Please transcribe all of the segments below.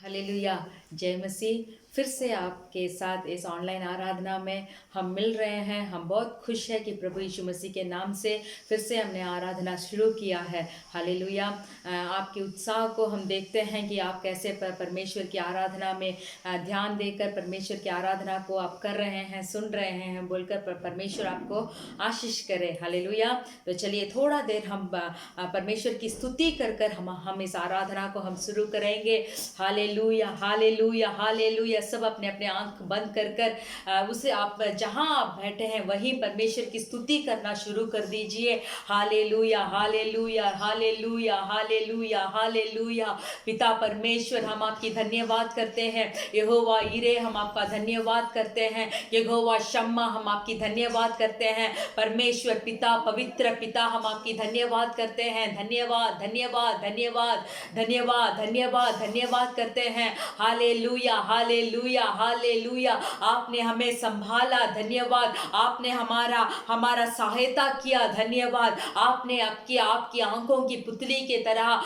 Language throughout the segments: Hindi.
हालेलुया। जय मसीह। फिर से आपके साथ इस ऑनलाइन आराधना में हम मिल रहे हैं। हम बहुत खुश है कि प्रभु यीशु मसीह के नाम से फिर से हमने आराधना शुरू किया है। हालेलुया। आपके उत्साह को हम देखते हैं कि आप कैसे परमेश्वर की आराधना में ध्यान देकर परमेश्वर की आराधना को आप कर रहे हैं, सुन रहे हैं बोलकर परमेश्वर आपको आशीष करे। हालेलुया। तो चलिए थोड़ा देर हम परमेश्वर की स्तुति कर कर हम इस आराधना को हम शुरू करेंगे। Hallelujah, hallelujah, hallelujah. सब अपने अपने आंख बंद कर कर उसे आप जहां आप बैठे हैं वहीं परमेश्वर की स्तुति करना शुरू कर दीजिए। Hallelujah, hallelujah, hallelujah, hallelujah, hallelujah. पिता परमेश्वर, हम आपकी धन्यवाद करते हैं। यहोवा ईरे, हम आपका धन्यवाद करते हैं। यहोवा शम्मा, हम आपकी धन्यवाद करते हैं। परमेश्वर पिता, पवित्र पिता, हम आपकी धन्यवाद करते हैं। धन्यवाद, धन्यवाद, धन्यवाद, धन्यवाद, धन्यवाद, धन्यवाद करते हैं। Hallelujah, hallelujah, hallelujah. आपने हमें संभाला, धन्यवाद। आपने हमारा सहायता किया, धन्यवाद। आपने आपकी आंखों की पुतली के तरह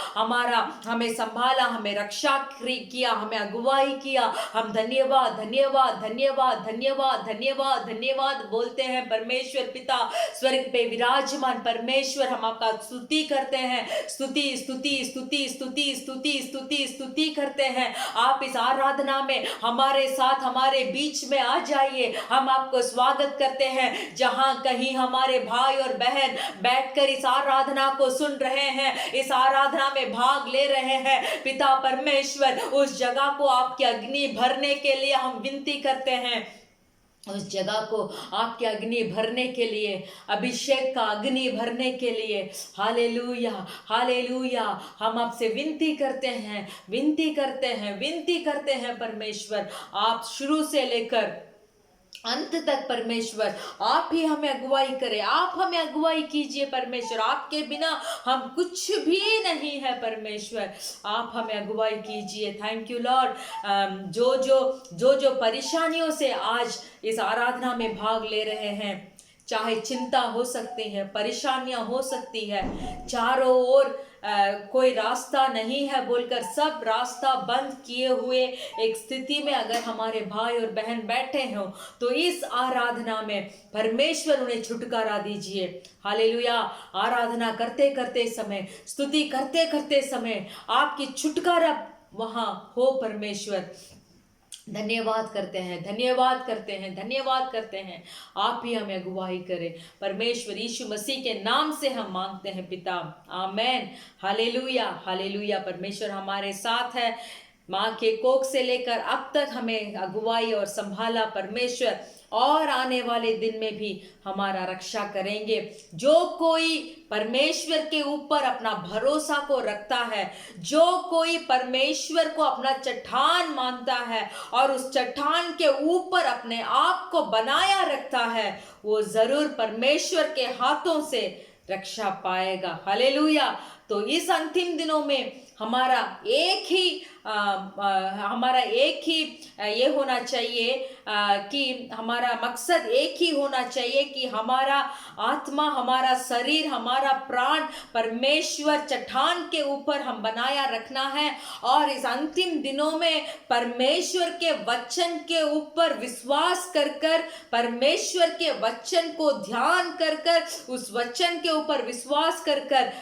हमें संभाला, हमें रक्षा किया, हमें अगुवाई किया। हम धन्यवाद, धन्यवाद, धन्यवाद, धन्यवाद, धन्यवाद, धन्यवाद बोलते हैं। परमेश्वर पिता, स्वर्ग पे विराजमान परमेश्वर, हम आपका स्तुति करते हैं। स्तुति, स्तुति, स्तुति, स्तुति, स्तुति, स्तुति, स्तुति करते हैं। आप इस आराधना में हमारे साथ, हमारे बीच में आ जाइए। हम आपको स्वागत करते हैं। जहां कहीं हमारे भाई और बहन बैठकर इस आराधना को सुन रहे हैं, इस आराधना में भाग ले रहे हैं, पिता परमेश्वर, उस जगह को आपकी अग्नि भरने के लिए हम विनती करते हैं। उस जगह को आपके अग्नि भरने के लिए, अभिषेक का अग्नि भरने के लिए। Hallelujah, hallelujah. हम आपसे विनती करते हैं, विनती करते हैं, विनती करते हैं। परमेश्वर, आप शुरू से लेकर अंत तक परमेश्वर आप ही हमें अगुवाई करें। आप हमें अगुवाई कीजिए परमेश्वर। आपके बिना हम कुछ भी नहीं है परमेश्वर। आप हमें अगुवाई कीजिए। Thank you Lord. जो परेशानियों से आज इस आराधना में भाग ले रहे हैं, चाहे चिंता हो सकती है, परेशानियां हो सकती है, चारों ओर कोई रास्ता नहीं है बोलकर सब रास्ता बंद किए हुए एक स्थिति में अगर हमारे भाई और बहन बैठे हो, तो इस आराधना में परमेश्वर उन्हें छुटकारा दीजिए। हालेलुया। आराधना करते करते समय, स्तुति करते करते समय आपकी छुटकारा वहां हो परमेश्वर। धन्यवाद करते हैं, धन्यवाद करते हैं, धन्यवाद करते हैं। आप ही हमें अगुवाई करें परमेश्वर। यीशु मसीह के नाम से हम मांगते हैं पिता, आमेन। Hallelujah, hallelujah. परमेश्वर हमारे साथ है। माँ के कोख से लेकर अब तक हमें अगुवाई और संभाला परमेश्वर, और आने वाले दिन में भी हमारा रक्षा करेंगे। जो कोई परमेश्वर के ऊपर अपना भरोसा को रखता है, जो कोई परमेश्वर को अपना चट्टान मानता है और उस चट्टान के ऊपर अपने आप को बनाया रखता है, वो जरूर परमेश्वर के हाथों से रक्षा पाएगा। हालेलुया। तो इस अंतिम दिनों में हमारा एक ही ये होना चाहिए कि हमारा मकसद एक ही होना चाहिए कि हमारा आत्मा, हमारा शरीर, हमारा प्राण परमेश्वर चट्टान के ऊपर हम बनाया रखना है। और इस अंतिम दिनों में परमेश्वर के वचन के ऊपर विश्वास कर कर, परमेश्वर के वचन को ध्यान कर कर, उस वचन के ऊपर विश्वास कर कर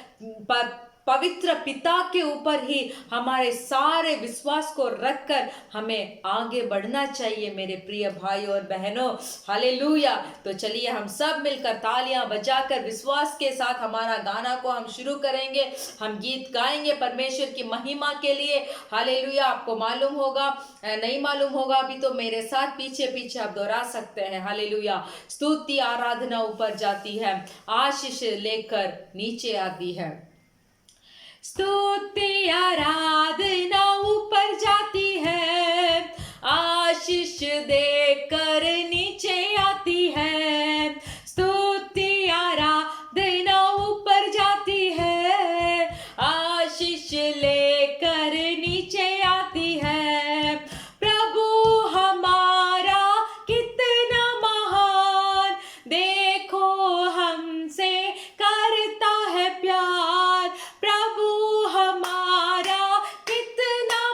पवित्र पिता के ऊपर ही हमारे सारे विश्वास को रखकर हमें आगे बढ़ना चाहिए मेरे प्रिय भाई और बहनों। हालेलुया। तो चलिए हम सब मिलकर तालियां बजाकर विश्वास के साथ हमारा गाना को हम शुरू करेंगे। हम गीत गाएंगे परमेश्वर की महिमा के लिए। हालेलुया। आपको मालूम होगा, नहीं मालूम होगा अभी तो मेरे साथ पीछे पीछे आप दोहरा सकते हैं। हालेलुया। स्तुति आराधना ऊपर जाती है, आशीष लेकर नीचे आती है। स्तुति आराधना ऊपर जाती है, आशीष देकर नीचे आती है। स्तुति आराधना ऊपर जाती है, आशीष लेकर नीचे आती है। प्रभु हमारा कितना महान, देखो हमसे करता है प्यार। प्रभु हमारा कितना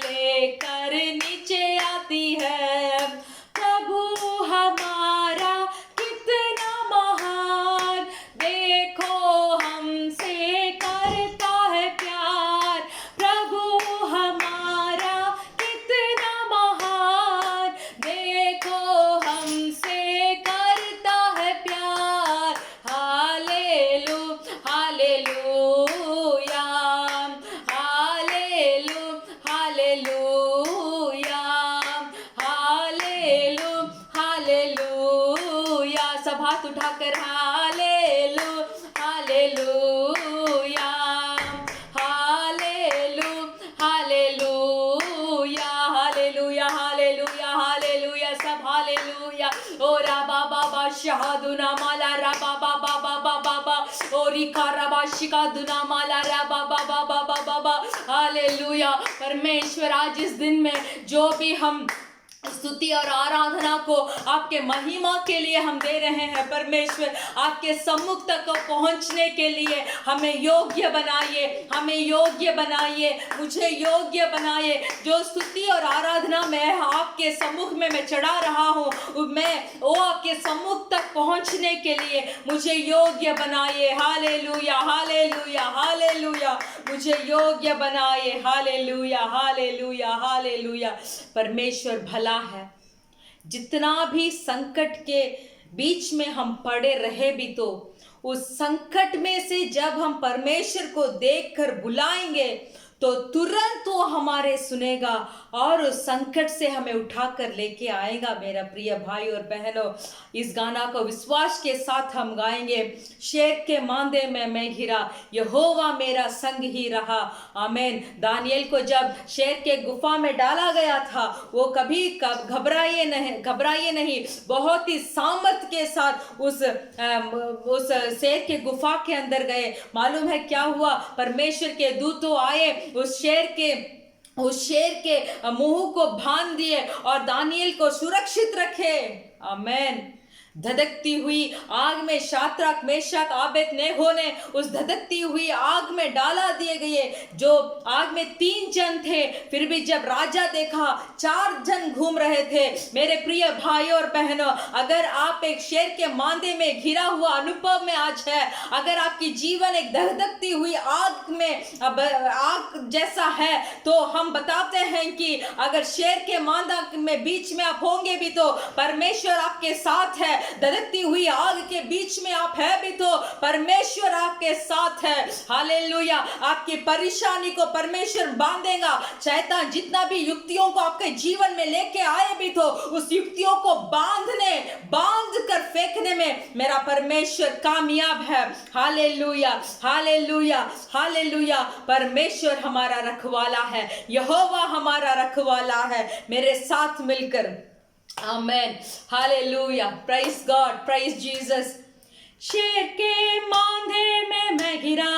लेकर नीचे आती है। प्रभु हमारा कितना महान, देखो हमसे करता है प्यार। प्रभु हमारा कितना महान, देखो हमसे करता है प्यार। हालेलू हालेलूया, हालेलू हालेलूया, हालेलू हालेलूया। सब हाथ उठाकर हालेलू हालेलूया, हालेलू हालेलूया, हालेलूया हालेलूया हालेलूया, सब हालेलूया। ओ राबा बाबा शहादुना माला राबा बाबा बाबा बाबा, ओ रिका राबा शिका दुना माला राबा बाबा बाबा बाबा। हालेलूया। परमेश्वर आज इस दिन में जो भी हम स्तुति और आराधना को आपके महिमा के लिए हम दे रहे हैं, परमेश्वर आपके सम्मुख तक पहुंचने के लिए हमें योग्य बनाइए, हमें योग्य बनाइए, मुझे योग्य बनाइए। जो स्तुति और आराधना मैं आपके सम्मुख में मैं चढ़ा रहा हूँ, मैं वो आपके सम्मुख तक पहुंचने के लिए मुझे योग्य बनाइए। हालेलुया हालेलुया हालेलुया, मुझे योग्य बनाइए। Hallelujah hallelujah hallelujah. परमेश्वर भला है। जितना भी संकट के बीच में हम पड़े रहे भी, तो उस संकट में से जब हम परमेश्वर को देखकर बुलाएंगे तो तुरंत वो हमारे सुनेगा और उस संकट से हमें उठाकर लेके आएगा। मेरा प्रिय भाई और बहनों, इस गाना को विश्वास के साथ हम गाएंगे। शेर के मांदे में मैं घिरा, यहोवा मेरा संग ही रहा। आमीन। दानियल को जब शेर के गुफा में डाला गया था, वो कभी घबराए नहीं, बहुत ही सामर्थ के साथ उस शेर के गुफा के अंदर गए। मालूम है क्या हुआ? परमेश्वर के दूतों आए, उस शेर के मुंह को बांध दिए और दानियल को सुरक्षित रखे। आमीन। धधकती हुई आग में शाद्रक मेशक अबेदनगो ने उस धधकती हुई आग में डाला दिए गए। जो आग में 3 जन थे, फिर भी जब राजा देखा 4 जन घूम रहे थे। मेरे प्रिय भाइयों और बहनों, अगर आप एक शेर के मांदे में घिरा हुआ अनुभव में आज है, अगर आपकी जीवन एक धधकती हुई आग जैसा है, तो हम बताते हैं कि अगर शेर के मांदा में बीच में आप होंगे भी तो परमेश्वर आपके साथ है। धधकती हुई आग के बीच में आप है भी तो परमेश्वर आपके साथ है। हालेलुया। आपकी परेशानी को परमेश्वर बांधेगा। शैतान जितना भी युक्तियों को आपके जीवन में लेके आए भी तो उस युक्तियों को बांध कर फेंकने में मेरा परमेश्वर कामयाब है। Hallelujah hallelujah hallelujah. परमेश्वर हमारा रखवाला है, यहोवा हमारा रखवाला है। मेरे साथ मिलकर amen. Hallelujah. Praise God, praise Jesus. शेर के मांधे में मैं गिरा,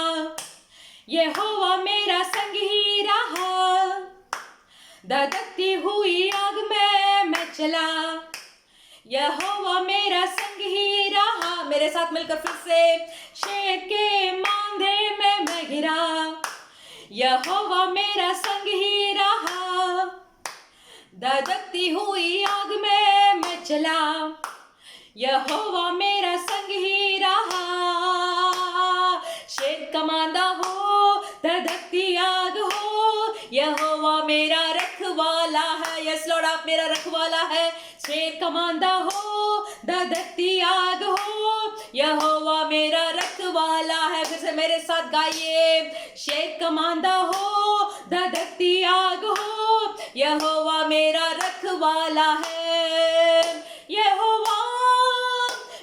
यहोवा मेरा संग ही रहा। धधकती हुई आग में मैं चला, यहोवा मेरा संग ही रहा। मेरे साथ मिलकर फिर से। शेर के मांधे में मैं गिरा, यहोवा मेरा संग ही रहा। धधकती हुई आग में मैं चला, यहोवा मेरा संग ही रहा। शेर कमांदा हो, धधकती आग हो, यहोवा मेरा रखवाला है। यस लॉर्ड, आप मेरा रखवाला है। शेर कमांदा हो, धधकती आग हो, यहोवा मेरा रखवाला है। फिर से मेरे साथ गाइए। शेर कमांदा हो, धधकती आग हो, यहोवा मेरा रखवाला है। यहोवा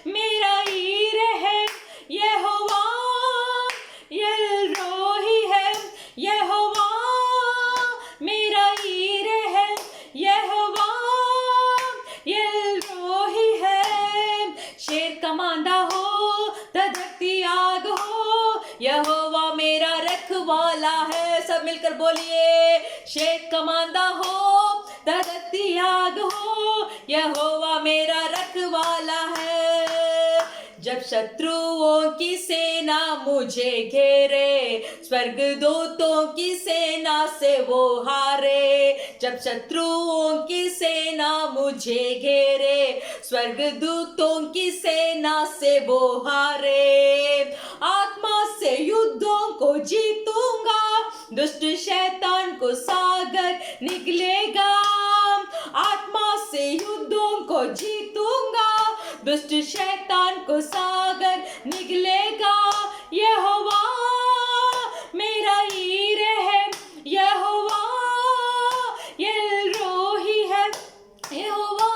मेरा ईर है, यहोवा एल रोही है। यहोवा मेरा ईर है, यहोवा एल रोही है। शेर कमांदा हो, धधकती आग हो, यहोवा मेरा रखवाला है। सब मिलकर बोलिए। शेर कमांदा हो, धधकती आग हो, यहोवा मेरा रखवाला है। जब शत्रुओं की सेना मुझे घेरे, स्वर्गदूतों की सेना से वो हारे। जब शत्रुओं की सेना मुझे घेरे, स्वर्गदूतों की सेना से वो हारे। आत्मा से युद्धों को जीतूंगा, दुष्ट शैतान को सागर निकलेगा। आत्मा से युद्धों को जीतूंगा, दुष्ट शैतान को सागर निकलेगा। यहोवा मेरा ईरे है, यहोवा एल-रोही है, यहोवा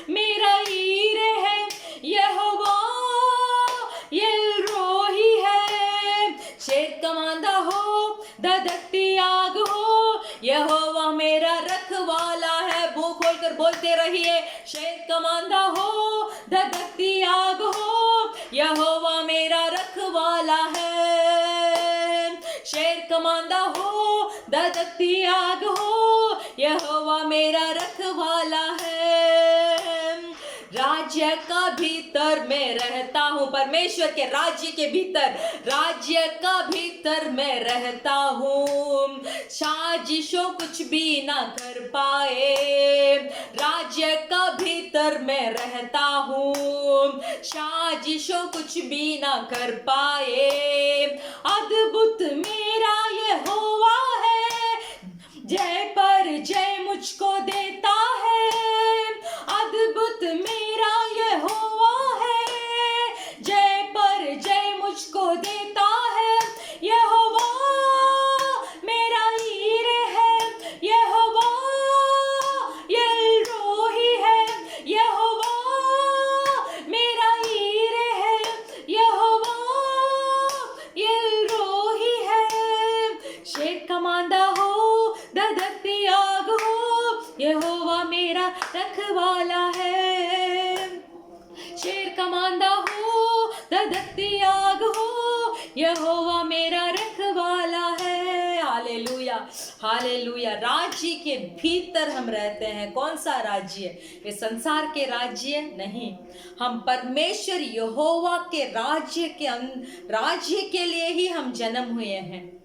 मेरा ईरे है, यहोवा एल-रोही है। शेर कमांदा हो, धधकती आग हो, यहोवा मेरा रखवाला है। मुंह खोलकर बोलते रहिए, शेर कमांदा हो, धधकती आग हो, यहोवा मेरा रखवाला है। शेर कमांदा हो, धधकती आग हो, यहोवा मेरा रखवाला है। राज्य का भीतर मैं रहता हूँ, परमेश्वर के राज्य के भीतर, राज्य का भीतर मैं रहता हूँ। साजिशों कुछ भी ना कर पाए, राज्य का भीतर मैं रहता हूँ। साजिशों कुछ भी ना कर पाए। अद्भुत मेरा यहोवा है, जय पर जय मुझको देता है। अद्भुत मेरा यहोवा है, जय पर जय मुझको देता है। यहोवा मेरा ईरे है, यहोवा एल-रोही है, यहोवा मेरा ईरे है, यहोवा एल-रोही है। शेर कमांदा हो, धधकती आग हो, यहोवा मेरा रखवाला है। शेर कमांदा हो, धधकती आग हो, यहोवा मेरा रखवाला है। Hallelujah, hallelujah. राज्य के भीतर हम रहते हैं। कौन सा राज्य? ये संसार के राज्य नहीं, हम परमेश्वर यहोवा के राज्य के लिए ही हम जन्म हुए हैं।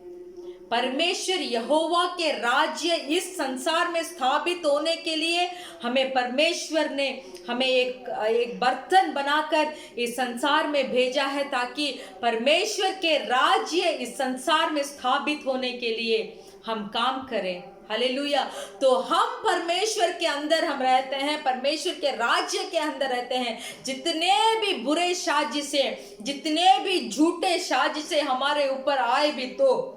परमेश्वर यहोवा के राज्य इस संसार में स्थापित होने के लिए हमें परमेश्वर ने हमें एक बर्तन बनाकर इस संसार में भेजा है, ताकि परमेश्वर के राज्य इस संसार में स्थापित होने के लिए हम काम करें। हालेलुया। तो हम परमेश्वर के अंदर हम रहते हैं, परमेश्वर के राज्य के अंदर रहते हैं। जितने भी बुरे साजिशें, जितने भी झूठे साजिशें हमारे ऊपर आए भी तो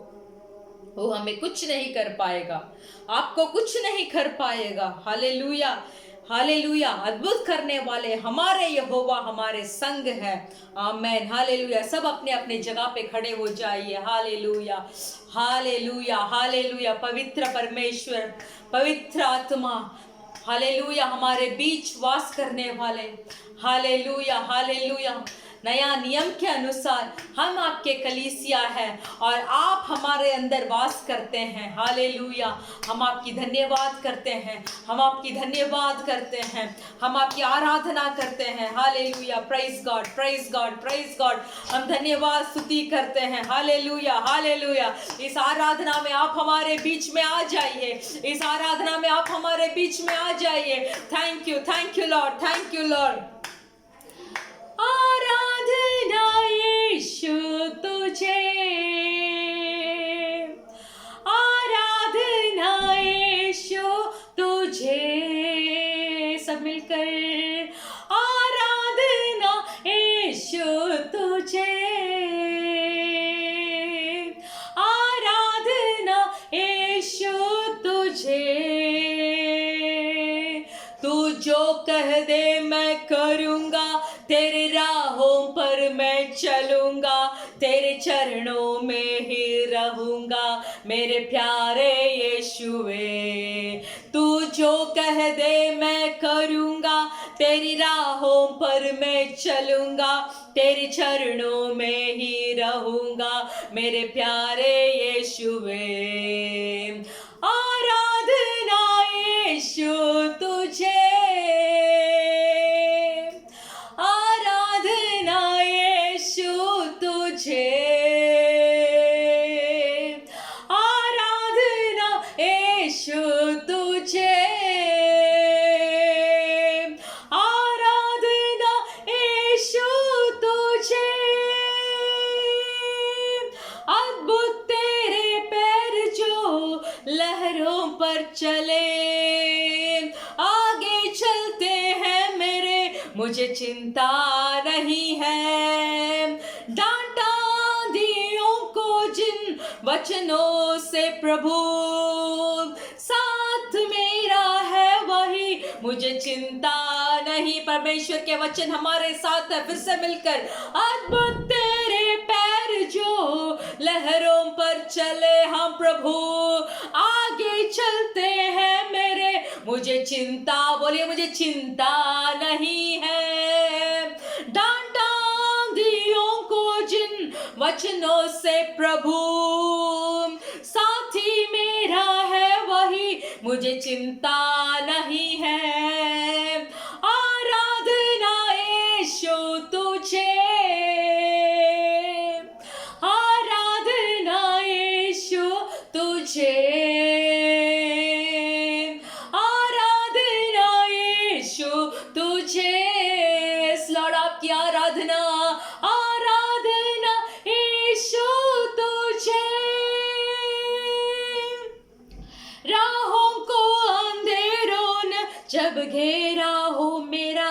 वो हमें कुछ नहीं कर पाएगा, आपको कुछ नहीं कर पाएगा। Hallelujah, hallelujah. अद्भुत करने वाले हमारे यहोवा हमारे संग है। आमेन, हालेलुया। सब अपने अपने जगह पे खड़े हो जाइए। Hallelujah, hallelujah, hallelujah. पवित्र परमेश्वर, पवित्र आत्मा, हालेलुया, हमारे बीच वास करने वाले, हालेलुया, हालेलुया। नया नियम के अनुसार हम आपके कलीसिया हैं और आप हमारे अंदर वास करते हैं। हालेलुया। हम आपकी धन्यवाद करते हैं, हम आपकी धन्यवाद करते हैं, हम आपकी आराधना करते हैं। Hallelujah. Praise God, praise God, praise God. हम धन्यवाद स्तुति करते हैं। Hallelujah, hallelujah. इस आराधना में आप हमारे बीच में आ जाइए, इस आराधना में आप हमारे बीच में आ जाइए। Thank you Lord, thank you Lord. आराधना यीशु तुझे, आराधना यीशु तुझे। सब मिलकर आराधना यीशु तुझे, आराधना यीशु तुझे। तू जो कह दे मैं करूँगा, तेरे राहों पर मैं चलूँगा, तेरे चरणों में ही रहूँगा मेरे प्यारे यीशुए। तू जो कह दे मैं करूँगा, तेरी राहों पर मैं चलूँगा, तेरे चरणों में ही रहूँगा मेरे प्यारे यीशुए। आराधना यीशु तुझे, आराधना चले, आगे चलते हैं मेरे, मुझे चिंता नहीं है। डांटा दियों को जिन वचनों से प्रभु, साथ मेरा है वही, मुझे चिंता नहीं। परमेश्वर के वचन हमारे साथ है। फिर से मिलकर, अद्भुत तेरे पैर जो लहरों पर चले, हम प्रभु आगे चलते हैं मेरे, मुझे चिंता, बोलिए मुझे चिंता नहीं है। डांटा दियों को जिन वचनों से प्रभु, साथी मेरा है वही, मुझे चिंता नहीं है। आराधना यीशु तुझे, आराधना यीशु तुझे, आराधना यीशु तुझे। लॉर्ड आपकी आराधना, आराधना यीशु तुझे। राहों को अंधेरों ने जब घेरा हो मेरा,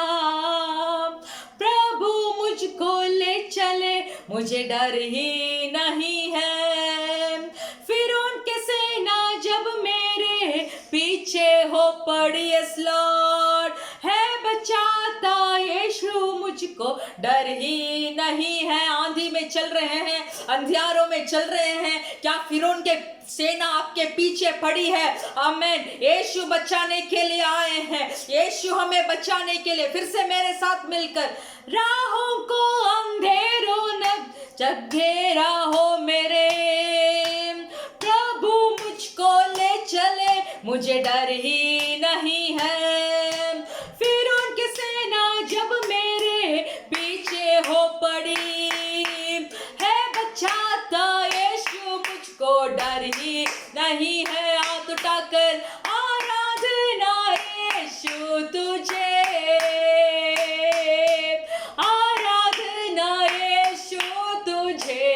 प्रभु मुझको ले चले, मुझे डर ही नहीं है। फिरौन के सेना जब मेरे पीछे हो पड़ी, यस लॉर्ड है बचाता यीशु मुझको, डर ही नहीं है। आंधी में चल रहे हैं, अंधियारों में चल रहे हैं, क्या फिरौन के सेना आपके पीछे पड़ी है? आमेन। यीशु बचाने के लिए आए हैं, यीशु हमें बचाने के लिए। फिर से मेरे साथ मिलकर, राहों को अंधेरों ने जब घेरा हो मेरे, प्रभु मुझको ले चले, मुझे डर ही नहीं है। फिरौन की सेना जब मेरे पीछे हो पड़ी, है बचाता यीशु मुझको, डर ही नहीं है। हाथ उठाकर, आराधना यीशु तुझे, आराधना यीशु तुझे।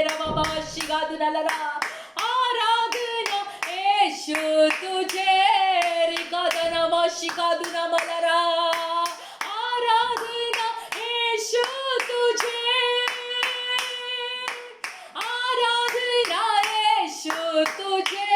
रबा शिगादुना लरा, आराधना यीशु तुझे। रिकादना माशिकादुना मलरा, आराधना यीशु तुझे, आराधना यीशु तुझे।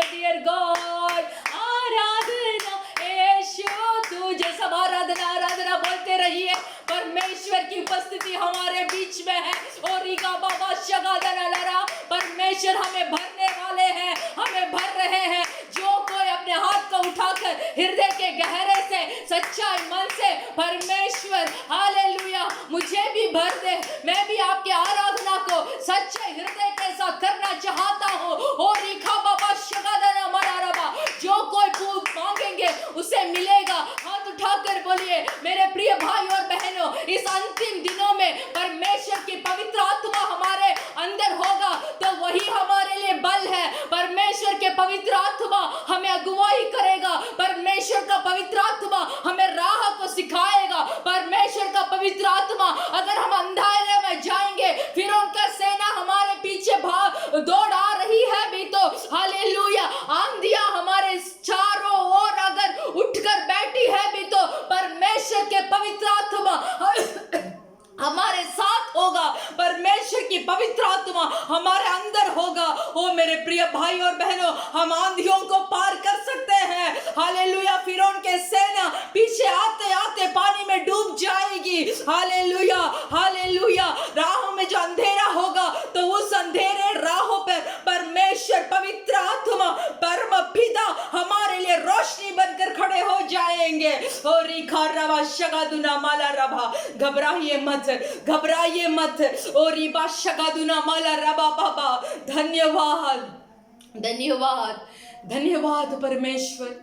डियर गॉड, आराधना यीशु तुझे। सब आराधना आराधना बोलते रहिए। परमेश्वर की उपस्थिति हमारे बीच में है। और रीगा बाबा शगादना लरा, परमेश्वर हमें भरने वाले हैं, हमें भर रहे हैं। जो कोई अपने हाथ को उठाकर हृदय के गहरे से सच्चाई मन से, परमेश्वर हालेलुया मुझे भी भर दे, मैं भी आपके आराधना को सच्चे हृदय के साथ करना चाहता हूँ। और रीखा बाबा शगादना मरारबा, जो कोई मांगेंगे उसे मिलेगा। हाथ उठाकर बोलिए, मेरे प्रिय भाई और बहनों, इस अंतिम दिनों में परमेश्वर की पवित्र आत्मा हमारे अंदर होगा तो वही हमारे लिए बल है। परमेश्वर के पवित्र आत्मा हमें अगुवाई करेगा, परमेश्वर का पवित्र आत्मा हमें राह को सिखाएगा। परमेश्वर का पवित्र आत्मा, अगर हम अंधेरे में जाएंगे, फिर उनका सेना हमारे पीछे दौड़ आ रही है भी तो हालेलुया, आंधियां हमारे चारों ओर अगर उठकर बैठी है भी तो परमेश्वर के पवित्र आत्मा हमारे साथ होगा, परमेश्वर की पवित्र आत्मा हमारे अंदर होगा। ओ मेरे प्रिय भाई और बहनों, हम आंधियों को पार कर सकते हैं। हालेलुया। फिरौन के सेना पीछे आते आते पानी में डूब जाएगी। Hallelujah hallelujah. राहों में जो अंधेरा होगा तो उस अंधेरे राहों पर परमेश्वर पवित्र आत्मा परम पिता हमारे लिए रोशनी बनकर खड़े हो जाएंगे। और रिखा शगादुना माला रभा, घबराइए मत, घबराइए मत। और शगादुना माला रबा बाबा, धन्यवाद धन्यवाद धन्यवाद परमेश्वर।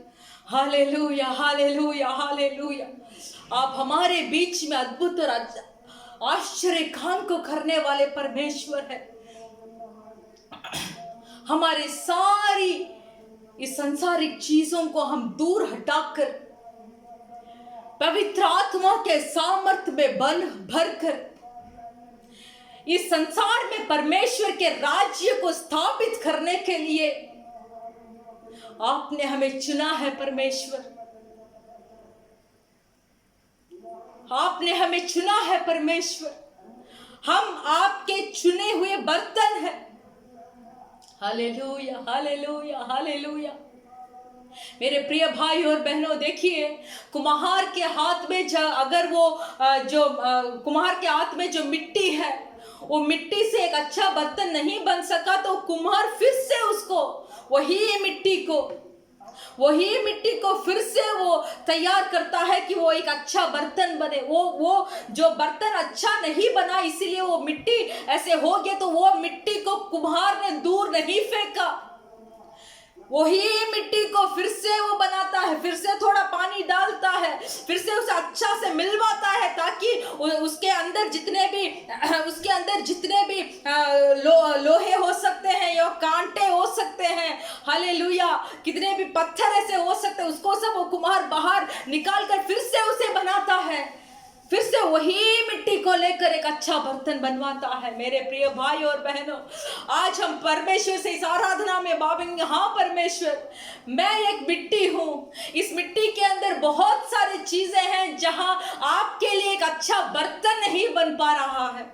Hallelujah hallelujah hallelujah. आप हमारे बीच में अद्भुत और आश्चर्य काम को करने वाले परमेश्वर है। हमारे सारी इस संसारिक चीजों को हम दूर हटाकर पवित्र आत्मा के सामर्थ्य में बन भरकर इस संसार में परमेश्वर के राज्य को स्थापित करने के लिए आपने हमें चुना है परमेश्वर, आपने हमें चुना है परमेश्वर। हम आपके चुने हुए बर्तन हैं। Hallelujah, hallelujah, hallelujah. मेरे प्रिय भाई और बहनों, देखिए, कुम्हार के हाथ में अगर वो कुम्हार के हाथ में जो मिट्टी है, वो मिट्टी से एक अच्छा बर्तन नहीं बन सका, तो कुम्हार फिर से उसको वही मिट्टी को फिर से वो तैयार करता है कि वो एक अच्छा बर्तन बने। वो जो बर्तन अच्छा नहीं बना, इसीलिए वो मिट्टी ऐसे हो गया, तो वो मिट्टी को कुम्हार ने दूर नहीं फेंका, वही मिट्टी को फिर से वो बनाता है, फिर से थोड़ा पानी डालता है, फिर से उसे अच्छा से मिलवाता है, ताकि उसके अंदर जितने भी लोहे हो सकते हैं या कांटे हो सकते हैं, हालेलुया, कितने भी पत्थर ऐसे हो सकते हैं, उसको सब वो कुम्हार बाहर निकाल कर फिर से उसे बनाता है, फिर से वही मिट्टी को लेकर एक अच्छा बर्तन बनवाता है। मेरे प्रिय भाई और बहनों, आज हम परमेश्वर से इस आराधना में बाबेंगे, हाँ परमेश्वर, मैं एक मिट्टी हूँ, इस मिट्टी के अंदर बहुत सारी चीजें हैं जहां आपके लिए एक अच्छा बर्तन नहीं बन पा रहा है।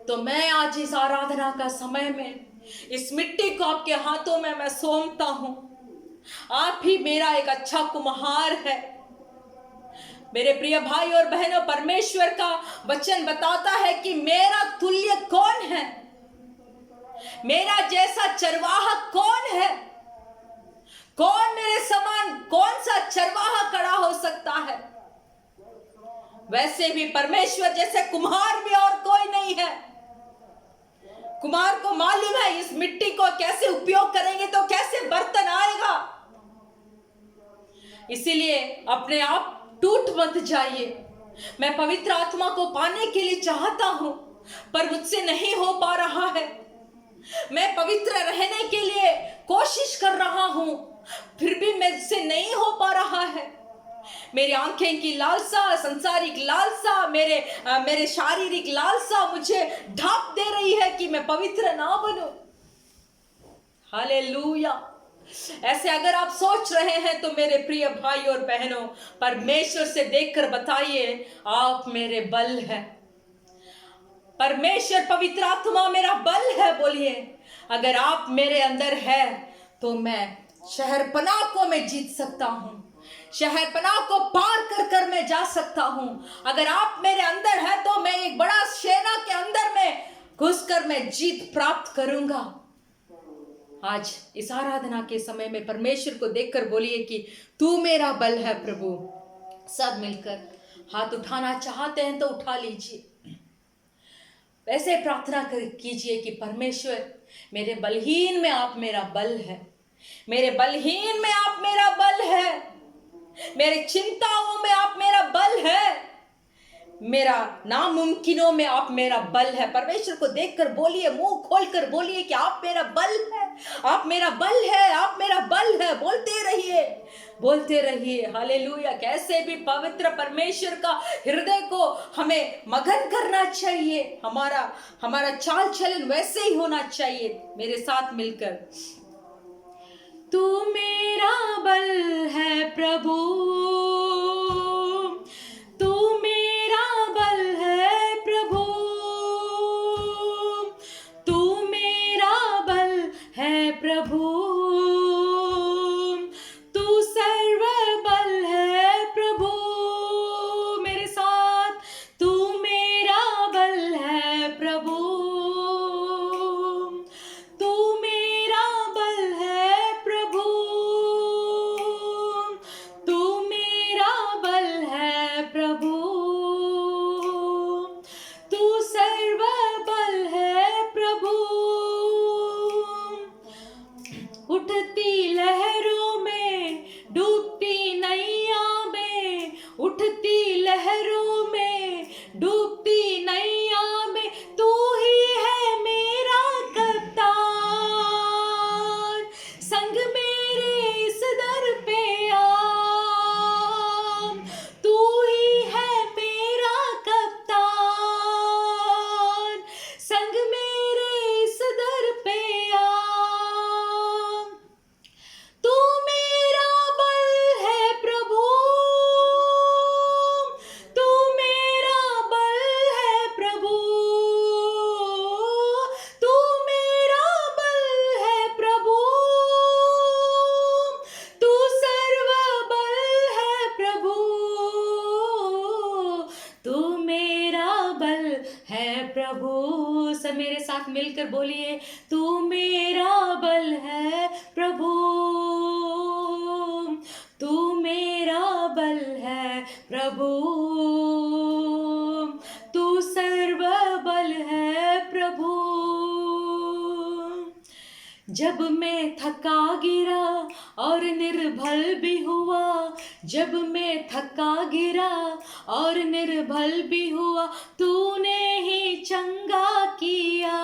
तो मैं आज इस आराधना का समय में इस मिट्टी को आपके हाथों में मैं सौंपता हूं। आप ही मेरा एक अच्छा कुम्हार है। मेरे प्रिय भाई और बहनों, परमेश्वर का वचन बताता है कि मेरा तुल्य कौन है, मेरा जैसा चरवाहा कौन है, कौन मेरे समान, कौन सा चरवाहा खड़ा हो सकता है। वैसे भी परमेश्वर जैसे कुम्हार भी और कोई नहीं है। कुम्हार को मालूम है इस मिट्टी को कैसे उपयोग करेंगे तो कैसे बर्तन आएगा। इसीलिए अपने आप टूट मत जाइए। मैं पवित्र आत्मा को पाने के लिए चाहता हूं, पर मुझसे नहीं हो पा रहा है। मैं पवित्र रहने के लिए कोशिश कर रहा हूं, फिर भी मुझसे नहीं हो पा रहा है। मेरी आंखें की लालसा, संसारिक लालसा, मेरे शारीरिक लालसा मुझे ढांप दे रही है कि मैं पवित्र ना बनूं। हालेलुया। ऐसे अगर आप सोच रहे हैं तो मेरे प्रिय भाई और बहनों, परमेश्वर से देखकर बताइए, आप मेरे बल हैं। परमेश्वर पवित्र आत्मा मेरा बल है। बोलिए, अगर आप मेरे अंदर है तो मैं शहरपनाह को मैं जीत सकता हूं, शहरपनाह को पार कर कर मैं जा सकता हूं। अगर आप मेरे अंदर है तो मैं एक बड़ा सेना के अंदर में घुसकर मैं जीत प्राप्त करूंगा। आज इस आराधना के समय में परमेश्वर को देखकर बोलिए कि तू मेरा बल है प्रभु। सब मिलकर हाथ उठाना चाहते हैं तो उठा लीजिए। वैसे प्रार्थना कीजिए कि परमेश्वर, मेरे बलहीन में आप मेरा बल है, मेरे बलहीन में आप मेरा बल है, मेरे चिंताओं में आप मेरा बल है, मेरा नामुमकिनों में आप मेरा बल है। परमेश्वर को देखकर बोलिए, मुंह खोलकर बोलिए कि आप मेरा बल है, आप मेरा बल है, आप मेरा बल है। बोलते रहिए, बोलते रहिए। हालेलुया। कैसे भी पवित्र परमेश्वर का हृदय को हमें मगन करना चाहिए। हमारा चाल चलन वैसे ही होना चाहिए। मेरे साथ मिलकर, तू मेरा बल है प्रभु, तू मेरा बल है प्रभु, तू मेरा बल है प्रभु, तू सर्व बल है प्रभु। मेरे साथ, तू मेरा बल है प्रभु, तू मेरा बल है प्रभु, तू मेरा बल है प्रभु, तू सर्व बल है प्रभु। उठती लहरों में, डूबती नैया में, उठती लहरों में, डूबती नैया में, तू ही है मेरा कप्तान। संग मेरे इस दर पे आ, तू ही है मेरा कप्तान। संग मेरे इस दर पे आ, साथ मिलकर बोलिए, तू मेरा बल है प्रभु, तू मेरा बल है प्रभु, तू सर्व बल है प्रभु। जब मैं थका गिरा और निर्बल भी हुआ, जब मैं थका गिरा और निर्बल भी हुआ, तूने ही चंगा किया।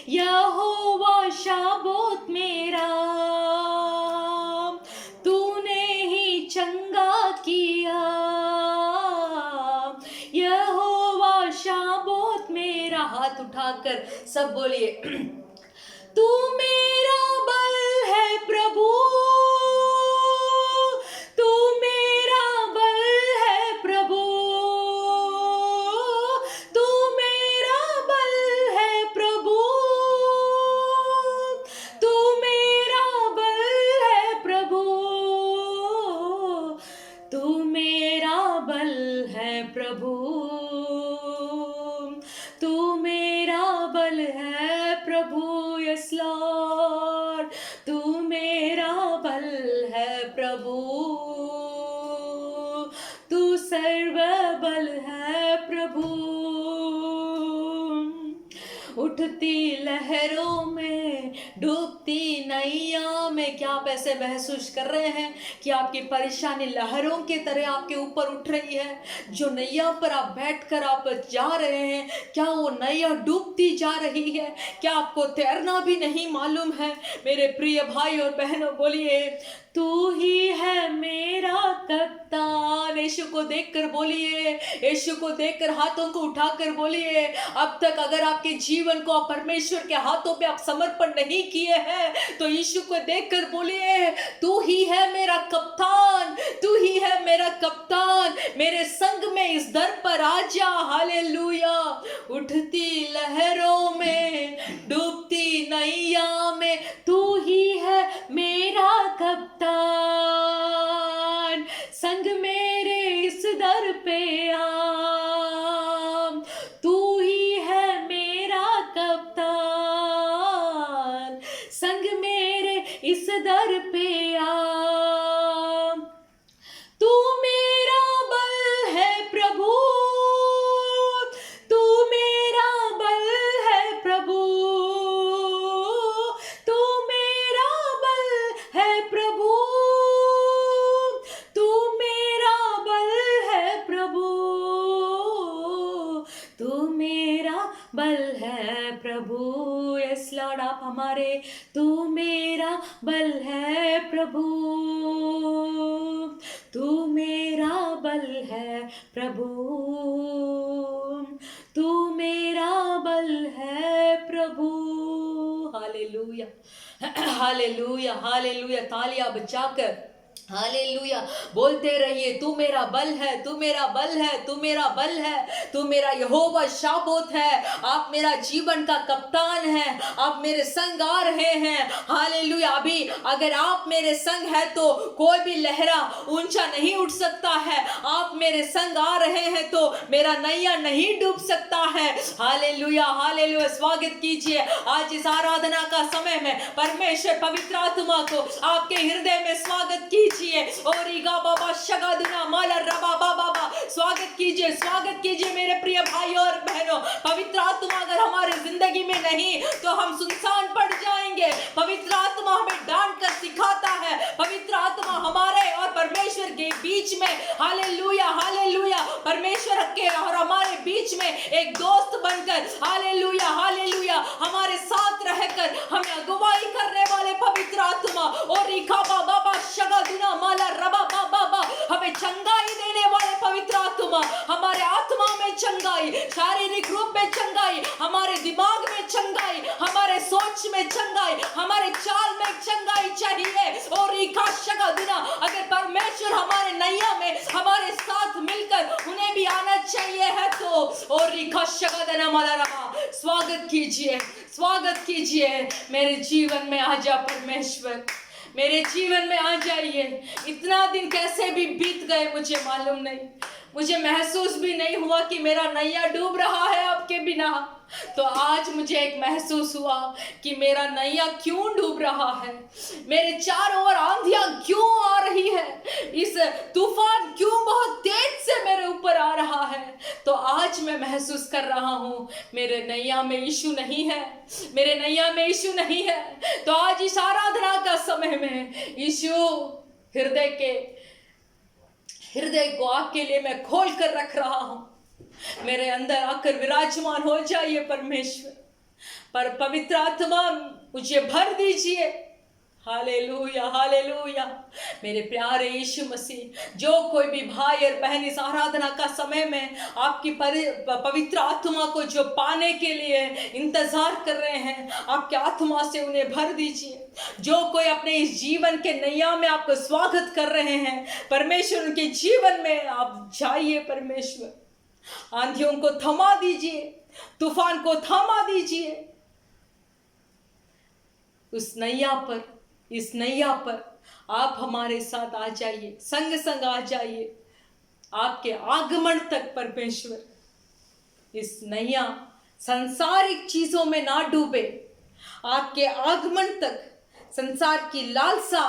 यहोवा शाबोत मेरा, तूने ही चंगा किया। यहोवा शाबोत मेरा, हाथ उठाकर सब बोलिए, तू मेरा बल है प्रभु, तू मेरा बल है प्रभु, तू मेरा बल है प्रभु, तू मेरा बल है प्रभु, तू मेरा बल है प्रभु, तू मेरा बल है प्रभु। यस लॉर्ड, तू मेरा बल है प्रभु, तू सर्व बल है प्रभु। उठती लहरों में, डूबती नैया में, क्या आप ऐसे महसूस कर रहे हैं कि आपकी परेशानी लहरों के तरह आपके ऊपर उठ रही है? जो नैया पर आप बैठकर आप जा रहे हैं, क्या वो नैया डूबती जा रही है? क्या आपको तैरना भी नहीं मालूम है? मेरे प्रिय भाई और बहनों, बोलिए, तू ही है मेरा कप्तान। यीशु को देखकर बोलिए, यीशु को देखकर हाथों को उठाकर बोलिए, अब तक अगर आपके जीवन को आप परमेश्वर के हाथों पे आप समर्पण नहीं किए हैं, तो यीशु को देखकर बोलिए, तू ही है मेरा कप्तान, तू ही है मेरा कप्तान, मेरे संग में इस दर पर आ जा। हालेलुया। उठती लहरों में, डूबती नैया में, तू ही है मेरा कप्तान, संग मेरे इस दर पे आ, तू ही है मेरा कप्तान, संग मेरे इस दर पे आ। तू मेरा बल है प्रभु, तू मेरा बल है प्रभु, तू मेरा बल है प्रभु, तू मेरा बल है प्रभु, तू मेरा बल है प्रभु। यस लॉर्ड, आप हमारे, तू मेरा बल है प्रभु, तू मेरा बल है प्रभु, तू मेरा बल है प्रभु। Hallelujah, hallelujah, hallelujah. तालियां बजाकर हालेलुया बोलते रहिए, तू मेरा बल है, तू मेरा बल है, तू मेरा बल है, तू मेरा यहोवा शाबोत है। आप मेरा जीवन का कप्तान हैं, आप मेरे संग आ रहे हैं। हालेलुया। अभी अगर आप मेरे संग है तो कोई भी लहरा ऊंचा नहीं उठ सकता है। आप मेरे संग आ रहे हैं तो मेरा नैया नहीं डूब सकता है। Hallelujah, hallelujah. स्वागत कीजिए आज इस आराधना का समय में परमेश्वर पवित्र आत्मा को आपके हृदय में स्वागत कीजिए। और ईगा बाबा शगादुना माला रबा बाबा, स्वागत कीजिए, स्वागत कीजिए मेरे प्रिय भाई और बहनों। पवित्र आत्मा अगर हमारे जिंदगी में नहीं तो हम सुनसान पड़ जाएंगे। पवित्र आत्मा हमें डांट कर सिखाता है। पवित्र आत्मा हमारे और परमेश्वर के बीच में, हालेलुया, हालेलुया, परमेश्वर के और हमारे बीच में एक दोस्त बनकर, हालेलुया, हालेलुया, हमारे साथ रहकर हमें अगुवाई करने वाले पवित्र आत्मा और ईखा बाबा शगादुना माला रबा बाबा, हमें चंगाई देने वाले पवित्र आत्मा, हमारे आत्मा में चंगाई, शारीरिक रूप में चंगाई, हमारे दिमाग में चंगाई, हमारे सोच में चंगाई, हमारे चाल में चंगाई चाहिए। और अगर परमेश्वर हमारे नैया में हमारे साथ मिलकर उन्हें भी आना चाहिए है तो और स्वागत कीजिए, स्वागत कीजिए। मेरे जीवन में आ जा परमेश्वर, मेरे जीवन में आ जाइए। इतना दिन कैसे भी बीत गए मुझे मालूम नहीं। मुझे महसूस भी नहीं हुआ कि मेरा नैया डूब रहा है आपके बिना। तो आज मुझे एक महसूस हुआ कि मेरा नैया क्यों डूब रहा है, मेरे चारों ओर आंधियां क्यों आ रही है, इस तूफान क्यों बहुत तेज से मेरे ऊपर आ रहा है। तो आज मैं महसूस कर रहा हूँ मेरे नैया में यीशु नहीं है, मेरे नैया में यीशु नहीं है। तो आज इस आराधना का समय में यीशु हृदय को आपके लिए मैं खोल कर रख रहा हूँ। मेरे अंदर आकर विराजमान हो जाइए परमेश्वर, पर पवित्र आत्मा मुझे भर दीजिए। Hallelujah hallelujah. मेरे प्यारे यीशु मसीह, जो कोई भी भाई और बहन इस आराधना का समय में आपकी पवित्र आत्मा को जो पाने के लिए इंतजार कर रहे हैं, आपके आत्मा से उन्हें भर दीजिए। जो कोई अपने इस जीवन के नैया में आपका स्वागत कर रहे हैं, परमेश्वर उनके जीवन में आप जाइए। परमेश्वर आंधियों को थमा दीजिए, तूफान को थमा दीजिए। इस नैया पर आप हमारे साथ आ जाइए, संग संग आ जाइए आपके आगमन तक। परमेश्वर इस नैया संसारिक चीजों में ना डूबे, आपके आगमन तक संसार की लालसा,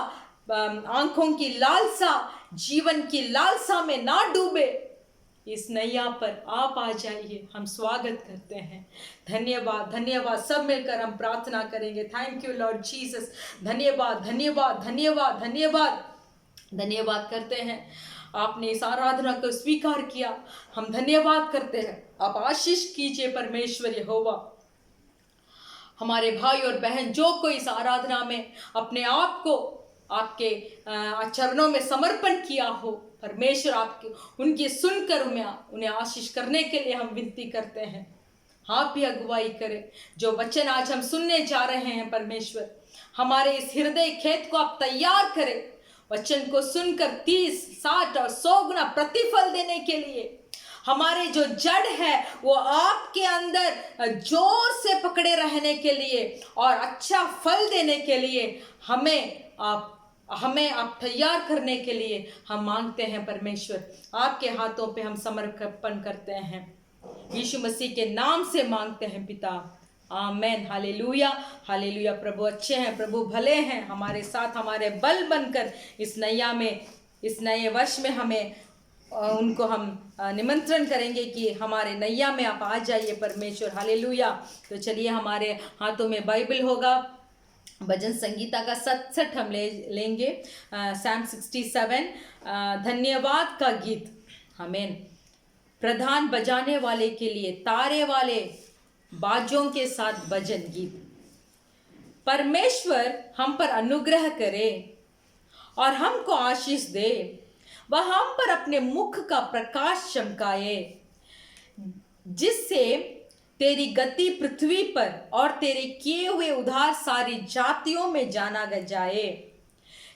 आंखों की लालसा, जीवन की लालसा में ना डूबे। इस नैया पर आप आ जाइए, हम स्वागत करते हैं। धन्यवाद धन्यवाद। सब मिलकर हम प्रार्थना करेंगे। Thank you Lord Jesus. धन्यवाद धन्यवाद धन्यवाद धन्यवाद धन्यवाद करते हैं, आपने इस आराधना को स्वीकार किया। हम धन्यवाद करते हैं। आप आशीष कीजिए परमेश्वर यहोवा। हमारे भाई और बहन जो कोई इस आराधना में अपने आप को आपके चरणों में समर्पण किया हो, परमेश्वर आपके उनकी सुनकर उन्हें आशीष करने के लिए हम विनती करते हैं। आप भी अगुवाई करें। जो वचन आज हम सुनने जा रहे हैं, परमेश्वर हमारे इस हृदय खेत को आप तैयार करें, वचन को सुनकर 30, 60 और 100 गुना प्रतिफल देने के लिए। हमारे जो जड़ है वो आपके अंदर जोर से पकड़े रहने के लिए और अच्छा फल देने के लिए हमें आप तैयार करने के लिए हम मांगते हैं। परमेश्वर आपके हाथों पे हम समर्पण करते हैं, यीशु मसीह के नाम से मांगते हैं पिता, आमेन। Hallelujah hallelujah. प्रभु अच्छे हैं, प्रभु भले हैं, हमारे साथ हमारे बल बनकर इस नैया में, इस नए वर्ष में हमें उनको हम निमंत्रण करेंगे कि हमारे नैया में आप आ जाइए परमेश्वर। हालेलुया। तो चलिए, हमारे हाथों में बाइबल होगा, भजन संगीता का 67 हम लेंगे, Psalm 67, धन्यवाद का गीत। आमीन। प्रधान बजाने वाले के लिए तारे वाले बाजों के साथ भजन गीत। परमेश्वर हम पर अनुग्रह करे और हमको आशीष दे, वह हम पर अपने मुख का प्रकाश चमकाए, जिससे तेरी गति पृथ्वी पर और तेरे किए हुए उद्धार सारी जातियों में जाना जाए।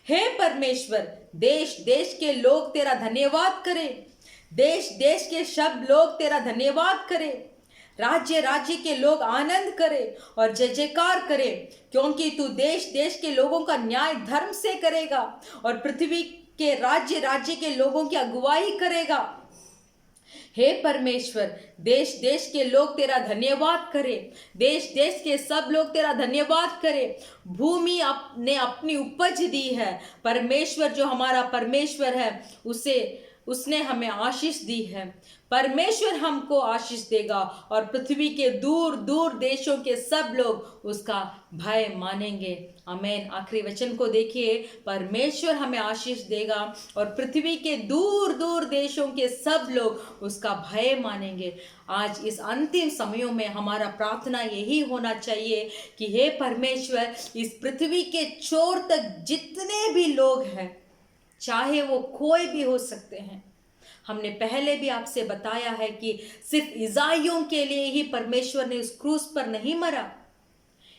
हे परमेश्वर, देश देश के लोग तेरा धन्यवाद करें, देश देश के सब लोग तेरा धन्यवाद करें, राज्य राज्य के लोग आनंद करें और जय जयकार करें, क्योंकि तू देश देश के लोगों का न्याय धर्म से करेगा और पृथ्वी के राज्य राज्य के लोगों की अगुवाई करेगा। हे परमेश्वर, देश देश के लोग तेरा धन्यवाद करें, देश देश के सब लोग तेरा धन्यवाद करें। भूमि ने अपनी उपज दी है, परमेश्वर जो हमारा परमेश्वर है उसने हमें आशीष दी है। परमेश्वर हमको आशीष देगा और पृथ्वी के दूर दूर देशों के सब लोग उसका भय मानेंगे। आमीन। आखिरी वचन को देखिए, परमेश्वर हमें आशीष देगा और पृथ्वी के दूर दूर देशों के सब लोग उसका भय मानेंगे। आज इस अंतिम समयों में हमारा प्रार्थना यही होना चाहिए कि हे परमेश्वर, इस पृथ्वी के छोर तक जितने भी लोग हैं, चाहे वो कोई भी हो सकते हैं, हमने पहले भी आपसे बताया है कि सिर्फ ईसाइयों के लिए ही परमेश्वर ने उस क्रूस पर नहीं मरा,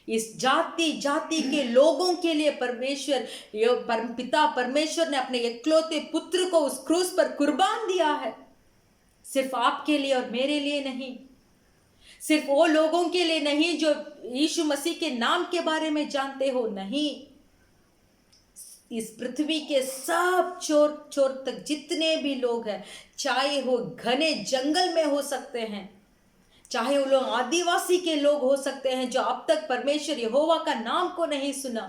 इस जाति जाति के लोगों के लिए परमेश्वर पिता परमेश्वर ने अपने इकलौते पुत्र को उस क्रूस पर कुर्बान दिया है। सिर्फ आपके लिए और मेरे लिए नहीं, सिर्फ वो लोगों के लिए नहीं जो यीशु मसीह के नाम के बारे में जानते हो, नहीं, इस पृथ्वी के सब चोर चोर तक जितने भी लोग हैं, चाहे वो घने जंगल में हो सकते हैं, चाहे वो लोग आदिवासी के लोग हो सकते हैं जो अब तक परमेश्वर यहोवा का नाम को नहीं सुना,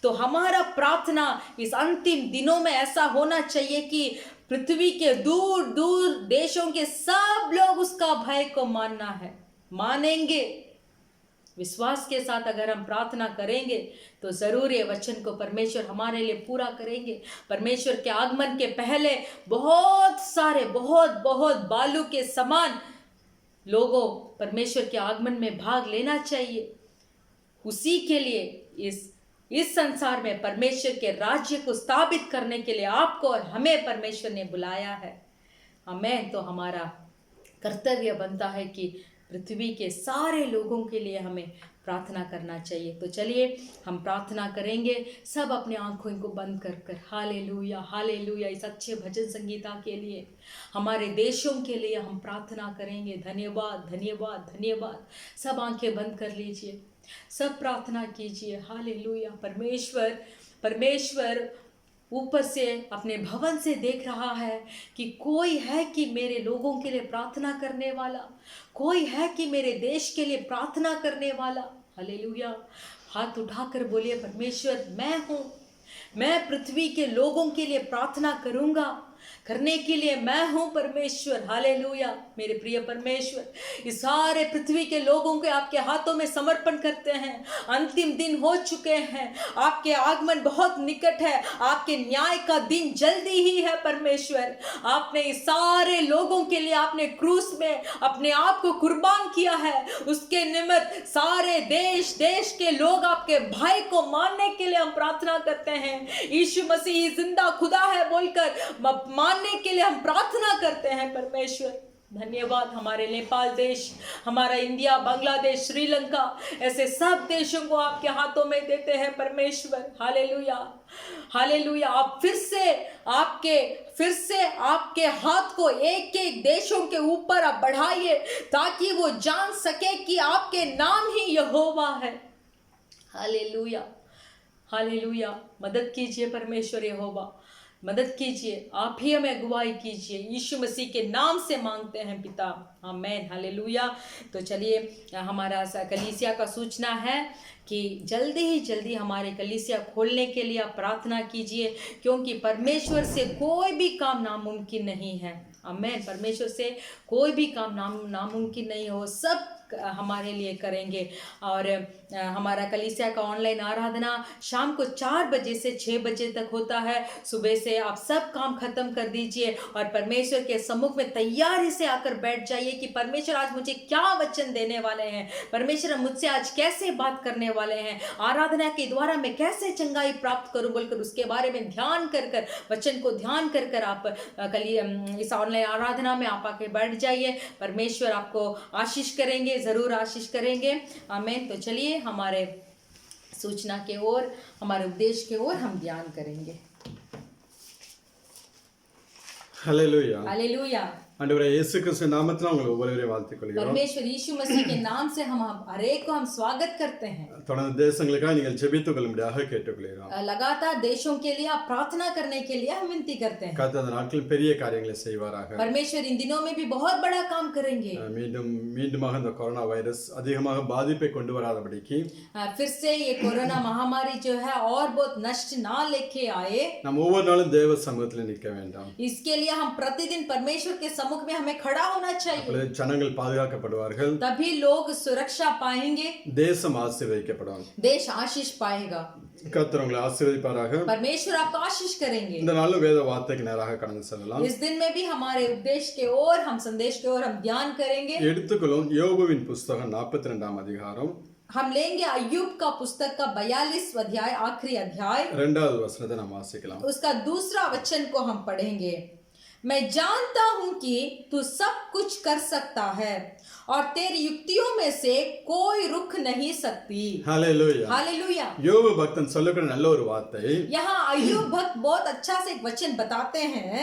तो हमारा प्रार्थना इस अंतिम दिनों में ऐसा होना चाहिए कि पृथ्वी के दूर दूर देशों के सब लोग उसका भय को मानेंगे। विश्वास के साथ अगर हम प्रार्थना करेंगे तो जरूर ये वचन को परमेश्वर हमारे लिए पूरा करेंगे। परमेश्वर के आगमन के पहले बहुत सारे बहुत बालू के समान लोगों परमेश्वर के आगमन में भाग लेना चाहिए। उसी के लिए इस संसार में परमेश्वर के राज्य को स्थापित करने के लिए आपको और हमें परमेश्वर ने बुलाया है। आमीन। तो हमारा कर्तव्य बनता है कि पृथ्वी के सारे लोगों के लिए हमें प्रार्थना करना चाहिए। तो चलिए हम प्रार्थना करेंगे, सब अपने आंखों को बंद कर हालेलुया हालेलुया। इस अच्छे भजन संगीता के लिए, हमारे देशों के लिए हम प्रार्थना करेंगे। धन्यवाद धन्यवाद धन्यवाद। सब आंखें बंद कर लीजिए, सब प्रार्थना कीजिए। हालेलुया। परमेश्वर ऊपर से अपने भवन से देख रहा है कि कोई है कि मेरे लोगों के लिए प्रार्थना करने वाला, कोई है कि मेरे देश के लिए प्रार्थना करने वाला। हालेलुया। हाथ उठाकर बोलिए, परमेश्वर मैं हूँ, मैं पृथ्वी के लोगों के लिए प्रार्थना करूँगा, करने के लिए मैं हूँ परमेश्वर। हालेलुया। मेरे प्रिय परमेश्वर, इस सारे पृथ्वी के लोगों के आपके हाथों में समर्पण करते हैं। अंतिम दिन हो चुके हैं, आपके आगमन बहुत निकट है, आपके न्याय का दिन जल्दी ही है परमेश्वर। आपने इस सारे लोगों के लिए आपने क्रूस में अपने आप को कुर्बान किया है, उसके निमित्त सारे देश के लोग आपके भाई को मानने के लिए हम प्रार्थना करते हैं। यीशु मसीह जिंदा खुदा है बोलकर मानने के लिए हम प्रार्थना करते हैं परमेश्वर। धन्यवाद। हमारे नेपाल देश, हमारा इंडिया, बांग्लादेश, श्रीलंका, ऐसे सब देशों को आपके हाथों में देते हैं परमेश्वर। Hallelujah hallelujah. आप फिर से आपके हाथ को एक एक देशों के ऊपर आप बढ़ाइए, ताकि वो जान सके कि आपके नाम ही यहोवा है। Hallelujah hallelujah. मदद कीजिए परमेश्वर यहोवा, मदद कीजिए, आप ही हमें अगुवाई कीजिए। यीशु मसीह के नाम से मांगते हैं पिता, आमीन। हालेलुया। तो चलिए, हमारा कलीसिया का सूचना है कि जल्दी हमारे कलीसिया खोलने के लिए आप प्रार्थना कीजिए, क्योंकि परमेश्वर से कोई भी काम नामुमकिन नहीं है। आमीन। परमेश्वर से कोई भी काम नामुमकिन नहीं हो, सब हमारे लिए करेंगे। और हमारा कलीसिया का ऑनलाइन आराधना शाम को 4 बजे से 6 बजे तक होता है। सुबह से आप सब काम खत्म कर दीजिए और परमेश्वर के सम्मुख में तैयारी से आकर बैठ जाइए कि परमेश्वर आज मुझे क्या वचन देने वाले हैं, परमेश्वर मुझसे आज कैसे बात करने वाले हैं, आराधना के द्वारा मैं कैसे चंगाई प्राप्त करूं बोलकर उसके बारे में ध्यान कर वचन को ध्यान कर आप इस ऑनलाइन आराधना में आप आके बैठ जाइए। परमेश्वर आपको आशीष करेंगे, जरूर आशीष करेंगे। आमीन। तो चलिए हमारे सूचना के ओर, हमारे उपदेश के ओर हम ध्यान करेंगे। Hallelujah hallelujah. ஆண்டவரே இயேசு கிறிஸ்து நாமத்தில் உங்களை ஒவ்வொருவரையும் வாழ்த்திக் கொள்கிறோம்। परमेश्वर यीशु मसीह के नाम से हम हर एक को हम स्वागत करते हैं। தொடர்ந்து தேசங்களுக்காக நீங்கள் ஜெபித்துக் கொள்ளும்படியாக கேட்டுக்கொள்கிறோம்। लगातार देशों के लिए आप प्रार्थना करने के लिए हम विनती करते हैं। கர்த்தர் இந்த நாட்களில் பெரிய காரியங்களை செய்வாராக। परमेश्वर इन दिनों में भी बहुत बड़ा काम करेंगे। மீண்டுமாக இந்த கொரோனா வைரஸ் அதிகமாக பாதிப்பை கொண்டு வராதபடிக்கு फिर से ये कोरोना महामारी जो है और बहुत नष्ट ना लेके आए, நாம் ஒவ்வொரு நாளும் தேவ சமூகத்தில் நிற்க வேண்டும்। इसके लिए हम प्रतिदिन परमेश्वर के सम्मुख में हमें खड़ा होना चाहिए। அப்பொழுது ஜனங்கள் பாதுகாக்கப்படுவார்கள், तभी लोग सुरक्षा पाएंगे, தேசம் ஆசீர்வதிக்கப்படும், देश आशीष पाएगा। கர்த்தர் உங்களை ஆசீர்வதிப்பாராக। परमेश्वर आपको आशीष करेंगे। இந்த நாளும் வேத வார்த்தைக்கு நேராக கடந்து செல்லலாம்। इस दिन में भी हमारे उपदेश के ओर, हम संदेश के ओर हम ध्यान करेंगे। எடுத்துக்கொள்ளும் யோபுவின் புத்தகம் 42ஆம் அதிகாரம், हम लेंगे अय्यूब का पुस्तक का 42वां अध्याय, आखिरी अध्याय, 2வது வசனத்தை நாம் வாசிக்கலாம்। उसका दूसरा वचन को हम पढ़ेंगे। मैं जानता हूं कि तू सब कुछ कर सकता है और तेरी युक्तियों में से कोई रुक नहीं सकती। ஹalleluya. हालेलुया। யோபு பக்தன் சொல்லக்கூடிய நல்ல ஒரு வார்த்தை, यहाँ अय्यूब भक्त बहुत अच्छा से एक वचन बताते हैं,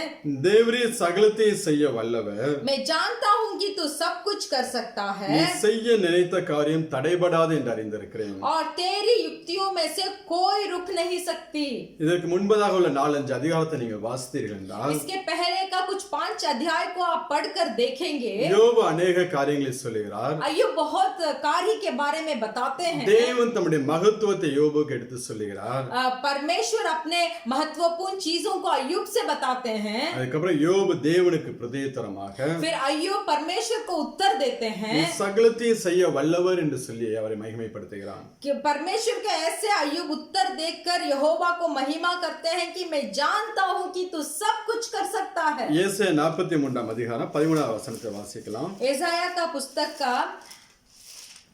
தேவரீர் சகலத்தையும் செய்ய வல்லவர், मैं जानता हूं कि तू सब कुछ कर सकता நீ है செய்ய நினைத்த காரியம் தடைபடாது என்று அறிந்திருக்கிறேன். और तेरी युक्तियों में से कोई रुक नहीं सकती। இதற்கு முன்பதாக உள்ள 4-5 அதிகாரத்தை நீங்கள் வாசித்தீர்கள் என்றால், इसके पहले का कुछ 5 अध्याय को आप पढ़कर देखेंगे, யோபு अनेக காரியங்களை சொல்லுகிறார். अय्यूब बहुत कार्य के बारे में बताते हैं। தேவன் தம்முடைய மகத்துவத்தை யோபுக்கு எடுத்து சொல்லுகிறார். परमेश्वर अपने महत्वपूर्ण चीजों को अय्यूब से बताते हैं। அதுக்கப்புறம் யோபு தேவனுக்கு பிரதியுத்தரமாக फिर अय्यूब परमेश्वर को उत्तर देते நீ हैं சகலத்தையும் செய்ய வல்லவர் என்று சொல்லி அவரை மகிமைப்படுத்துகிறான். कि परमेश्वर के ऐसे अय्यूब उत्तर देखकर यहोवा को महिमा करते हैं कि मैं जानता हूं कि तू सब कुछ कर सकता है। ஏசாயா 43 அதிகாரம் 13வது வசனத்தை வாசிக்கலாம். एसाया का पुस्तक का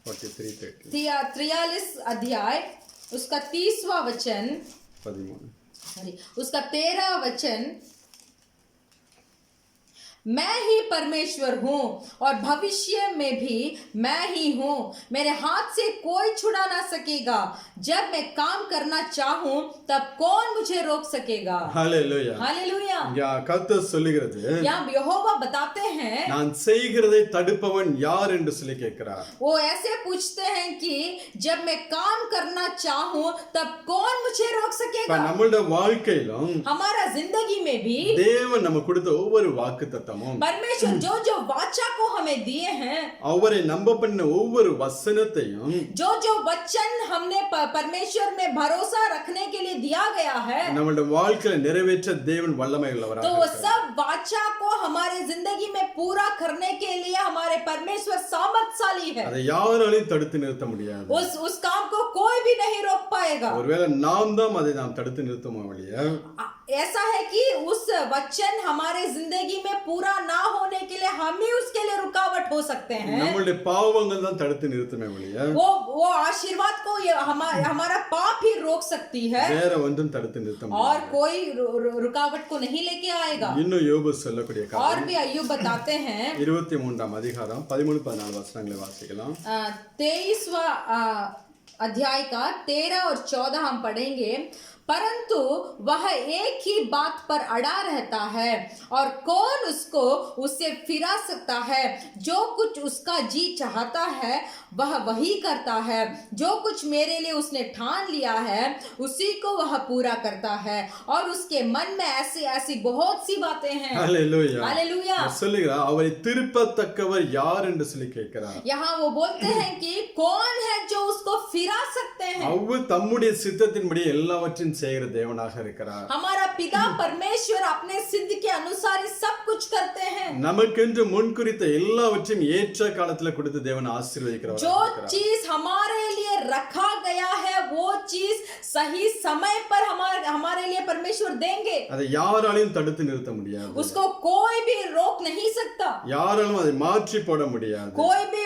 43:30 43 अध्याय उसका 30वां वचन, 13. सॉरी उसका 13वां वचन, मैं ही परमेश्वर हूँ और भविष्य में भी मैं ही हूँ, मेरे हाथ से कोई छुड़ा ना सकेगा। जब मैं काम करना चाहूँ तब कौन मुझे रोक सकेगा। ஹalleluya. हालेलुया। இங்க கர்த்தர் சொல்லுகிறது, यहाँ यहोवा बताते हैं, நான் செய்கிறதை தடுப்பவன் யார் என்று சொல்லி கேட்கிறார். वो ऐसे पूछते हैं कि जब मैं काम करना चाहूँ तब कौन मुझे रोक இப்ப सकेगा। நம்மளுடைய வாழ்க்கையிலும் हमारा जिंदगी में भी தேவன் நமக்கு கொடுத்த ஒவ்வொரு வாக்குத்தத்தமும், परमेश्वर जो जो वाचा को हमें दिए हैं, அவரை நம்ப பண்ண ஒவ்வொரு வசனத்தையும் जो जो वचन हमने परमेश्वर में भरोसा रखने के लिए दिया गया है, நம்மளுடைய வாழ்க்கையில நிறைவேற்ற தேவன் வல்லமை உள்ளவராக तो वो இருக்கிறார். सब वाचा को हमारे जिंदगी में पूरा करने के लिए हमारे परमेश्वर सामर्थशाली है। அதை யாராலையும் தடுத்து நிறுத்த முடியாது. उस काम को कोई भी नहीं रोक पाएगा। ஒருவேளை நாம் தான் அதை நாம் தடுத்து நிறுத்தமோ வழிய, ऐसा है कि उस वचन हमारे जिंदगी में पूरा ना होने के लिए हम ही उसके लिए रुकावट हो सकते हैं। நம்மளுடைய பாவங்கள் தான் தடுத்து நிறுத்தமே வழிய, वो आशीर्वाद को ये हमारा पाप ही रोक सकती है வேற ஒன்றும் தடுத்து நிறுத்த और முடியாது. कोई रुकावट को नहीं लेके आएगा। இன்னும் யோபு சொல்லக்கூடிய और காரியம் भी अय्यूब बताते हैं 23 அதிகாரம் 13-14 வசனங்களை வாசிக்கலாம். 23वां अध्याय का 13 और 14 हम पढ़ेंगे। परंतु वह एक ही बात पर अड़ा रहता है और कौन उसको उससे फिरा सकता है। जो कुछ उसका जी चाहता है वह वही करता है, जो कुछ मेरे लिए उसने ठान लिया है उसी को वह पूरा करता है और उसके मन में ऐसी ऐसी बहुत सी बातें हैं। ஹalleluya. हालेलुया। சொல்லுகிறார், அவரை திருப்பத்தக்கவர் யார் என்று சொல்லி கேட்கிறார். यहाँ वो बोलते हैं कि कौन है जो उसको फिरा सकते हैं। அவர் தம்முடைய சித்தத்தின்படி எல்லாவற்றையும் செய்கிற தேவனாக இருக்கிறார். हमारा पिता परमेश्वर अपने सिद्ध के अनुसार ही सब कुछ करते हैं। நமக்கென்று முன்குறித்த எல்லாவற்றையும் ஏற்ற காலத்துல கொடுத்து தேவன் ஆசீர்வதிக்கிறவர். जो चीज हमारे लिए रखा गया है वो चीज सही समय पर हमारे लिए परमेश्वर देंगे। அதை யாராலையும் தடுத்து நிறுத்த முடியாது. उसको कोई भी रोक नहीं सकता, யாராலும் அதை மாற்றி போட முடியாது. कोई भी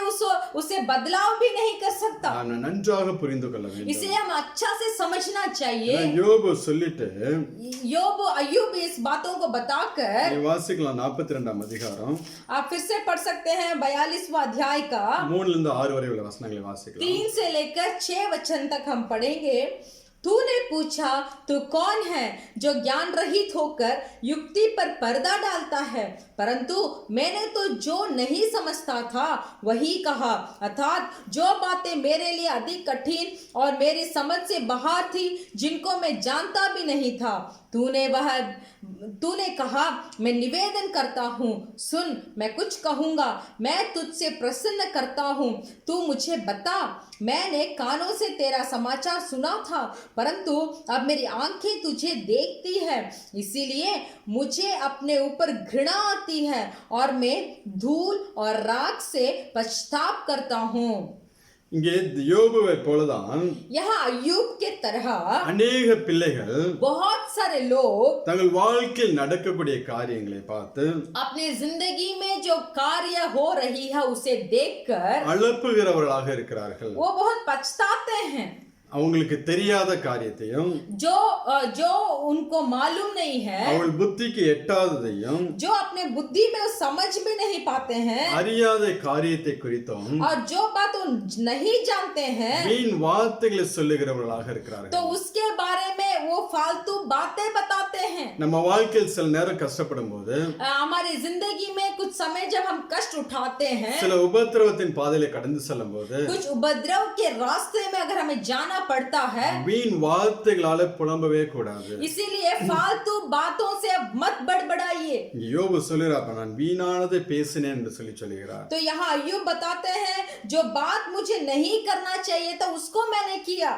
उसे बदलाव भी नहीं कर सकता। நாம் நன்றாக புரிந்து கொள்ள வேண்டும். इसलिए हम अच्छा से समझना चाहिए। யோபு சொல்லிட்டு अय्यूब इस बातों को बताकर, வாசிக்கலாம் 42 அதிகாரம் आप फिर से पढ़ सकते हैं 42वां अध्याय का 3-6 वரை உள்ள वचनங்களை வாசிக்கலாம். 3 से लेकर 6 वचन तक हम पढ़ेंगे। तूने पूछा तू कौन है जो ज्ञान रहित होकर युक्ति पर पर्दा डालता है, परंतु मैंने तो जो नहीं समझता था वही कहा, अर्थात जो बातें मेरे लिए अधिक कठिन और मेरी समझ से बाहर थी, जिनको मैं जानता भी नहीं था। तूने कहा मैं निवेदन करता हूँ, सुन मैं कुछ कहूँगा, मैं तुझसे प्रसन्न करता हूँ, तू मुझे बता। मैंने कानों से तेरा समाचार सुना था, परंतु अब मेरी आंखें तुझे देखती है, इसीलिए मुझे अपने ऊपर घृणा आती है और मैं धूल और राख से पछताप करता हूँ। இங்கே யோபுவை போலதான் यहाँ अय्यूब के तरह अनेक பிள்ளைகள் बहुत सारे लोग தங்கள் வாழ்க்கையில் நடக்கக்கூடிய காரியங்களை பார்த்து अपने जिंदगी में जो कार्य हो रही है उसे देखकर அலப்புகிறவர்களாக இருக்கிறார்கள். वो बहुत पछताते हैं। அவங்களுக்கு தெரியாத காரியத்தையும் जो उनको मालूम नहीं है, அவள் புத்திக்கு எட்டாததையும் जो अपने बुद्धि में वो समझ भी नहीं पाते हैं, அறியாத காரியத்தை குறித்தும் और जो बात वो नहीं जानते हैं, வீண் வார்த்தைகளை சொல்லுகிறவர்களாக இருக்கிறார்கள். तो उसके बारे में वो फालतू बातें बताते हैं. நம்ம வாழ்க்கையில் சில நேரம் கஷ்டப்படும் போது हमारी जिंदगी में कुछ समय जब हम कष्ट उठाते हैं, சில உபத்திரவத்தின் பாதையில கடந்து செல்லும் போது कुछ उपद्रव के रास्ते में अगर हमें जाना पड़ता है, வீண் வார்த்தைகளால புலம்பவே கூடாது. इसीलिए फालतू बातों से अब मत बड़बड़ाइए. யோபு சொல்லுறாப்ப நான் வீணானதை பேசினேன் என்று சொல்லுகிறார். तो यहाँ अय्यूब बताते हैं जो बात मुझे नहीं करना चाहिए था उसको मैंने किया.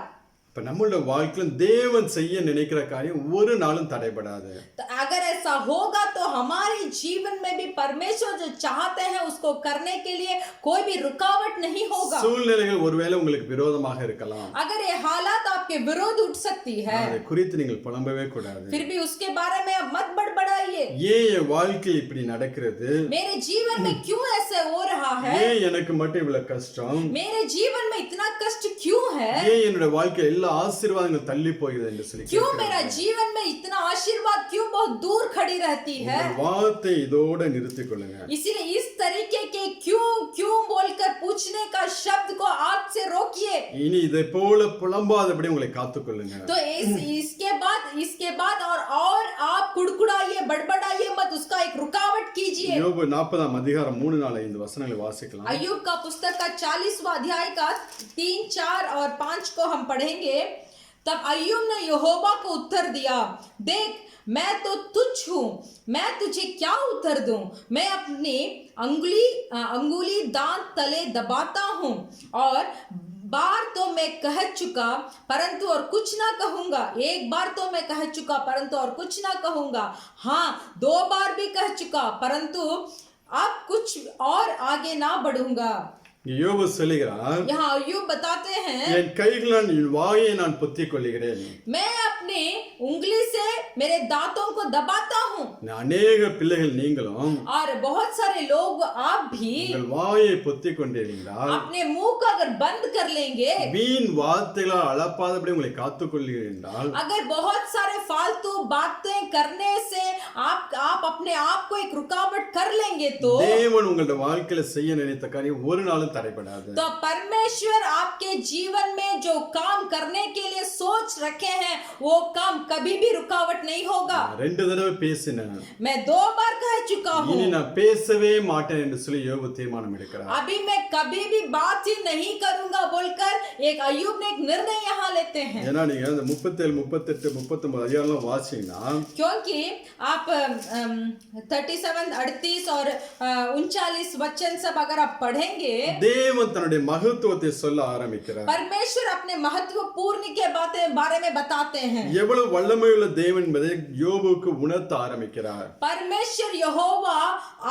இப்ப நம்மளோட வாழ்க்கையில தேவன் செய்ய நினைக்கிற காரியம் ஒரு நாளும் தடைபடாது. तो अगर ऐसा होगा तो हमारे जीवन में भी परमेश्वर जो चाहते हैं उसको करने के लिए कोई भी रुकावट नहीं होगा. சூழ்நிலைகள் ஒருவேளை உங்களுக்கு விரோதமாக இருக்கலாம். अगर ये हालात आपके विरोध उठ सकती है, அதை குறித்து நீங்கள் புலம்பவே கூடாது. फिर भी उसके बारे में आप मत बड़बड़ाइए. ஏன் என் வாழ்க்கை இப்படி நடக்கிறது, मेरे जीवन में क्यों ऐसे हो रहा है, ஏன் எனக்கு மட்டும் இவ்வளவு கஷ்டம், मेरे जीवन में इतना कष्ट क्यों है, ஏன் என்னோட வாழ்க்கை எல்லா ஆசீர்வாதங்கள் தள்ளி போகுது என்று சொல்லி क्यों मेरा जीवन में इतना आशीर्वाद क्यों बहुत दूर खड़ी रहती है. உங்கள் வார்த்தை இதோட நிறுத்திக் கொள்ளுங்க. इसीलिए इस तरीके के क्यों क्यों बोलकर पूछने का शब्द को आप से रोकिए. இனி இதை போல புலம்பாதபடி உங்களை காத்துக்கொள்ளுங்க. तो इसके बाद और आप कुड़कुड़ाइए, बड़बड़ाइए मत, उसका एक रुकावट कीजिए. யோபு 40 அதிகாரம் 3, 4, 5 வசனங்களை வாசிக்கலாம். अय्यूब का पुस्तक का 40वां अध्याय का 3, 4 और 5 को हम पढ़ेंगे. तब अय्यूब ने यहोवा को उत्तर दिया, देख मैं तो तुच्छ हूँ, मैं तुझे क्या उत्तर दूं, मैं अपनी अंगुली दांत तले दबाता हूँ, और बार तो मैं कह चुका परंतु और कुछ ना कहूंगा, एक बार तो मैं कह चुका परंतु और कुछ ना कहूंगा, हाँ 2 बार भी कह चुका परंतु अब कुछ और आगे ना बढ़ूंगा. யோபு சொல்லுகிறார், यहाँ अय्यूब बताते हैं, என் கைகளால் என் வாயை நான் பொத்திக் கொள்கிறேன், मैं अपनी उंगली से मेरे दांतों को दबाता हूँ. அநேக பிள்ளைகள் நீங்களும் और बहुत सारे लोग आप भी உங்கள் வாயை பொத்திக் கொண்டிருந்தால் अपने मुंह को अगर बंद कर लेंगे, வீண் வார்த்தைகளால் அளப்பாதபடி உங்களை காத்துக்கொள்கிறீர்கள், अगर बहुत सारे फालतू बातें करने से आप अपने आप को एक रुकावट कर लेंगे, तो தேவன் உங்களுடைய வாழ்க்கையில செய்ய நினைத்த காரியம் ஒரு நாளும் தடைபடாது. तो परमेश्वर आपके जीवन में जो काम करने के लिए सोच रखे हैं वो काम कभी भी रुकावट नहीं होगा. 2 தடவை பேசினேன், मैं 2 बार कह चुका हूँ, இனி நான் பேசவே மாட்டேன் என்று சொல்லி யோபு தீர்மானம் எடுக்கிறார். अभी मैं कभी भी बात ही नहीं करूंगा बोलकर एक अय्यूब ने एक निर्णय यहाँ लेते हैं. ஏன்னா நீங்க இந்த 37, 38, 39 அதிகாரம் வாசிங்கன்னா क्योंकि आप 37, 38 और 39 वचन सब अगर आप पढ़ेंगे, தேவன் தன்னுடைய மகத்துவத்தை சொல்ல ஆரம்பிக்கிறார். परमेश्वर अपने महत्वपूर्ण के बारे में बताते हैं. எவ்வளவு வல்லமையுள்ள தேவன் என்பதை யோபுக்கு உணர்த்த ஆரம்பிக்கிறார். परमेश्वर यहोवा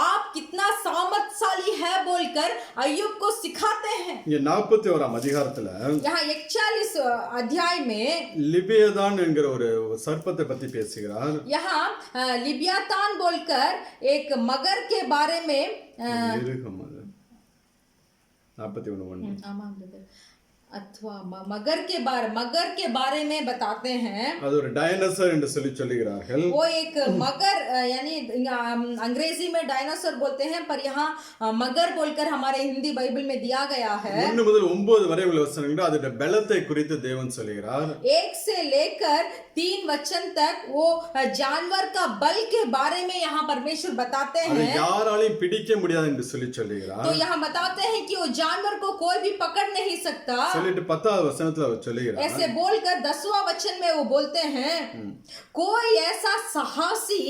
आप कितना सामर्थशाली है बोलकर अय्यूब को सिखाते हैं. இங்க 41 அதிகாரத்துல यहाँ 41 अध्याय में லிபியதான் என்கிற ஒரு சர்ப்பத்தை பத்தி பேசுகிறார். यहाँ लिबियातान बोलकर एक मगर के बारे में மிருகம் அது 41:1 अथवा मगर के बारे में बताते हैं. அது ஒரு டைனோசர் என்று சொல்லுகிறார்கள். वो एक मगर यानी अंग्रेजी में डायनासोर बोलते हैं, पर यहाँ मगर बोलकर हमारे हिंदी बाइबल में दिया गया है. 1 முதல் 9 வரை உள்ள வசனங்கள் அதோட பலத்தை குறித்து தேவன் சொல்கிறார். 1 से लेकर 3 वचन तक वो जानवर का बल के बारे में यहाँ परमेश्वर बताते அதை हैं. யாராலையும் பிடிக்க முடியாது என்று சொல்லுகிறார். तो यहाँ बताते हैं कि वो जानवर को कोई भी पकड़ नहीं सकता. சொல்லிட்டு 10வது வசனத்துல அவர் சொல்லுகிறார், ऐसे बोलकर 10वां वचन में वो बोलते हैं, कोई ऐसा साहसी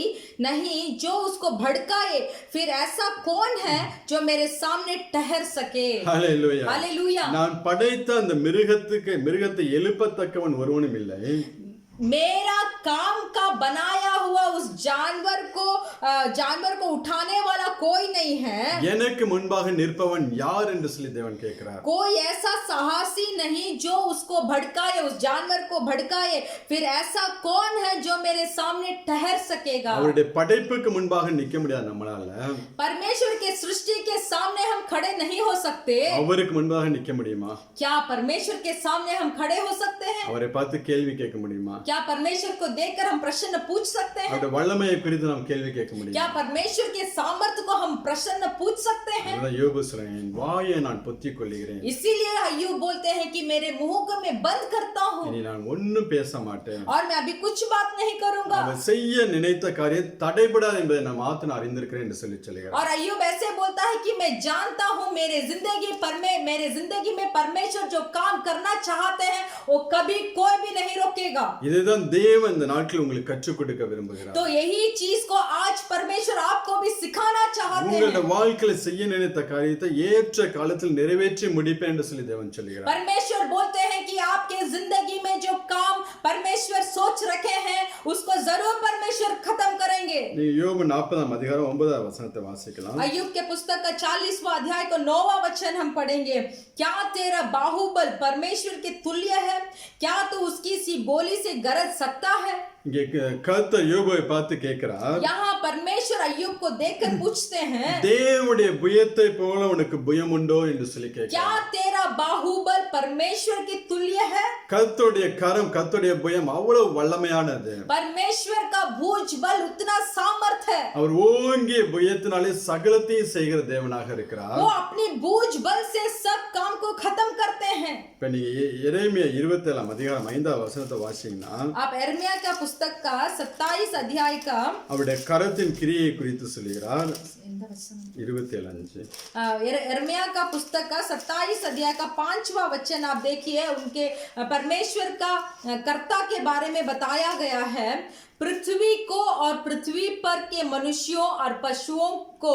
नहीं जो उसको भड़काए, फिर ऐसा कौन है जो मेरे सामने ठहर सके. ஹல்லேலூயா. हालेलुया. நான் படைத்த அந்த மிருகத்தை எழுப்பத்தக்கவன் ஒருவனும் இல்லை. मेरा काम का बनाया हुआ उस जानवर को उठाने वाला कोई नहीं है. எனக்கு முன்பாக நிற்பவன் யார் என்று சொல்லி தேவன் கேட்கிறார். कोई ऐसा साहसी नहीं जो उसको भड़काए, उस जानवर को भड़काए. फिर ऐसा कौन है जो मेरे सामने ठहर सकेगा? அவருடைய படைப்புக்கு முன்பாக நிக்க முடியாது நம்மளால. परमेश्वर के सृष्टि के सामने हम खड़े नहीं हो सकते. அவருக்கு முன்பாக நிக்க முடியுமா? क्या परमेश्वर के सामने हम खड़े हो सकते हैं? அவரை பார்த்து கேள்வி கேட்க முடியுமா? क्या परमेश्वर को देखकर हम प्रश्न पूछ सकते हैं? அவருடைய வல்லமையை குறித்து நாம் கேள்வி கேட்க முடியுமா? क्या परमेश्वर के सामर्थ्य को हम प्रश्न पूछ सकते हैं? அதான் யோபு சொல்றான், வாயை நான் பொத்திக் கொள்கிறேன். इसीलिए अय्यूब बोलते हैं कि मेरे मुंह को मैं बंद करता हूँ இனி நான் ஒன்னும் பேச மாட்டேன். और मैं अभी कुछ बात नहीं करूंगा. அவர் செய்ய நினைத்த காரியம் தடைபடாது என்பதை நான் மாத்திரம் அறிந்திருக்கிறேன் என்று சொல்லி சொல்கிறார். और अय्यूब ऐसे बोलता है कि मैं जानता हूँ मेरे जिंदगी में परमेश्वर जो काम करना चाहते हैं वो कभी कोई भी नहीं रोकेगा. இதுதான் தேவன் இந்த நாட்களில் உங்களுக்கு கற்றுக் கொடுக்க விரும்புகிறார். तो यही चीज को आज परमेश्वर आपको भी सिखाना चाहते உங்களுடைய हैं. வாழ்க்கையில செய்ய நினைத்த காரியத்தை ஏற்ற காலத்தில் நிறைவேற்றி முடிப்பேன் என்று சொல்லி தேவன் சொல்கிறார். परमेश्वर बोलते हैं कि आपके जिंदगी में जो काम परमेश्वर सोच रखे हैं उसको जरूर परमेश्वर खत्म करेंगे. நீ யோபு 40 அதிகாரம் 9 வசனத்தை வாசிக்கலாம். अय्यूब के पुस्तक का 40वां अध्याय को 9वां वचन हम पढ़ेंगे. क्या तेरा बाहुबल परमेश्वर के तुल्य है? क्या तू उसकी सी बोली से गरज सकता है? இங்கே கர்த்தர் யோபுவை பார்த்து கேட்கிறார், यहाँ परमेश्वर अय्यूब को देखकर पूछते हैं, தேவனுடைய புயத்தை போல உனக்கு புயம் உண்டோ என்று சொல்லி क्या கேட்கிறார். तेरा बाहुबल परमेश्वर के तुल्य है? கர்த்தருடைய கரம், கர்த்தருடைய புயம் அவ்வளவு வல்லமையானது. परमेश्वर का भुज बल उतना सामर्थ है. அவர் ஓங்கிய புயத்தினாலே சகலத்தையும் செய்கிற தேவனாக இருக்கிறார். वो अपनी भुज बल से सब काम को खत्म करते हैं. இப்ப நீங்க எரேமியா 27 அதிகாரம் 5 வசனத்தை வாசிங்கன்னா, आप एर्मिया का पुस्तक का 27 अध्याय का அவருடைய கரத்தின் கிரியை குறித்து சொல்கிறார். 27:5. एर्मिया का पुस्तक का 27 अध्याय का 5वां वचन आप देखिए. उनके परमेश्वर का कर्ता के बारे में बताया गया है. पृथ्वी को और पृथ्वी पर के मनुष्यों और पशुओं को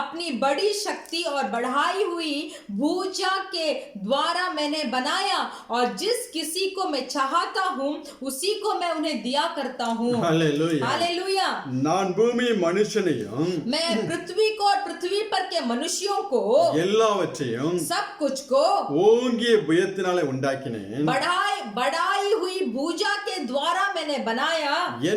अपनी बड़ी शक्ति और बढ़ाई हुई भुजा के द्वारा मैंने बनाया और जिस किसी को मैं चाहता हूँ उसी को मैं उन्हें दिया करता हूँ. ஹல்லேலூயா. हालेलुया. நான் பூமி மனுஷனையும் मैं पृथ्वी को और पृथ्वी पर के मनुष्यों को எல்லாவற்றையும் सब कुछ को ஓங்கிய புயத்தினாலே உண்டாக்கினேன். बढ़ाई हुई भुजा के द्वारा मैंने बनाया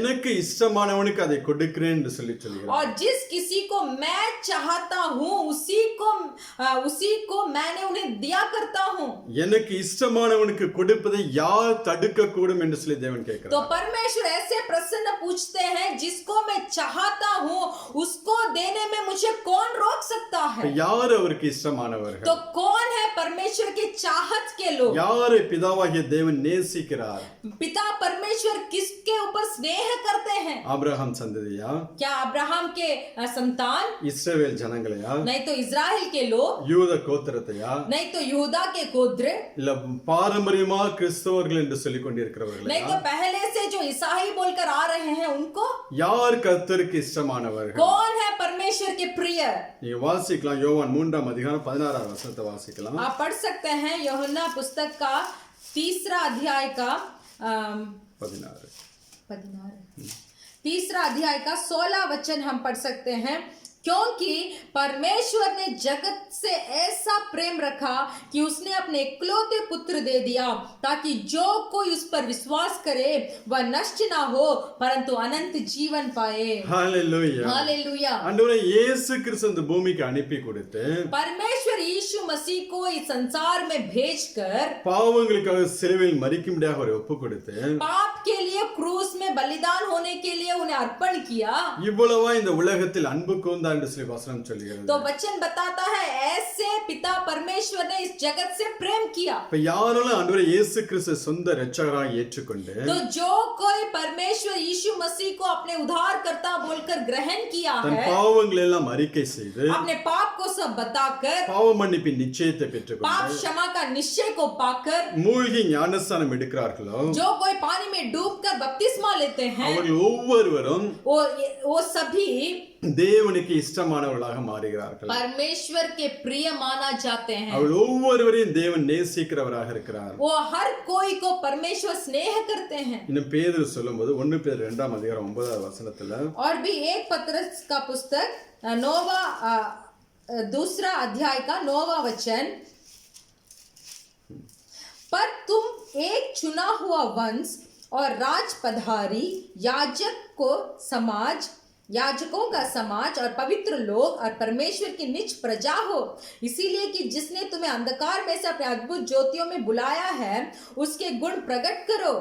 எனக்கு இஷ்டமானவனுக்கு அதை கொடுக்கிறேன் என்று சொல்லி சொல்கிறார். और जिस किसी को मैं चाहता हूँ उसी को मैंने उन्हें दिया करता हूँ. எனக்கு இஷ்டமானவனுக்கு கொடுப்பதை யார் தடுக்க கூடும் என்று சொல்லி தேவன் तो கேட்கிறார். परमेश्वर ऐसे प्रश्न पूछते हैं, जिसको मैं चाहता हूँ उसको देने में मुझे कौन रोक सकता है? யார் அவருக்கு இஷ்டமானவர்கள்? तो कौन है परमेश्वर के चाहत के लोग? யாரை பிதாவாகிய தேவன் நேசிக்கிறார்? पिता परमेश्वर किसके ऊपर स्नेह करते हैं? ஆபிரகாம் சந்ததியா? क्या अब्राहम के संतान? இஸ்ரவேல் ஜனங்களையா? नहीं तो इज़राइल के लोग? யூத கோத்திரத்தையா? नहीं तो यहूदा के गोत्र? இல்ல பாரம்பரியமா கிறிஸ்தவர்கள் என்று சொல்லிக் नहीं கொண்டிருக்கிறவர்களையா? तो पहले से जो ईसाई बोलकर आ रहे हैं उनको? யார் கர்த்தருக்கு இஷ்டமானவர்கள்? कौन है परमेश्वर के प्रिय? நீங்க வாசிக்கலாம். யோவான் 3 அதிகாரம் 16 வசனத்தை வாசிக்கலாம். आप पढ़ सकते हैं यूहन्ना पुस्तक का 3 अध्याय का 16 वचन हम पढ़ सकते हैं. क्योंकि परमेश्वर ने जगत से ऐसा प्रेम रखा कि उसने अपने इकलौते पुत्र दे दिया ताकि जो कोई उस पर विश्वास करे वह नष्ट ना हो परंतु अनंत जीवन पाए. ஹல்லேலூயா. हालेलुया. ஆண்டவரே இயேசு கிறிஸ்து இந்த பூமிக்கு அனுப்பி கொடுத்து परमेश्वर यीशु मसीह को इस संसार में भेजकर பாவங்களுக்காக சிலுவையில் மரிக்கும்படியாக அவரை ஒப்பு கொடுத்து पाप के लिए क्रूस में बलिदान होने के लिए उन्हें अर्पण किया. இவ்வளவா இந்த உலகத்தில் அன்பு கூர்ந்தார் என்று சொல்லி வசனம் சொல்கிறது. तो वचन बताता है ऐसे पिता परमेश्वर ने इस जगत से प्रेम किया. இப்ப யாரெல்லாம் ஆண்டவரே இயேசு கிறிஸ்து சொந்த இரட்சகராக ஏற்றுக்கொண்டு तो जो कोई परमेश्वर यीशु मसीह को अपने उद्धारकर्ता बोलकर ग्रहण किया தன் है, பாவங்களை எல்லாம் அறிக்கை செய்து अपने पाप को सब बताकर, பாவ மன்னிப்பின் நிச்சயத்தை पाप பெற்றுக்கொண்டு क्षमा का निश्चय को पाकर, மூழ்கி ஞானஸ்தானம் எடுக்கிறார்களோ जो कोई पानी में डूबकर बपतिस्मा लेते हैं அவர்கள் ஒவ்வொருவரும் वो सभी தேவனுக்கு இஷ்டமானவர்களாக மாறுகிறார்கள். परमेश्वर के प्रिय माना जाते हैं. அவர்கள் ஒவ்வொருவரையும் தேவன் நேசிக்கிறவராக இருக்கிறார். वो हर कोई को परमेश्वर स्नेह करते हैं. இன்னும் பேதுரு சொல்லும்போது 1 பேதுரு 2ஆம் அதிகாரம் 9வது வசனத்துல और भी एक पत्रस का पुस्तक 9वां दूसरा अध्याय का 9वां वचन, पर तुम एक चुना हुआ वंश और राज पधारी याजकों का समाज और पवित्र लोग और परमेश्वर की निज प्रजा हो, इसीलिए कि जिसने तुम्हें अंधकार में से अपने अद्भुत ज्योतियों में बुलाया है उसके गुण प्रकट करो.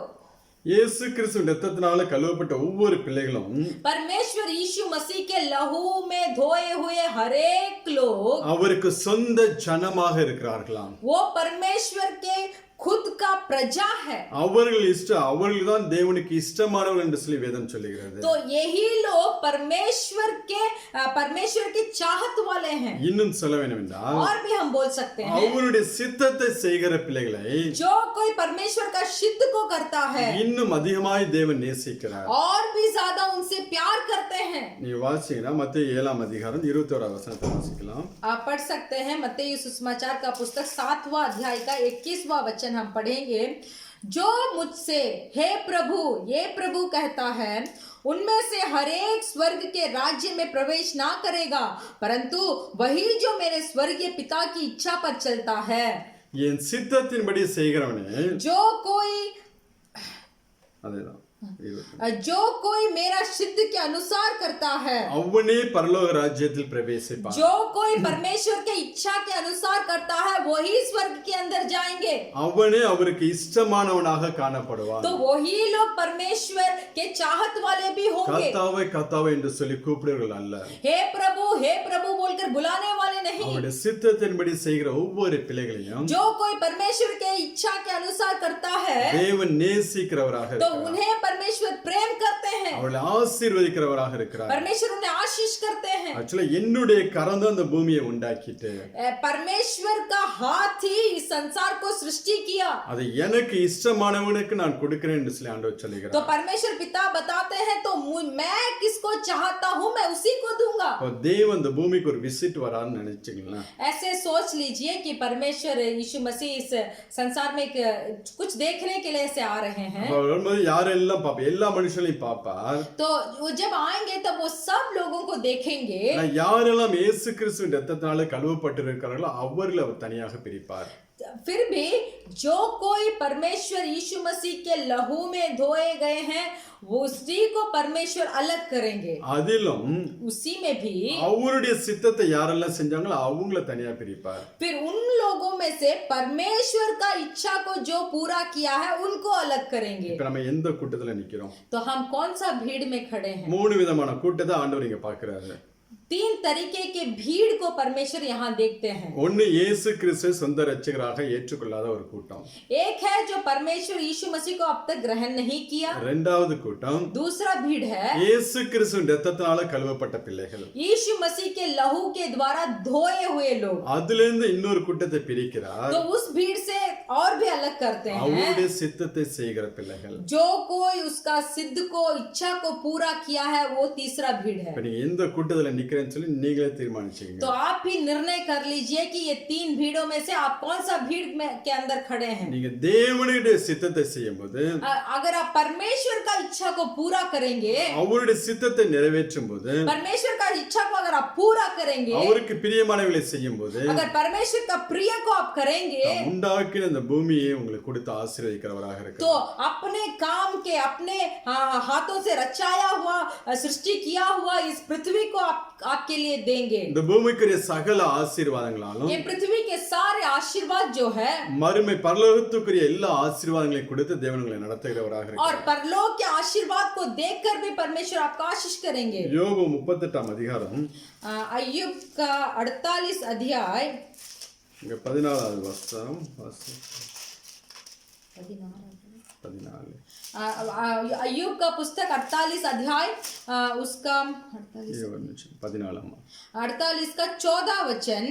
இயேசு கிறிஸ்துவின் இரத்தத்தினால கழுவப்பட்ட ஒவ்வொரு பிள்ளைகளும் परमेश्वर यीशु मसीह के लहू में धोए हुए हरेक लोग அவருக்கு சொந்த ஜனமாக இருக்கிறார்களாம். वो परमेश्वर के खुद का प्रजा है. அவர்கள் தான் தேவனுக்கு இஷ்டமானவர்கள் என்று சொல்லி வேதம் சொல்லுகிறது. तो यही लोग परमेश्वर के चाहत वाले हैं. இன்னும் சொல்ல வேண்டும் என்றால் और भी हम बोल सकते हैं அவருடைய சித்தத்தை செய்கிற பிள்ளைகளை जो कोई परमेश्वर का सिद्ध को करता है இன்னும் அதிகமாய் தேவன் நேசிக்கிறார். और भी ज्यादा उनसे प्यार करते हैं. நீ வாசிங்கன்னா மத்தேயு 7ஆம் அதிகாரம் 21வது வசனத்தை வாசிக்கலாம். आप पढ़ सकते हैं मत्ती सुसमाचार का पुस्तक 7वां अध्याय का 21वां वचन हम पढ़ेंगे. जो मुझसे हे प्रभु ये प्रभु कहता है उनमें से हरेक स्वर्ग के राज्य में प्रवेश ना करेगा, परंतु वही जो मेरे स्वर्गीय पिता की इच्छा पर चलता है. என் சித்தத்தின்படி செய்கிறவனே जो कोई அதேதான் जो कोई मेरा सिद्ध के अनुसार करता है அவனே பரலோக ராஜ்யத்தில் பிரவேசிப்பான். जो कोई परमेश्वर के इच्छा के अनुसार करता है वही स्वर्ग के अंदर जाएंगे. அவனே அவருக்கு இஷ்டமானவனாக காணப்படுவான். तो वही लोग परमेश्वर के चाहत वाले भी होंगे. கர்த்தாவே கர்த்தாவே என்று சொல்லி கூப்பிடுவர்கள் அல்ல. हे प्रभु बोलकर बुलाने वाले नहीं. அவருடைய சித்தத்தின்படி செய்கிற ஒவ்வொரு பிள்ளைகளையும் जो कोई परमेश्वर के इच्छा के अनुसार करता है தேவன் நேசிக்கிறவராக तो இருக்கிறார். उन्हें परमेश्वर प्रेम करते हैं. அவளை ஆசீர்வதிக்கிறவராக இருக்கிறார். परमेश्वर उन्हें आशीष करते हैं. ஆக்சுவலா என்னுடைய கரம் தான் அந்த பூமியை உண்டாக்கிட்டு परमेश्वर का हाथ ही इस संसार को सृष्टि किया. அதை எனக்கு இஷ்டமானவனுக்கு நான் கொடுக்கிறேன் என்று சொல்லி ஆண்டவர் சொல்லுகிறார். तो परमेश्वर पिता बताते हैं तो मैं किसको चाहता हूँ मैं उसी को दूंगा. தேவன் அந்த பூமிக்கு ஒரு விசிட் வரான்னு நினைச்சீங்களா? ऐसे सोच लीजिए कि परमेश्वर यीशु मसीह इस संसार में कुछ देखने के लिए से आ रहे हैं. அவர் வரும்போது யாரெல்லாம் பாப்பா எல்லா மனுஷனையும் பாப்பார். तो वो जब आएंगे तब वो सब लोगों को देखेंगे. யாரெல்லாம் இயேசு கிறிஸ்துவின் இரத்தத்தினால கழுவப்பட்டிருக்கிறார்களோ அவர்களை அவர் தனியாக பிரிப்பார். फिर भी जो कोई परमेश्वर यीशु मसीह के लहू में धोए गए हैं वो उसी को परमेश्वर अलग करेंगे. அதிலும் उसी में भी அவருடைய சித்தத்தை யாரெல்லாம் செஞ்சாங்களோ அவங்கள தனியா பிரிப்பார். फिर उन लोगों में से परमेश्वर का इच्छा को जो पूरा किया है उनको अलग करेंगे. இப்ப நம்ம எந்த கூட்டத்துல நிக்கிறோம்? तो हम कौन सा भीड़ में खड़े हैं? 3 விதமான கூட்டத்தை ஆண்டவர் இங்க பார்க்கிறாரு. 3 तरीके के भीड़ को परमेश्वर यहाँ देखते हैं. ஒன்னு இயேசு கிறிஸ்துவை சொந்த இரட்சகராக ஏற்றுக்கொள்ளாத ஒரு கூட்டம். एक है जो परमेश्वर यीशु मसीह को अब तक ग्रहण नहीं किया. இரண்டாவது கூட்டம் दूसरा भीड़ है இயேசு கிறிஸ்துவின் இரத்தத்தினால கழுவப்பட்ட பிள்ளைகள். यीशु मसीह के लहू के द्वारा धोए हुए लोग. அதிலிருந்து இன்னொரு கூட்டத்தை பிரிக்கிறார். तो उस भीड़ से और भी अलग करते हैं அவருடைய சித்தத்தை செய்கிற பிள்ளைகள். जो कोई उसका सिद्ध को इच्छा को पूरा किया है वो तीसरा भीड़ है. இப்ப நீங்க எந்த கூட்டத்துல நிக்கிறேன்னு சொல்லி நீங்களே தீர்மானிச்சீங்க. तो आप भी निर्णय कर लीजिए कि ये 3 भीड़ों में से आप कौन सा भीड़ में के अंदर खड़े हैं. நீங்க தேவனுடைய சித்தத்தை செய்யும்போது अगर आप परमेश्वर का इच्छा को पूरा करेंगे அவருடைய சித்தத்தை நிறைவேற்றும் போது परमेश्वर का इच्छा को अगर आप पूरा करेंगे அவருக்கு பிரியமானவைகளை செய்யும் போது अगर परमेश्वर का प्रिय को आप करेंगे உண்டாக்கின அந்த பூமியை உங்களுக்கு கொடுத்து ஆசீர்வதிக்கிறவராக तो இருக்கிறார். अपने काम के अपने हाथों से रचाया हुआ सृष्टि किया हुआ इस पृथ्वी को आपके लिए देंगे. இந்த பூமிக்குரிய சகல ஆசீர்வாதங்களாலும் ये पृथ्वी के सारे आशीर्वाद जो है மறுமை பரலோகத்துக்குரிய எல்லா ஆசீர்வாதங்களையும் கொடுத்து தேவன் உங்களை நடத்துகிறவராக और இருக்கிறார். परलोक के आशीर्वाद को देखकर भी परमेश्वर आपका आशीष करेंगे. யோபு 38ஆம் அதிகாரம் अय्यूब का 48 अध्याय இங்க 14வது வசனம் 14 अय्यूब का पुस्तक 48 अध्याय उसका 48 का 14 वचन,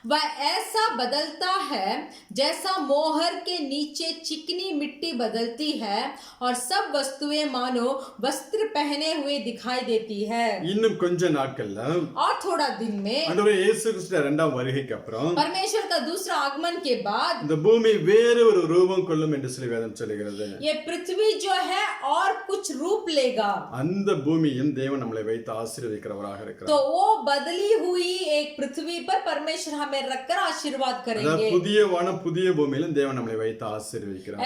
वह ऐसा बदलता है जैसा मोहर के नीचे चिकनी मिट्टी बदलती है और सब वस्तुएं मानो वस्त्र पहने हुए दिखाई देती है। இன்னும் கொஞ்ச நாட்கள்ல और थोड़ा दिन में ஆண்டவரே இயேசு கிறிஸ்து இரண்டாம் வருகைக்கு அப்புறம் परमेश्वर का दूसरा आगमन के बाद இந்த பூமி வேற ஒரு ரூபம் கொள்ளும் என்று சொல்லி வேதம் சொல்கிறது. ये पृथ्वी जो है और कुछ रूप लेगा। அந்த பூமியும் தேவன் நம்மளை வைத்து ஆசீர்வதிக்கிறவராக இருக்கிறார். तो वो बदली हुई एक पृथ्वी पर परमेश्वर हमें रखकर आशीर्वाद करेंगे। புதிய வானம் புதிய பூமியிலும் தேவன் நம்மளை வைத்து ஆசீர்வதிக்கிறார்.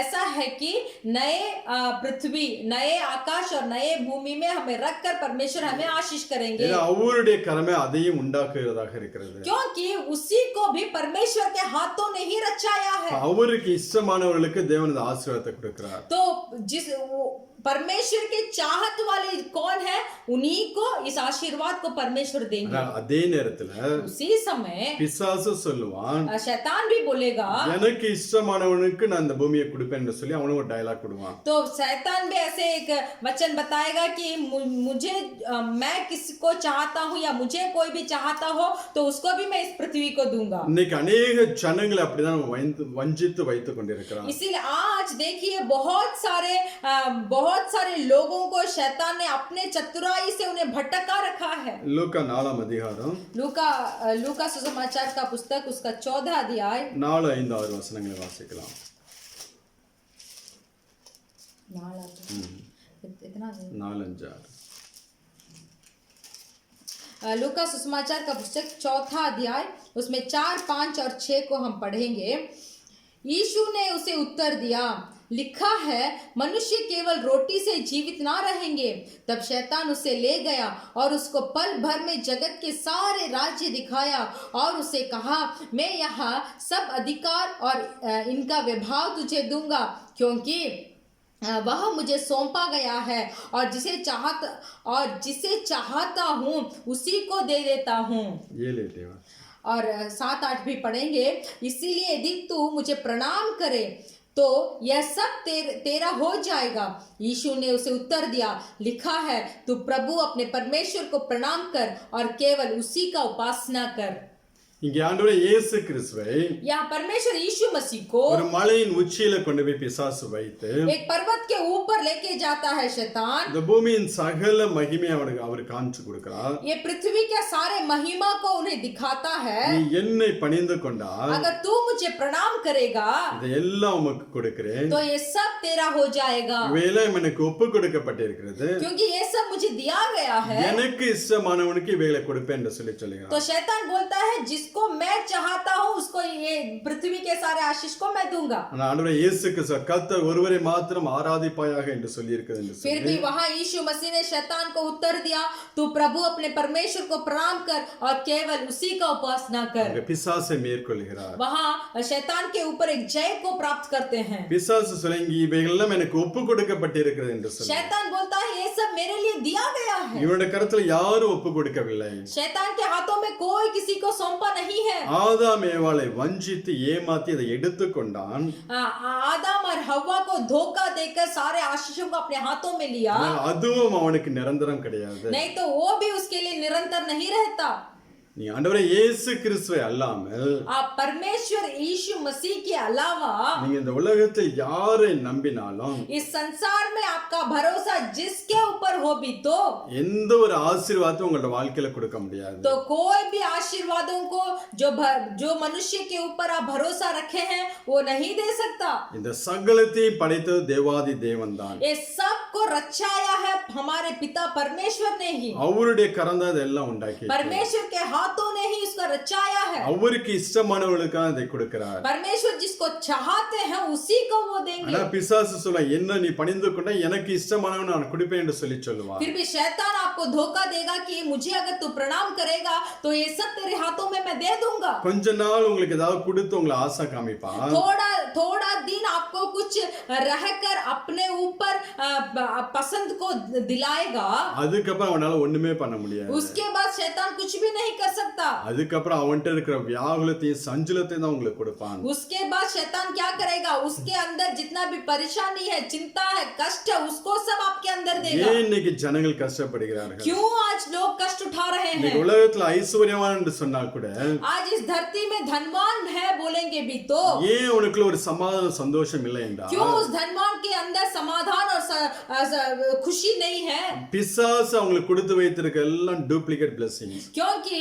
ऐसा है कि नए पृथ्वी, नए आकाश और नए भूमि में हमें रखकर परमेश्वर हमें आशीष करेंगे। அவருடைய கரமே அதையும் உண்டாக்குகிறதாக இருக்கிறது. क्योंकि उसी को भी परमेश्वर के हाथों ने ही रचाया है। அவருக்கு இஷ்டமானவர்களுக்கு தேவன் இந்த ஆசீர்வாதத்தை கொடுக்கிறார். तो जिस परमेश्वर के चाहत वाले कौन है, उन्हीं को इस आशीर्वाद को परमेश्वर देंगे। அதே நேரத்துல उसी समय பிசாசு சொல்லுவான், शैतान भी बोलेगा, எனக்கு இஷ்டமானவனுக்கு நான் இந்த பூமியை கொடுப்பேன்னு சொல்லி அவனும் ஒரு டயலாக் கொடுவான். तो शैतान भी ऐसे एक वचन बताएगा कि मुझे मैं किसको चाहता हूँ या मुझे कोई भी चाहता हो तो उसको भी मैं इस पृथ्वी को दूंगा। இன்னைக்கு अनेक ஜனங்களை அப்படிதான் வஞ்சித்து வைத்துக் கொண்டிருக்கிறான். इसीलिए आज देखिए बहुत सारे लोगों को शैतान ने अपने चतुराई से उन्हें भटका रखा है। லூக்கா 4 அதிகாரம் लूका सुसमाचार का पुस्तक उसका 14 अध्याय 4, 5, 6 வசனங்களை வாசிக்கலாம். इतना 4, 5, 6 लूका सुसमाचार का पुस्तक 4 अध्याय उसमें 4, 5 और 6 को हम पढ़ेंगे। यीशु ने उसे उत्तर दिया, लिखा है मनुष्य केवल रोटी से जीवित ना रहेंगे। तब शैतान उसे ले गया और उसको पल भर में जगत के सारे राज्य दिखाया और उसे कहा, मैं यहाँ सब अधिकार और इनका विभाग तुझे दूंगा, क्योंकि वह मुझे सौंपा गया है और जिसे चाहता हूँ उसी को दे देता हूँ। ये लेते हैं और 7, 8 भी पढ़ेंगे। इसीलिए यदि तू मुझे प्रणाम करे तो यह सब तेरा हो जाएगा। यीशु ने उसे उत्तर दिया, लिखा है तू प्रभु अपने परमेश्वर को प्रणाम कर और केवल उसी का उपासना कर। இங்கே ஆண்டவர் இயேசு கிறிஸ்துவை यहाँ परमेश्वर यीशु मसीह को ஒரு மலையின் உச்சியில கொண்டு போய் பிசாசு வைத்து एक पर्वत के ऊपर लेके जाता है शैतान। இந்த பூமியின் சகல மகிமையை அவர் காண்பிச்சு கொடுக்கிறார். ये पृथ्वी के सारे महिमा को उन्हें दिखाता है। நீ என்னை பணிந்து கொண்டால் अगर तू मुझे प्रणाम करेगा இதெல்லாம் உமக்கு கொடுக்கிறேன், तो ये सब तेरा हो जाएगा, இவையெல்லாம் எனக்கு ஒப்பு கொடுக்கப்பட்டிருக்கிறது, क्योंकि ये सब मुझे दिया गया है। எனக்கு இஷ்டமானவனுக்கு இவைகளை கொடுப்பேன் என்று சொல்லுகிறார். तो शैतान बोलता है जिसको मैं चाहता हूँ उसको ये पृथ्वी के सारे आशीष को मैं दूंगा। ஆண்டவர் இயேசு கிறிஸ்து கர்த்தர் ஒருவரை மாத்திரம் ஆராதிப்பாயாக என்று சொல்லி இருக்கிறது. फिर भी वहां यीशु मसीह ने शैतान को उत्तर दिया, तू प्रभु अपने परमेश्वर को प्रणाम कर और केवल उसी का उपासना कर। பிசாசை மேற்கொள்கிறார். वहां शैतान के ऊपर एक जय को प्राप्त करते हैं। பிசாசு சொல்லுங்க இவைகளெல்லாம் எனக்கு ஒப்பு கொடுக்கப்பட்டிருக்கிறது என்று சொல்லி. शैतान बोलता है ये सब मेरे लिए दिया गया है। இவனுடைய கரத்துல யாரும் ஒப்பு கொடுக்கவில்லை. शैतान के हाथों में कोई किसी को सौंपा नहीं है। ஆதாம் ஏவாளை வஞ்சித்து ஏமாத்தி அதை எடுத்துக்கொண்டான். आदम और हव्वा को धोखा देकर सारे आशीषों को अपने हाथों में लिया, அதுவும் அவனுக்கு நிரந்தரம் கிடையாது. नहीं तो वो भी उसके लिए निरंतर नहीं रहता। நீ ஆண்டவரே இயேசு கிறிஸ்துவை அல்லாமல் आप परमेश्वर यीशु मसीह के अलावा நீங்க இந்த உலகத்தில் யாரை நம்பினாலும் इस संसार में आपका भरोसा जिसके ऊपर हो भी तो எந்த ஒரு ஆசீர்வாதத்தையும் உங்களோட வாழ்க்கையில கொடுக்க முடியாது. तो कोई भी आशीर्वादों को जो मनुष्य के ऊपर आप भरोसा रखे हैं वो नहीं दे सकता। இந்த சகலத்தையும் படைத்தது தேவாதி தேவன் தான். ये सब को रचाया है हमारे पिता परमेश्वर ने ही। அவருடைய கரம் தான் இதெல்லாம் உண்டாக்கி. परमेश्वर के हाथों ने ही उसका रचाया है। அவருக்கு இஷ்டமானவர்களுக்கு அதை கொடுக்கிறார். परमेश्वर जिसको चाहते हैं उसी को वो देंगे। ஆனா பிசாசு சொல்ல என்ன நீ பணிந்து கொண்ட எனக்கு இஷ்டமானவன் நான் கொடுப்பேன் என்று சொல்லுவான். फिर भी शैतान आपको धोखा देगा कि मुझे अगर तू प्रणाम करेगा तो ये सब तेरे हाथों में मैं दे दूंगा। கொஞ்ச நாள் உங்களுக்கு ஏதாவது கொடுத்து உங்களை ஆசை காமிப்பான். थोड़ा दिन आपको कुछ रहकर अपने ऊपर पसंद को दिलाएगा, அதுக்கப்புறம் அவனால ஒண்ணுமே பண்ண முடியாது. उसके बाद शैतान कुछ भी नहीं कर सकता। அதுக்கப்புறம் அவன்கிட்ட இருக்கிற வியாகுலத்தையும் சஞ்சலத்தையும் தான் உங்களுக்கு கொடுப்பான். उसके बाद शैतान क्या करेगा? उसके अंदर जितना भी परेशानी है, चिंता है, कष्ट है, उसको सब आपके अंदर देगा। ஏன் இன்னைக்கு ஜனங்கள் கஷ்டப்படுகிறார்கள்? क्यों आज लोग कष्ट उठा रहे हैं? இன்னைக்கு உலகத்துல ஐஸ்வர்யவான் என்று சொன்னால் கூட आज इस धरती में धनवान है बोलेंगे भी तो ஏன் உனக்குள்ள ஒரு சமாதானம் சந்தோஷம் இல்லை என்றால் क्यों उस धनवान के अंदर समाधान और खुशी नहीं है? பிசாசு அவங்களுக்கு கொடுத்து வைத்திருக்க எல்லாம் டூப்ளிகேட் பிளெஸிங்ஸ். क्योंकि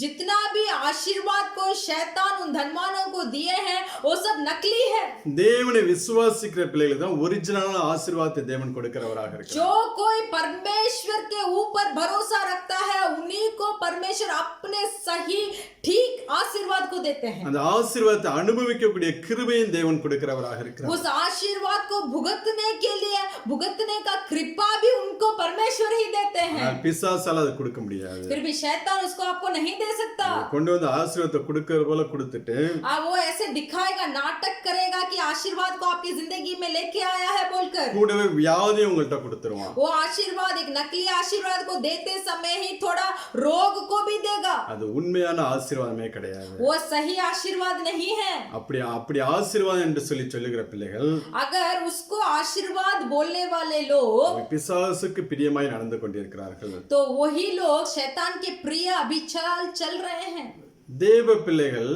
जितना भी आशीर्वाद को शैतान उन धनवानों को दिए हैं वो सब नकली है। தேவனை விசுவாசிக்கிற பிள்ளைகளுக்கு தான் ஒரிஜினலான ஆசீர்வாதத்தை தேவன் கொடுக்கிறவராக இருக்கிறார். जो कोई परमेश्वर के ऊपर भरोसा रखता है उन्हीं को परमेश्वर अपने सही ठीक आशीर्वाद को देते हैं। அந்த ஆசீர்வாதத்தை அனுபவிக்கக்கூடிய கிருபையும் தேவன் கொடுக்கிறவராக இருக்கிறார். उस आशीर्वाद को भुगतने के लिए भुगतने का कृपा भी उनको परमेश्वर ही देते हैं। பிசாசால அது கொடுக்க முடியாது. फिर भी शैतान उसको आपको नहीं दे सकता। கொண்டு வந்து ஆசீர்வாதத்தை கொடுக்கிற போல கொடுத்துட்டு वो ऐसे दिखाएगा, नाटक करेगा कि आशीर्वाद को आपकी जिंदगी में लेके आया है बोलकर, கூடவே வியாதியை உங்கள்ட்ட கொடுத்துருவான். वो आशीर्वाद एक नकली आशीर्वाद को देते समय ही थोड़ा रोग को भी देगा। அது உண்மையான ஆசீர்வாதமே கிடையாது. वो सही आशीर्वाद नहीं है। அப்படி ஆசீர்வாதம் என்று சொல்லுகிற பிள்ளைகள் अगर उसको आशीर्वाद बोलने वाले लोग பிசாசுக்கு பிரியமாய் நடந்து கொண்டிருக்கிறார்கள். तो वही लोग शैतान के प्रिय अभी चल रहे हैं। தேவ பிள்ளைகள்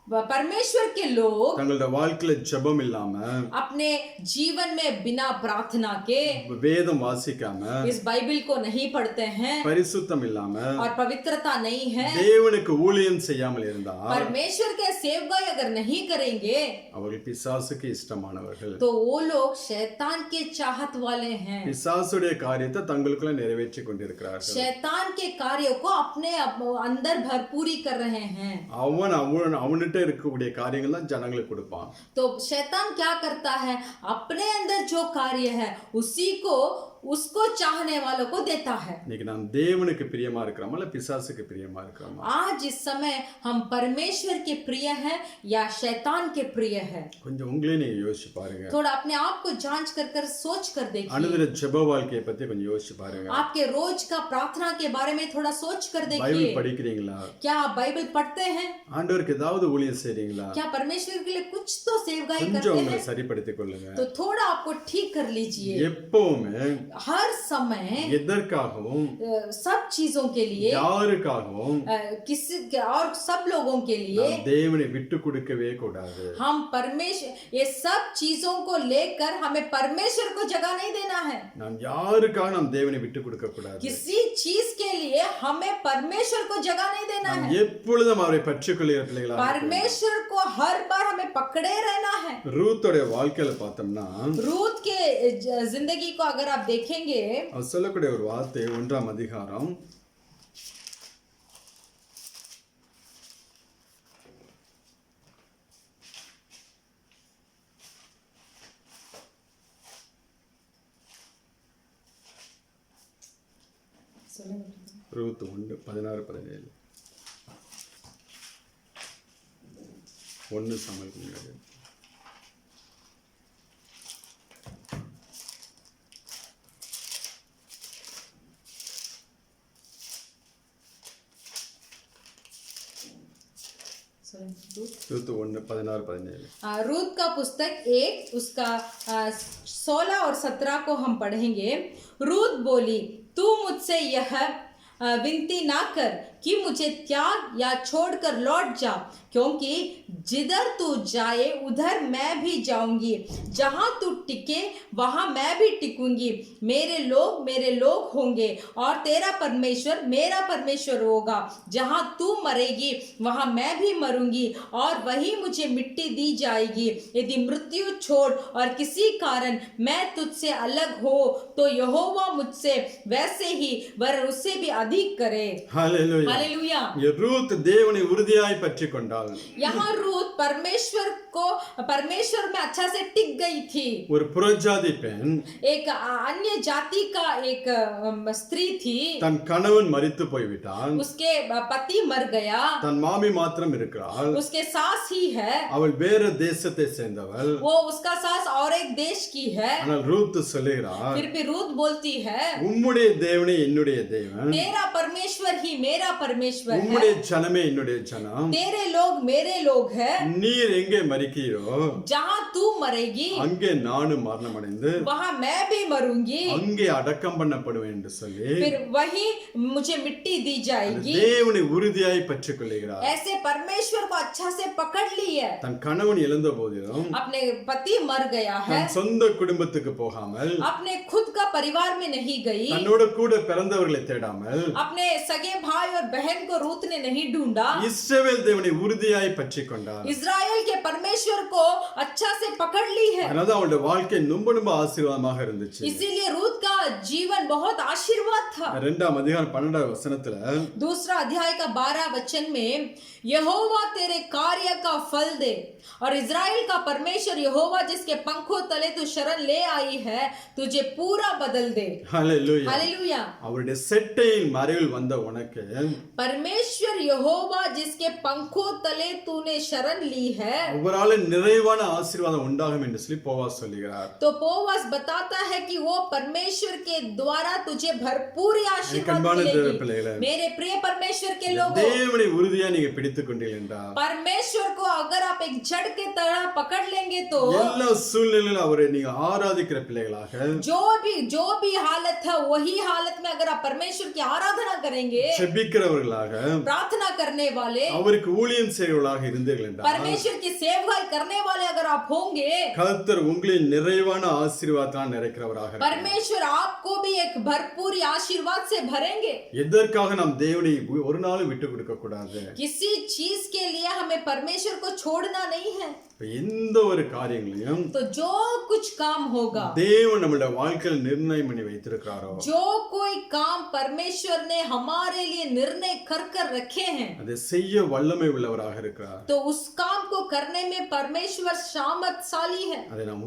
परमेश्वर के लोग தங்களோட வாழ்க்கையில ஜெபம் இல்லாம अपने जीवन में बिना प्रार्थना के வேதம் வாசிக்காம इस बाइबल को नहीं पढ़ते हैं பரிசுத்தம் இல்லாம और पवित्रता नहीं है, தேவனுக்கு ஊழியம் செய்யாமல் இருந்தால் परमेश्वर के सेवकाई अगर नहीं करेंगे அவர்கள் பிசாசுக்கு இஷ்டமானவர்கள். तो वो लोग शैतान के चाहत वाले हैं। பிசாசுடைய காரியத்தை தங்களுக்குள்ள நிறைவேற்றி கொண்டிருக்கிறார்கள். शैतान के कार्यों को अपने अंदर भरपूरी कर रहे हैं। அவன்கிட்ட இருக்கக்கூடிய காரியங்கள் தான் ஜனங்களுக்கு கொடுப்பான். तो शैतान क्या करता है? अपने अंदर जो कार्य है उसी को उसको चाहने वालों को देता है। இன்னைக்கு நாம் தேவனுக்கு பிரியமா இருக்கிறோமா இல்ல பிசாசுக்கு பிரியமா இருக்கிறோமா? आज इस समय हम परमेश्वर के प्रिय हैं या शैतान के प्रिय हैं? கொஞ்சம் உங்களே நீங்க யோசிச்சு பாருங்க. थोड़ा अपने आप को जांच कर सोच कर देखिए। அனுதின ஜெப வாழ்க்கையை பத்தி கொஞ்சம் யோசிச்சு பாருங்க. आपके रोज का प्रार्थना के बारे में थोड़ा सोच कर देखिए। பைபிள் படிக்கிறீங்களா? क्या आप बाइबल पढ़ते हैं? ஆண்டவருக்கு ஏதாவது ஊழியம் செய்றீங்களா? क्या परमेश्वर के लिए कुछ तो सेवकाई கொஞ்சம் करते உங்களை हैं? சரிப்படுத்திக் கொள்ளுங்க. तो थोड़ा आपको ठीक कर लीजिए। எப்பவுமே हर समय எதற்காகவும் सब चीजों के लिए யாருக்காகவும் किसी और सब लोगों के लिए நாம் தேவனை விட்டு கொடுக்கவே கூடாது. हम परमेश्वर ये सब चीजों को लेकर हमें परमेश्वर को जगह नहीं देना है। நாம் யாருக்காக நாம் தேவனை விட்டு கொடுக்க கூடாது. किसी चीज के लिए हमें परमेश्वर को जगह नहीं देना நாம் है। எப்பொழுதும் அவரை பற்றிக்கொள்கிற பிள்ளைகளா परमेश्वर को हर बार हमें पकड़े रहना है। ரூத்தோட வாழ்க்கையில பார்த்தோம்னா रूत के जिंदगी को अगर आप देखेंगे அவர் சொல்லக்கூடிய ஒரு வார்த்தை 1ஆம் அதிகாரம் 16-17 1 சாமுவேல் முன்னாடி रूत 1:16-17 रूत का पुस्तक 1 उसका 16 और 17 को हम पढ़ेंगे। रूत बोली, तू मुझसे यह विनती ना कर कि मुझे त्याग या छोड़कर लौट जा, क्योंकि जिधर तू जाए उधर मैं भी जाऊंगी, जहां तू टिके वहां मैं भी टिकूंगी। मेरे लोग होंगे और तेरा परमेश्वर मेरा परमेश्वर होगा। जहां तू मरेगी वहां मैं भी मरूंगी और वही मुझे मिट्टी दी जाएगी। यदि मृत्यु छोड़ और किसी कारण मैं तुझसे अलग हो तो यहोवा मुझसे वैसे ही वरन उससे भी अधिक करे। Hallelujah hallelujah. இங்க ரூத் தேவனை உறுதியாய் பற்றி கொண்டாள். यहाँ रूत परमेश्वर में अच्छा से टिक गई थी। ஒரு புறஜாதி பெண் एक अन्य जाति का एक स्त्री थी, தன் கணவன் மரித்து போய்விட்டான். उसके पति मर गया, தன் மாமி மாத்திரம் இருக்கிறாள். उसके सास ही है, அவள் வேற தேசத்தை சேர்ந்தவள். वो उसका सास और एक देश की है। ஆனால் ரூத் சொல்லுகிறாள், फिर भी रूत बोलती है, உம்முடைய தேவனே என்னுடைய தேவன், तेरा परमेश्वर ही मेरा परमेश्वर है, உம்முடைய ஜனமே என்னுடைய ஜனம், तेरे लोग मेरे लोग है, நீர் எங்கே மரிக்கிறோ जहाँ तू मरेगी அங்கே நானும் மரணம் அடைந்து वहाँ मैं भी मरूंगी, அங்கே அடக்கம் பண்ணப்படுவேன் என்று சொல்லி फिर वही मुझे मिट्टी दी जाएगी। தேவனை உறுதியாய் பற்றிக் கொள்கிறார். ऐसे परमेश्वर को अच्छा से पकड़ ली है। தன் கணவன் இழந்த போதிலும் अपने पति मर गया है, தன் சொந்த குடும்பத்துக்கு போகாமல், अपने खुद का परिवार में नहीं गई, தன்னோட கூட பிறந்தவர்களை தேடாமல் अपने सगे भाई और बहन को रूत ने नहीं ढूंढा, இஸ்ரவேல் தேவனை உறுதியாய் பற்றிக் கொண்டார். इजराइल के परमेश्वर को अच्छा से पकड़ ली है। அதனால அவளுடைய வாழ்க்கை ரொம்ப ஆசீர்வாதமாக இருந்துச்சு. इसीलिए रूत का जीवन बहुत आशीर्वाद था। 2ஆம் அதிகாரம் 12ஆம் வசனத்துல दूसरा अध्याय का 12 वचन में, यहोवा तेरे कार्य का फल दे और इजराइल का परमेश्वर यहोवा जिसके पंखों तले तू शरण ले आई है तुझे पूरा बदल दे। ஹல்லேலூயா. हालेलुया। அவருடைய செட்டையின் மறைவில் வந்த உனக்கு परमेश्वर यहोवा जिसके पंखों तले तूने शरण ली है, அவரால் நிறைவான ஆசீர்வாதம் உண்டாகும் என்று சொல்லி போவாஸ் சொல்லுகிறார். तो पोवास बताता है कि वो परमेश्वर के द्वारा तुझे भरपूर आशीर्वाद கண்பான தேவ मिलेगी। பிள்ளைகளே, मेरे प्रिय परमेश्वर के लोगों, தேவனை உறுதியா நீங்க பிடித்துக் கொண்டீர்கள் என்றால் परमेश्वर को अगर आप एक जड़ के तरह पकड़ लेंगे तो எல்லா சூழ்நிலையிலும் அவரை நீங்க ஆராதிக்கிற பிள்ளைகளாக, जो भी हालत है वही हालत में अगर आप परमेश्वर की आराधना करेंगे, செபிக்கிறவர்களாக, प्रार्थना करने वाले, அவருக்கு ஊழியம் செய்கிறவர்களாக இருந்தீர்கள் என்றால் परमेश्वर की सेवकाई करने वाले अगर आप होंगे, கர்த்தர் உங்களின் நிறைவான ஆசீர்வாதத்தால் நிறைக்கிறவராக இருக்கிறார். परमेश्वर आपको भी एक भरपूर आशीर्वाद से भरेंगे। எதற்காக நாம் தேவனை ஒரு நாளும் விட்டு கொடுக்க கூடாது. किसी चीज के लिए हमें परमेश्वर को छोड़ना नहीं है। எந்த ஒரு காரியங்களையும் तो जो कुछ काम होगा, தேவன் நம்முடைய வாழ்க்கையில் நிர்ணயம் பண்ணி வைத்திருக்கிறாரோ, जो कोई काम परमेश्वर ने हमारे लिए निर्णय कर कर रखे हैं, அதை செய்ய வல்லமை உள்ளவராக இருக்கிறார். तो उस काम को करने में परमेश्वर सामर्थशाली है। அதை நாம்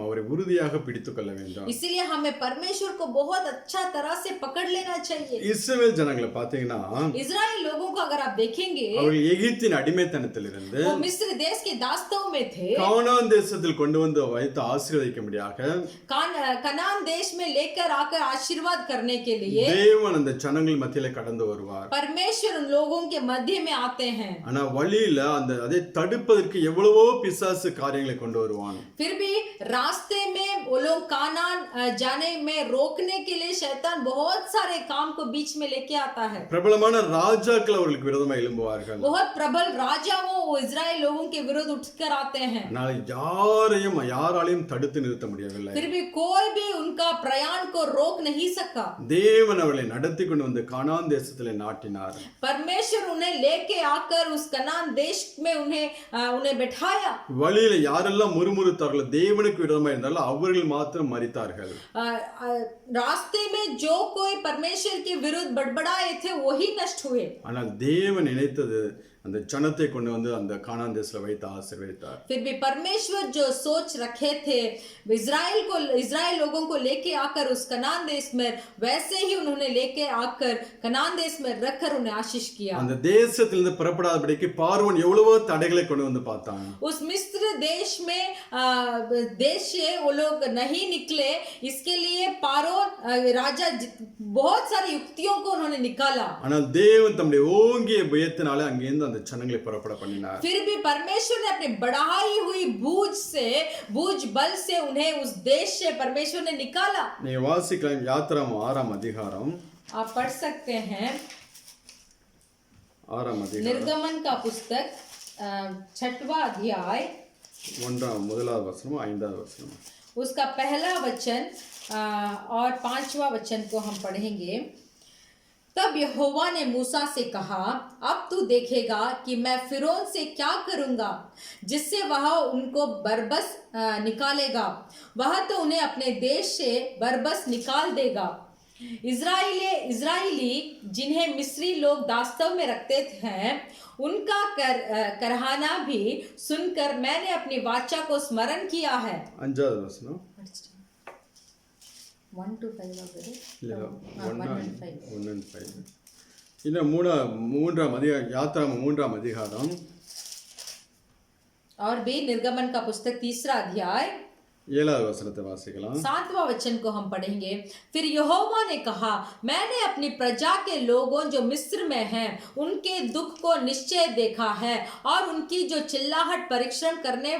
அவரை உறுதியாக பிடித்துக் கொள்ள வேண்டும். इसीलिए हमें परमेश्वर को बहुत अच्छा तरह से पकड़ लेना चाहिए। இஸ்ரவேல் ஜனங்களை பாத்தீங்கன்னா इजराइल लोगों को अगर आप देखेंगे, அவர்கள் எகிப்தின் அடிமைத்தனத்திலிருந்து वो मिस्र देश के दास्तों में थे, கானான் தேசத்தில் கொண்டு வந்து வைத்து ஆசீர்வதிக்கும்படியாக कनान देश में लेकर आकर आशीर्वाद करने के लिए தேவன் அந்த ஜனங்கள் மத்தியில கடந்து வருவார். परमेश्वर उन लोगों के मध्य में आते हैं। ஆனா வழியில அதை தடுப்பதற்கு எவ்வளவோ பிசாசு காரியங்களை கொண்டு வருவான். फिर भी रास्ते में वो लोग कानान जाने में रोकने के लिए शैतान बहुत सारे काम को बीच में लेके आता है। பிரபலமான ராஜாக்கள் அவர்களுக்கு விரோதமாக எழும்புவார்கள். बहुत प्रबल राजाओं वो इजराइल लोगों के विरुद्ध उठकर आते हैं, ஆனால் யாராலையும் தடுத்து நிறுத்த முடியவில்லை. फिर भी कोई भी उनका प्रयाण को रोक नहीं सका। தேவன் அவர்களை நடத்தி கொண்டு வந்து கானான் தேசத்திலே நாட்டினார். परमेश्वर उन्हें लेके आकर उस कनान देश में उन्हें बैठाया। வழியில யாரெல்லாம் முறுமுறுத்தார்களோ, தேவனுக்கு விரோதமாக இருந்தாலும் அவர்கள் மாத்திரம் மரித்தார்கள். रास्ते में जो कोई परमेश्वर के विरुद्ध बड़बड़ाए थे वही नष्ट हुए। ஆனால் தேவன் நினைத்தது அந்த ஜனத்தை கொண்டு வந்து அந்த கானான் தேசத்துல வைத்து ஆசீர்வதித்தார். फिर भी परमेश्वर जो सोच रखे थे इजराइल लोगों को लेके आकर उस कनान देश में, वैसे ही उन्होंने लेके आकर कनान देश में रखकर उन्हें आशीष किया। அந்த தேசத்திலிருந்து புறப்படாதபடிக்கு பார்வோன் எவ்வளவோ தடைகளை கொண்டு வந்து பார்த்தான். उस मिस्र देश में देश से वो लोग नहीं निकले, इसके लिए पारोन राजा बहुत सारी युक्तियों को उन्होंने निकाला। ஆனால் தேவன் தம்முடைய ஓங்கிய புயத்தினால அங்கிருந்து அந்த ஜனங்களை புறப்பட பண்ணினார். फिर भी परमेश्वर ने अपनी बढ़ाई हुई बूझ बल से उन्हें उस देश से परमेश्वर ने निकाला। நீங்க வாசிக்கலாம் யாத்திராகமம் 6ஆம் அதிகாரம், आप पढ़ सकते हैं 6ஆம் அதிகாரம் निर्गमन का पुस्तक 6वां अध्याय 1வது வசனம் 5வது வசனம். उसका पहला वचन और 5वां वचन को हम पढ़ेंगे। तब यहोवा ने मूसा से कहा, अब तू देखेगा कि मैं फिरौन से क्या करूंगा, जिससे वह उनको बरबस निकालेगा। वह तो उन्हें अपने देश से बरबस निकाल देगा। इजराइली जिन्हें मिस्री लोग दास्तव में रखते हैं उनका करहाना भी सुनकर मैंने अपनी वाचा को स्मरण किया है. 5வது வசனம் 1 to 5 ஆகுது. இல்ல 1 and 5. 1 and 5 இல்ல மூன்றாம் அதிகாரம் யாத்ராம 3ஆம் அதிகாரம் और भी निर्गमन का पुस्तक 3रा अध्याय 7வது வசனத்தை வாசிக்கலாம். 7वां वचन को हम पढ़ेंगे. फिर यहोवा ने कहा, मैंने अपनी प्रजा के लोगों जो मिस्र में हैं उनके दुख को निश्चय देखा है और उनकी जो चिल्लाहट परिश्रम करने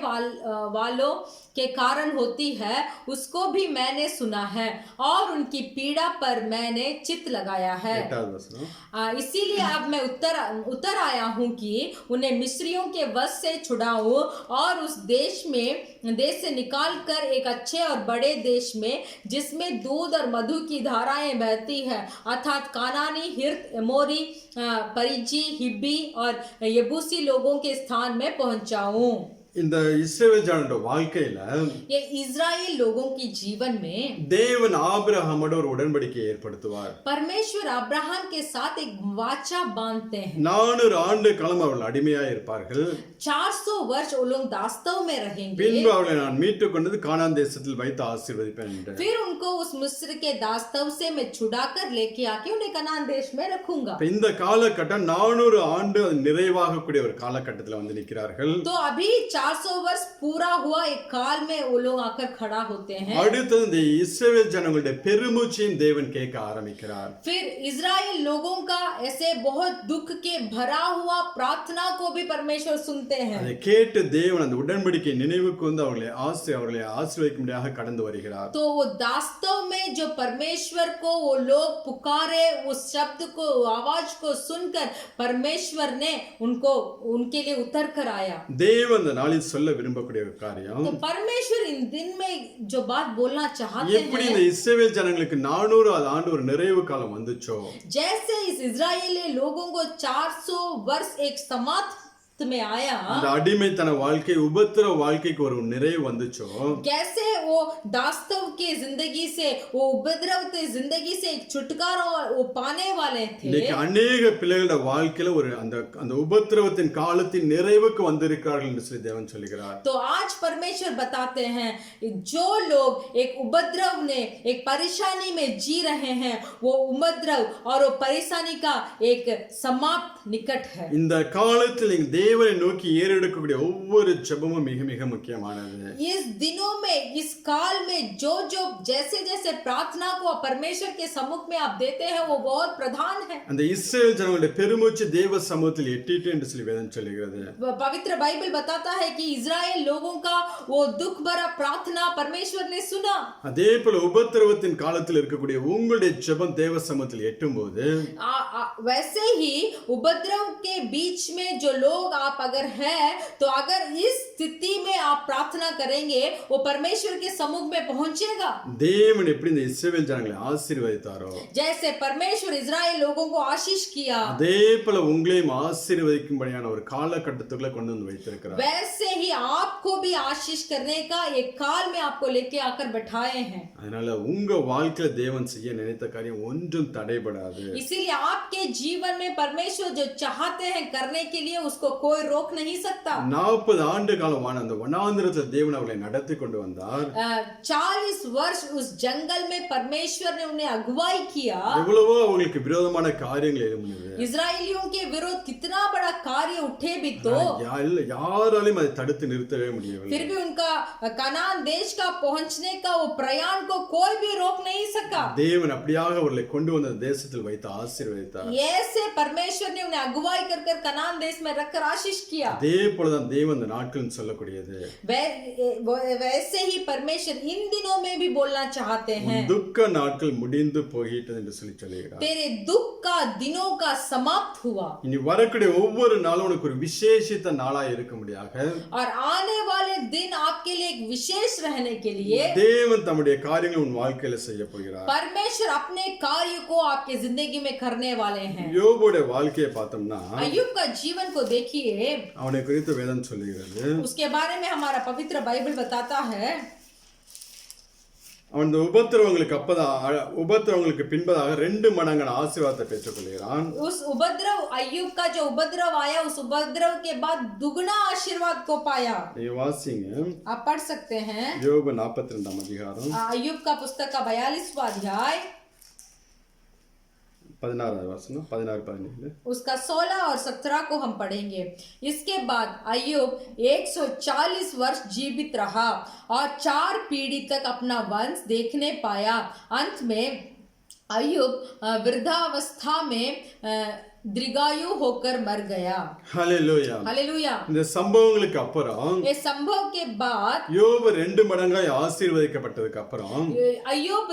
वालों के कारण होती है उसको भी मैंने सुना है और उनकी पीड़ा पर मैंने चित्त लगाया है. 8வது வசனம் इसीलिए अब मैं उतर आया हूँ कि उन्हें मिस्रियों के वश से छुड़ाऊं और उस देश से निकाल कर एक अच्छे और बड़े देश में जिसमें दूध और मधु की धाराएं बहती है अर्थात कानानी, हिर्त, एमोरी, परिजी, हिब्बी और यबूसी लोगों के स्थान में पहुंचाऊं. இந்த இஸ்ரவேல் ஜனங்களோட வாழ்க்கையில ये इजराइल लोगों की जीवन में தேவன் ஆபிரகாமோட ஒரு உடன்படிக்கையை ஏற்படுத்துவார். परमेश्वर अब्राहम के साथ एक वाचा बांधते हैं. 400 ஆண்டு காலம் அவர்கள் அடிமையாக இருப்பார்கள். 400 वर्ष वो लोग दास्तव में रहेंगे. பின்பு அவர்களை நான் மீட்டு கொண்டு கானான் தேசத்தில் வைத்து ஆசீர்வதிப்பேன் என்று. फिर उनको उस मिस्र के दास्तव से मैं छुड़ाकर लेके आके उन्हें कनान देश में रखूंगा. இந்த காலகட்டம் 400 ஆண்டு நிறைவாக கூடிய ஒரு காலகட்டத்தில் வந்து நிற்கிறார்கள். तो अभी 400 वर्ष पूरा हुआ एक काल में वो लोग आकर खड़ा होते हैं. அடுத்து இந்த இஸ்ரவேல் ஜனங்களுடைய பெருமூச்சையும் தேவன் கேட்க ஆரம்பிக்கிறார். फिर इजराइल लोगों का ऐसे बहुत दुख के भरा हुआ प्रार्थना को भी परमेश्वर सुनते हैं. அதை கேட்டு தேவன் அந்த உடன்படிக்கை நினைவுக்கு வந்து அவர்களை ஆசீர்வதிக்கும்படியாக கடந்து வருகிறார். तो वो दास्तव में जो परमेश्वर को वो लोग पुकारे उस शब्द को आवाज को सुनकर परमेश्वर ने उनके लिए उतर कर आया. தேவன் அந்த நாளில் சொல்ல விரும்பக்கூடிய ஒரு காரியம், तो परमेश्वर इन दिन में जो बात बोलना चाहते எப்படி हैं, இந்த இஸ்ரவேல் ஜனங்களுக்கு 400 ஆண்டு ஒரு நிறைவு காலம் வந்துச்சோ, जैसे इस इजरायली लोगों को 400 वर्ष एक समाप्त में आया, அந்த அடிமைத்தன வாழ்க்கை உபத்திரவ வாழ்க்கைக்கு ஒரு நிறைவு வந்துச்சோ, कैसे वो दास्तव की जिंदगी से वो उपद्रव की जिंदगी से एक छुटकारा वो पाने वाले थे. இன்னைக்கு अनेक பிள்ளைகளோட வாழ்க்கையில ஒரு அந்த உபத்திரவத்தின் காலத்தின் நிறைவுக்கு வந்திருக்கிறார்கள் என்று சொல்லி தேவன் சொல்கிறார். तो आज परमेश्वर बताते हैं जो लोग एक उपद्रव ने एक परेशानी में जी रहे हैं वो उपद्रव और वो परेशानी का एक समाप्त निकट है. இந்த காலத்தில் நீங்க தேவனை நோக்கி ஏறெடுக்கக்கூடிய ஒவ்வொரு ஜெபமும் மிக மிக முக்கியமானது. इस दिनों में इस काल में जो जैसे जैसे प्रार्थना को परमेश्वर के सम्मुख में आप देते हैं वो बहुत प्रधान है. அந்த இஸ்ரவேல் ஜனங்களுடைய பெருமூச்சு தேவ சமூகத்தில் எட்டிட்டு என்று சொல்லி வேதம் சொல்கிறது. पवित्र बाइबल बताता है कि इजराइल लोगों का वो दुख भरा प्रार्थना परमेश्वर ने सुना. அதே போல உபத்திரவத்தின் காலத்தில் இருக்கக்கூடிய உங்களுடைய ஜெபம் தேவ சமூகத்தில் எட்டும்போது वैसे ही उपद्रव के बीच में जो लोग आप अगर है तो अगर इस स्थिति में आप प्रार्थना करेंगे वो परमेश्वर के सम्मुख में पहुंचेगा. தேவன் எப்படி இந்த இஸ்ரவேல் ஜனங்களை ஆசீர்வதித்தாரோ, जैसे परमेश्वर इजराइल लोगों को आशीष किया, அதே போல உங்களையும் ஆசீர்வதிக்கும்படியான ஒரு காலகட்டத்துக்குள்ள கொண்டு வந்து வைத்திருக்கிறார். वैसे ही आपको भी आशीष करने का एक काल में आपको लेके आकर बैठाए हैं. அதனால உங்க வாழ்க்கையில தேவன் செய்ய நினைத்த காரியம் ஒன்றும் தடைபடாது. इसीलिए आपके जीवन में परमेश्वर जो चाहते हैं करने के लिए उसको कोई रोक नहीं सकता. 40 ஆண்டு காலமான அந்த வனாந்திரத்தில் தேவன் அவர்களை நடத்தி கொண்டு வந்தார். 40 वर्ष उस जंगल में परमेश्वर ने उन्हें अगुवाई किया. எவ்வளவோ அவங்களுக்கு விரோதமான காரியங்கள் எழும்பினது. इजरायलियों के विरोध कितना बड़ा कार्य उठे भी तो யாராலையும் அதை தடுத்து நிறுத்தவே முடியவில்லை. फिर भी उनका कनान देश का पहुंचने का वो प्रयाण को कोई भी रोक नहीं सका. தேவன் அப்படியாக அவர்களை கொண்டு வந்த தேசத்தில் வைத்து ஆசீர்வதித்தார். ऐसे परमेश्वर ने उन्हें अगुवाई कर कनान देश में रखकर आशीष किया. அதே போலதான் தேவன் இந்த நாட்கள் சொல்லக்கூடியது, वैसे ही परमेश्वर इन दिनों में भी बोलना चाहते हैं, துக்க நாட்கள் முடிந்து போயிட்டது என்று சொல்லி சொல்கிறார். तेरे दुख का दिनों का समाप्त हुआ. இனி வரக்கூடிய ஒவ்வொரு நாளும் உனக்கு ஒரு விசேஷித்த நாளா இருக்க முடியாக और आने वाले दिन आपके लिए एक विशेष रहने के लिए தேவன் தம்முடைய காரியங்களை உன் வாழ்க்கையில செய்ய போகிறார். परमेश्वर अपने कार्य को आपके जिंदगी में करने वाले हैं. யோபுடைய வாழ்க்கையை பார்த்தோம்னா अय्यूब का जीवन को देखिए, அவனை குறித்து வேதம் சொல்லுகிறது. उसके बारे में हमारा पवित्र बाइबल बताता है. அந்த உபத்திரவங்களுக்கு பின்பதாக 2 மடங்கான ஆசீர்வாதத்தை பெற்றுக்கொள்கிறான். उस उपद्रव अय्यूब का जो उपद्रव आया उस उपद्रव के बाद दुगना आशीर्वाद को पाया. நீங்க வாசிங்க आप पढ़ सकते हैं யோபு 42ஆம் அதிகாரம் अय्यूब का पुस्तक का 42वां अध्याय 16வது வசனம் 16 17. उसका 16 और 17 को हम पढ़ेंगे. इसके बाद अय्यूब 140 वर्ष जीवित रहा और 4 पीढ़ी तक अपना वंश देखने पाया. अंत में अय्यूब वृद्धावस्था में दीर्घायु होकर मर गया. ஹalleluya. हालेलुया. இந்த சம்பவங்களுக்கு அப்புறம் ये संभव के बाद யோபு 2 மடங்காய் ஆசீர்வதிக்கப்பட்டதுக்கு அப்புறம் अय्यूब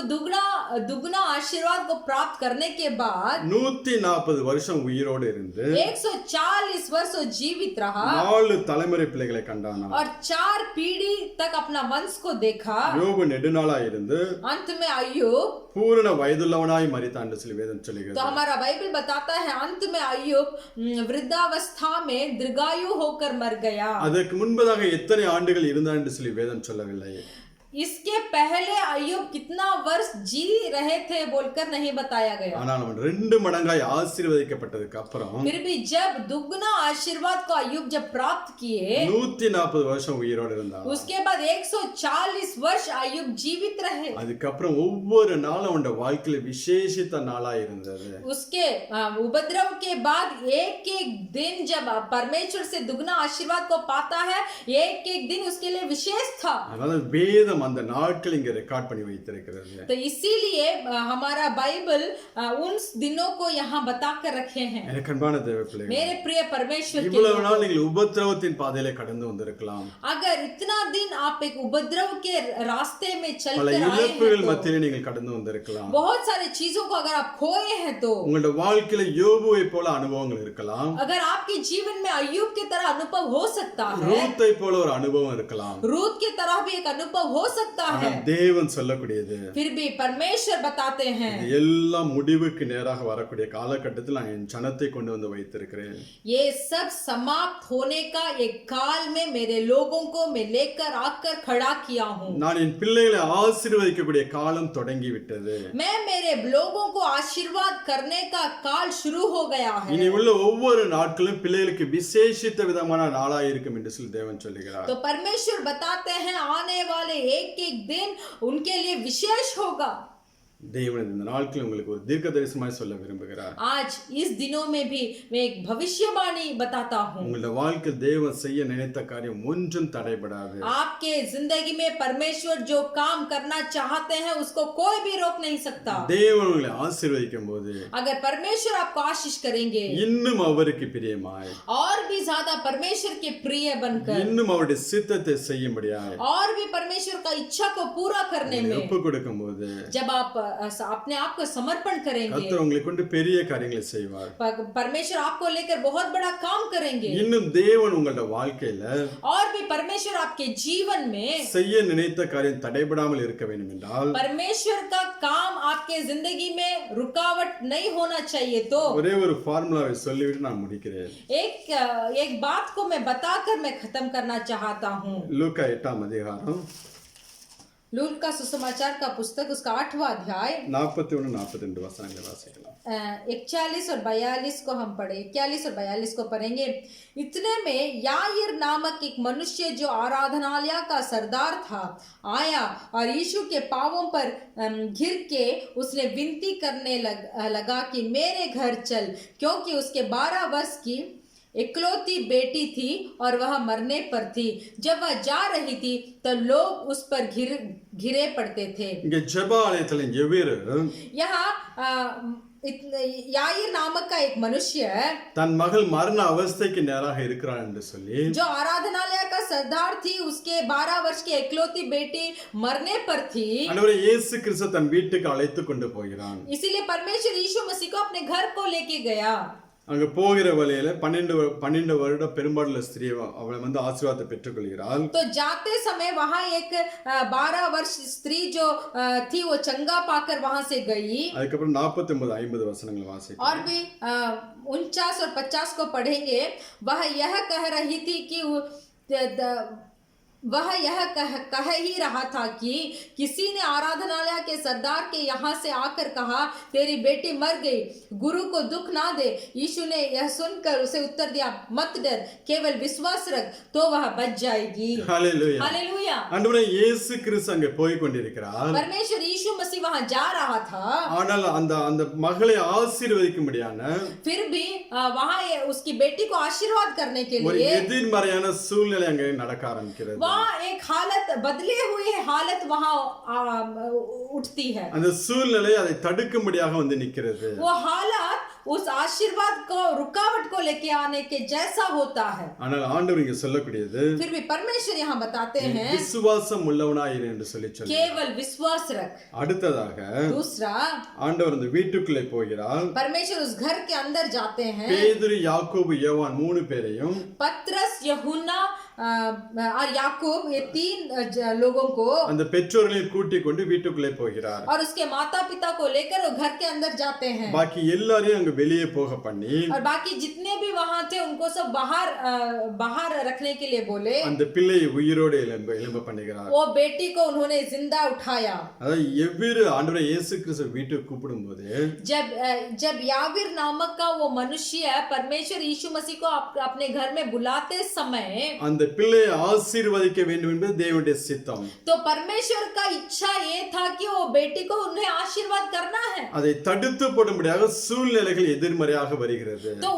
दुगना आशीर्वाद को प्राप्त करने के बाद 140 வருஷம் உயிரோடு இருந்து 140 वर्ष वो जीवित रहा 4 தலைமுறை பிள்ளைகளை கண்டானா. और 4 पीढ़ी तक अपना वंश को देखा. யோபு நெடுநாளாய் இருந்து अंत में अय्यूब பூரண வயதுள்ளவனாய் மரித்தான் என்று சொல்லி வேதம் तो சொல்லுகிறது. हमारा बाइबल बताता है अंत में अय्यूब वृद्धावस्था में दीर्घायु होकर मर गया. அதற்கு முன்பதாக எத்தனை ஆண்டுகள் இருந்தான் என்று சொல்லி வேதம் சொல்லவில்லை. इसके पहले अय्यूब कितना वर्ष जी रहे थे बोलकर नहीं बताया गया. ஆனால் அவன் 2 மடங்காய் ஆசீர்வதிக்கப்பட்டதுக்கு அப்புறம் फिर भी जब दुगना आशीर्वाद को अय्यूब जब प्राप्त किए 140 வருஷம் உயிரோடு இருந்தான். उसके बाद 140 वर्ष अय्यूब जीवित रहे. அதுக்கப்புறம் ஒவ்வொரு நாளும் அவன் வாழ்க்கையில விசேஷித்த நாளாய் இருந்தது. उसके उपद्रव के बाद एक एक दिन जब परमेश्वर से दुगना आशीर्वाद को पाता है एक एक दिन उसके लिए विशेष था. அதனால வேதம் அந்த நாட்கள் இங்க ரெக்கார்ட் பண்ணி வைத்திருக்கிறது. तो इसीलिए हमारा बाइबल उन दिनों को यहाँ बता कर रखे हैं. எனக்கு அன்பான தேவ பிள்ளைகளே, मेरे प्रिय परमेश्वर के இவ்வளவு लोगों, நாள் நீங்கள் உபத்திரவத்தின் பாதையிலே கடந்து வந்திருக்கலாம். अगर इतना दिन आप एक उपद्रव के रास्ते में பல चलकर आए இழப்புகள் हैं மத்தியிலே நீங்கள் கடந்து வந்திருக்கலாம். बहुत सारी चीजों को अगर आप खोए हैं तो உங்களுடைய வாழ்க்கையில யோபுவை போல அனுபவங்கள் இருக்கலாம். अगर आपके जीवन में अय्यूब की तरह अनुभव हो सकता है, ரூத்தை போல ஒரு அனுபவம் இருக்கலாம். रूत की तरह भी एक अनुभव हो सकता है. ஆனால் தேவன் சொல்லக்கூடியது फिर भी परमेश्वर बताते हैं இது எல்லாம் முடிவுக்கு நேராக வரக்கூடிய காலகட்டத்தில் நான் என் ஜனத்தை கொண்டு வந்து வைத்திருக்கிறேன். ये सब समाप्त होने का एक काल में मेरे लोगों को मैं लेकर आकर खड़ा किया हूँ. நான் என் பிள்ளைகளை ஆசீர்வதிக்கக்கூடிய காலம் தொடங்கி விட்டது. मैं मेरे लोगों को आशीर्वाद करने का काल शुरू हो गया है. இனி உள்ள ஒவ்வொரு நாட்களும் பிள்ளைகளுக்கு விசேஷித்த விதமான நாளாய் இருக்கும் என்று சொல்லி தேவன் சொல்லுகிறார். तो परमेश्वर बताते हैं आने वाले एक एक दिन उनके लिए विशेष होगा. தேவன் இந்த நாட்களில் உங்களுக்கு ஒரு தீர்க்கதரிசனமாய் சொல்ல விரும்புகிறார். आज इस दिनों में भी मैं एक भविष्यवाणी बताता हूँ. உங்களுடைய வாழ்க்கையில் தேவன் செய்ய நினைத்த காரியம் ஒன்றும் தடைபடாது. आपके जिंदगी में परमेश्वर जो काम करना चाहते हैं उसको कोई भी रोक नहीं सकता. தேவன் உங்களை ஆசீர்வதிக்கும் போது अगर परमेश्वर आपको आशीष करेंगे இன்னும் அவருக்கு பிரியமாய் और भी ज्यादा परमेश्वर के प्रिय बनकर இன்னும் அவருடைய சித்தத்தை செய்யும்படியாய் और भी परमेश्वर का इच्छा को पूरा करने में ஒப்பு கொடுக்கும் போது जब आप अपने आप को समर्पण करेंगे கர்த்தர் உங்களை கொண்டு பெரிய காரியங்களை செய்வார். परमेश्वर आपको लेकर बहुत बड़ा काम करेंगे. இன்னும் தேவன் உங்களுடைய வாழ்க்கையில और भी परमेश्वर आपके जीवन में செய்ய நினைத்த காரியம் தடைபடாமல் இருக்க வேண்டும் என்றால் परमेश्वर का काम आपके जिंदगी में रुकावट नहीं होना चाहिए. तो ஒரே ஒரு ஃபார்முலாவை சொல்லிவிட்டு நான் முடிக்கிறேன். एक बात को मैं बताकर मैं खत्म करना चाहता हूँ. லூக்கா 8ஆம் அதிகாரம் लूका का सुसमाचार का पुस्तक उसका 8वां अध्याय 41-42 वचनங்களை வாசிக்கலாம். 41 और 42 को हम पढ़े 41 और 42 को पढ़ेंगे. इतने में याईर नामक एक मनुष्य जो आराधनालय का सरदार था आया और यीशु के पांवों पर गिर के उसने विनती करने लगा कि मेरे घर चल, क्योंकि उसके 12 वर्ष की इकलौती बेटी थी और वह मरने पर थी. जब वह जा रही थी तो लोग उस पर घिरे पड़ते थे. இங்க ஜெப ஆலயத்துல எவ்வேறு यहाँ याईर नामक का एक मनुष्य தன் மகள் மரண அவஸ்தைக்கு நேராக இருக்கிறாள் என்று சொல்லி जो आराधनालय का सरदार थी उसके 12 वर्ष की इकलौती बेटी मरने पर थी. ஆண்டவரே இயேசு கிறிஸ்து தன் வீட்டுக்கு அழைத்து கொண்டு போகிறான். इसीलिए परमेश्वर यीशु मसीह को अपने घर को लेके गया. அங்க போகிற வழியில 12 வருட பெரும்பாடுள்ள ஸ்திரீ அவளை வந்து ஆசீர்வாதத்தை பெற்றுக்கொள்கிறாள். तो जाते समय वहां एक 12 वर्ष स्त्री जो थी वो चंगा पाकर वहां से गई. அதுக்கப்புறம் 49-50 வசனங்களை வாசிக்கலாம். और भी 49 और 50 को पढ़ेंगे. वह यह कह रही थी कि वह यह कह ही रहा था कि किसी ने आराधनालय के सरदार के यहाँ से आकर कहा, तेरी बेटी मर गई, गुरु को दुख ना दे। यीशु ने यह सुनकर उसे उत्तर दिया, मत डर, केवल विश्वास रख तो वह बच जाएगी। ஹல்லேலூயா. हालेलुया। ஆண்டவரே இயேசு கிறிஸ்து அங்கே போய் கொண்டிருக்கிறார். परमेश्वर यीशु मसीह वहां जा रहा था, ஆனால் அந்த அந்த மகளை ஆசீர்வதிக்கும்படியான फिर भी वहां उसकी बेटी को आशीर्वाद करने के ஒரு लिए எதிர்மறையான சூழ்நிலை அங்கே நடக்க ஆரம்பிக்கிறது. वहाँ एक हालत बदले हुई हालत वहाँ उठती है। அந்த சூழ்நிலை அதை தடுக்கும்படியாக வந்து நிக்கிறது. वो हालत उस आशीर्वाद को रुकावट को लेके आने के जैसा होता है। ஆனால் ஆண்டவர் இங்க சொல்லக்கூடியது, फिर भी परमेश्वर यहाँ बताते हैं, விசுவாசம் உள்ளவனாயிரு என்று சொல்லி केवल विश्वास रख। அடுத்ததாக दूसरा, ஆண்டவர் அந்த வீட்டுக்குள்ளே போகிறார். परमेश्वर उस घर के अंदर जाते हैं। பேதுரு, யாக்கோபு, யோவான் 3 பேரையும் पतरस, यूहन्ना और याकूब, ये 3 लोगों को அந்த பெற்றோர்களையும் கூட்டிக் கொண்டு வீட்டுக்குள்ளே போகிறார். और उसके माता पिता को लेकर वो घर के अंदर जाते हैं। பாக்கி எல்லாரையும் அங்க வெளியே போக பண்ணி और बाकी जितने भी वहां थे उनको सब बाहर रखने के लिए बोले। அந்த பிள்ளையை உயிரோடு எழும்ப பண்ணுகிறார். वो बेटी को उन्होंने जिंदा उठाया। அதாவது எவ்விரு ஆண்டவரை இயேசு கிறிஸ்து வீட்டுக்கு கூப்பிடும்போது जब यावीर नामक का वो मनुष्य परमेश्वर यीशु मसीह को अपने घर में बुलाते समय அந்த பிள்ளையை ஆசீர்வதிக்க வேண்டும் என்பது தேவனுடைய சித்தம். तो परमेश्वर का इच्छा ये था कि वो बेटी को उन्हें आशीर्वाद करना है। அதை தடுத்து போடும்படியாக சூழ்நிலைகள் எதிர்மறையாக வருகிறது. तो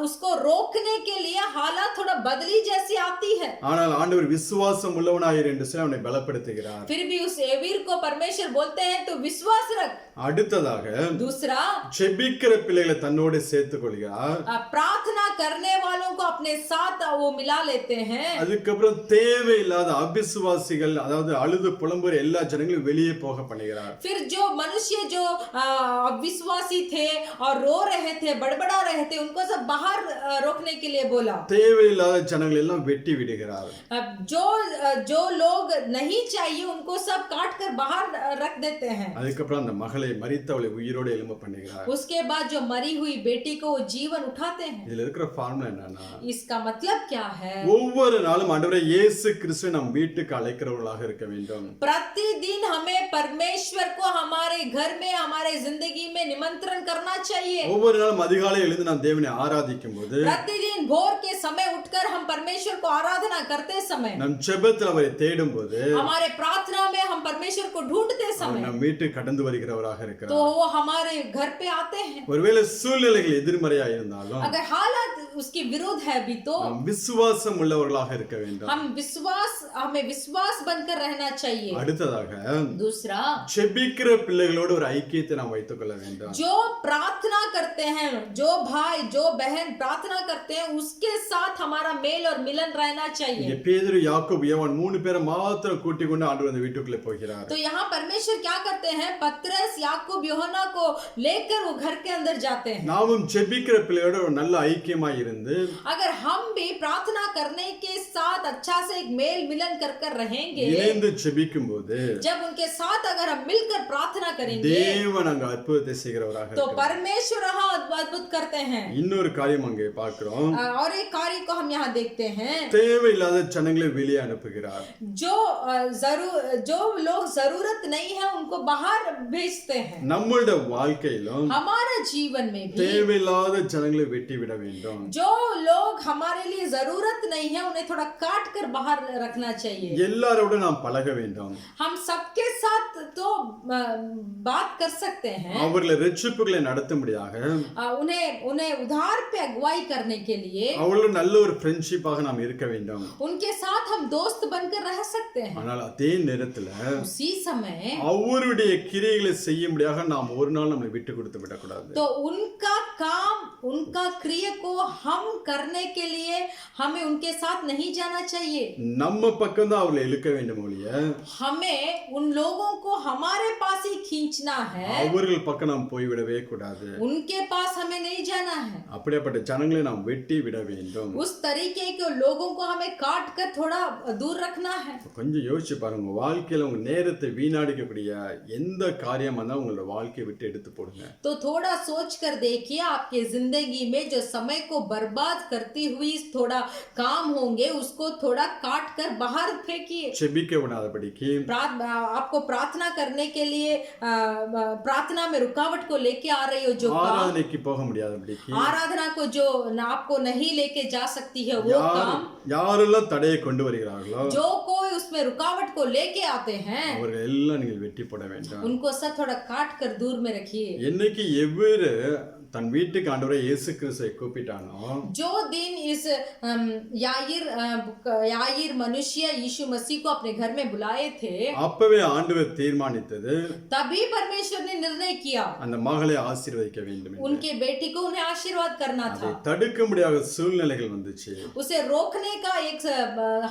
उसको रोकने के लिए हालात थोड़ा बदली जैसी आती है। ஆனால் ஆண்டவர் விசுவாசம் உள்ளவனாயிரு என்று சொல்லி அவனை பலப்படுத்துகிறார். फिर भी उस एवीर को परमेश्वर बोलते हैं तो विश्वास रख। அடுத்ததாக दूसरा, ஜெபிக்கிற பிள்ளைகளை தன்னோடு சேர்த்துக் கொள்கிறார். प्रार्थना करने वालों को अपने साथ वो मिला लेते हैं। அதுக்கப்புறம் தேவையில்லாத அபிசுவாசிகள், அதாவது அழுது புலம்புற எல்லா ஜனங்களையும் வெளியே போக பண்ணுகிறார். फिर जो मनुष्य जो अविश्वासी थे और रो रहे थे, बड़बड़ा रहे थे, उनको सब बाहर रोकने के लिए बोला। தேவையில்லாத ஜனங்களை எல்லாம் வெட்டி விடுகிறார். जो लोग नहीं चाहिए उनको सब काट कर बाहर रख देते हैं। அதுக்கப்புறம் அந்த மகளை மரித்தவளை உயிரோடு எழும்ப பண்ணுகிறார். उसके बाद जो मरी हुई बेटी को वो जीवन उठाते हैं। இதுல இருக்கிற ஃபார்முலா என்னன்னா, इसका मतलब क्या है? ஒவ்வொரு நாளும் ஆண்டவரே இயேசு கிறிஸ்துவை நம் வீட்டுக்கு அழைக்கிறவர்களாக இருக்க வேண்டும். प्रतिदिन हमें परमेश्वर को हमारे घर में, हमारे जिंदगी में निमंत्रण करना चाहिए। ஒவ்வொரு நாளும் அதிகாலை எழுந்து நாம் தேவனை ஆராதிக்கும் போது, प्रतिदिन भोर के समय उठकर हम परमेश्वर को आराधना करते समय, நம் ஜெபத்தில் அவரை தேடும் போது, हमारे प्रार्थना में हम परमेश्वर को ढूंढते समय, நம் வீட்டுக்கு கடந்து வருகிறவராக இருக்கிறார். तो वो हमारे घर पे आते हैं। ஒருவேளை சூழ்நிலைகள் எதிர்மறையா இருந்தாலும் अगर हालात उसकी विरोध है भी तो நாம் விசுவாசம் உள்ளவர்களாக இருக்க வேண்டும். हमें विश्वास बनकर रहना चाहिए। அடுத்ததாக दूसरा, ஜெபிக்கிற பிள்ளைகளோடு ஒரு ஐக்கியத்தை நாம் வைத்துக் கொள்ள வேண்டும். जो प्रार्थना करते हैं, जो भाई जो बहन प्रार्थना करते हैं, उसके साथ हमारा मेल और मिलन रहना இங்கே चाहिए। பேதுரு, யாக்கோபு, யோவான் 3 பேரை மாத்திரம் கூட்டிக் கொண்டு ஆண்டவர் அந்த வீட்டுக்குள்ளே போகிறார். तो यहाँ परमेश्वर क्या करते हैं? पतरस, याकूब, यूहन्ना को लेकर वो घर के अंदर जाते हैं। நாமும் ஜெபிக்கிற பிள்ளைகளோடு ஒரு நல்ல ஐக்கியமாய் இருந்து, अगर हम भी प्रार्थना करने के साथ अच्छा से एक मेल मिलन कर रहेंगे, இணைந்து ஜெபிக்கும் போது जब उनके साथ अगर हम मिलकर प्रार्थना करेंगे, தேவன் அங்க அற்புதத்தை செய்கிறவராக तो இருக்கிறார். परमेश्वर यहाँ अद्भुत करते हैं। இன்னொரு காரியம் அங்கே பார்க்கிறோம், और एक कार्य को हम यहाँ देखते हैं, தேவையில்லாத ஜனங்களை வெளியே அனுப்புகிறார். जो लोग जरूरत नहीं है उनको बाहर भेजते हैं। நம்மளுடைய வாழ்க்கையிலும் हमारे जीवन में भी தேவையில்லாத ஜனங்களை வெட்டி விட வேண்டும். जो लोग हमारे लिए जरूरत नहीं है उन्हें थोड़ा काट कर बाहर रखना चाहिए। எல்லாரோட நாம் பழக வேண்டும். हम सबके साथ तो बात कर सकते हैं, அவர்களை ரட்சிப்புகளை நடத்தும்படியாக उन्हें उधार पे अगुवाई करने के लिए அவர்களோட நல்ல ஒரு ஃப்ரெண்ட்ஷிப்பாக நாம் இருக்க வேண்டும். उनके साथ हम दोस्त बनकर रह सकते हैं। ஆனால் அதே நேரத்துல उसी समय அவருடைய கிரியைகளை செய்யும்படியாக நாம் ஒரு நாள் நம்மை விட்டு கொடுத்து விடக்கூடாது. तो उनका काम, उनका क्रिया को हम करने के लिए हमें उनके साथ नहीं जाना चाहिए। நம்ம பக்கம் தான் அவர்களை இழுக்க வேண்டும் ஒழிய हमें उन लोगों को हमारे पास ही खींचना है, அவர்கள் பக்கம் நாம் போய்விடவே கூடாது. उनके पास हमें नहीं जाना है। அப்படிப்பட்ட ஜனங்களை நாம் வெட்டி விட வேண்டும். उस तरीके के लोगों को हमें काट कर थोड़ा दूर रखना है। கொஞ்சம் யோசிச்சு பாருங்க, உங்க வாழ்க்கையில உங்க நேரத்தை வீணடிக்கக்கூடிய எந்த காரியமா இருந்தாலும் உங்களோட வாழ்க்கையை விட்டு எடுத்து போடுங்க. तो थोड़ा सोच कर देखिए, आपके जिंदगी में जो समय को बर्बाद करती हुई थोड़ा काम होंगे उसको थोड़ा काट कर बाहर फेंकिए। செபிக்க விடாதபடிக்கு आपको प्रार्थना करने के लिए प्रार्थना में रुकावट को लेके आ रही हो जो काम, ஆராதனைக்கு போக முடியாதபடிக்கு आराधना को जो आपको नहीं लेके जा सकती है वो काम, யாரெல்லாம் தடையை கொண்டு வருகிறார்களோ जो कोई उसमें रुकावट को लेके आते हैं அவர்கள் எல்லாம் நீங்கள் வெட்டி போட வேண்டும். उनको सब थोड़ा काट कर दूर में रखिए। என்னைக்கு எவ்வளவு தன் வீட்டுக்கு ஆண்டவரை இயேசு கிறிஸ்துவை கூப்பிட்டானோ जो दिन इस याईर मनुष्य यीशु मसीह को अपने घर में बुलाए थे அப்பவே ஆண்டவர் தீர்மானித்தது तभी परमेश्वर ने निर्णय किया அந்த மகளை ஆசீர்வதிக்க வேண்டும் என்று. उनके बेटी को उन्हें आशीर्वाद करना அதை था। தடுக்க முடியாத சூழ்நிலைகள் வந்துச்சு. उसे रोकने का एक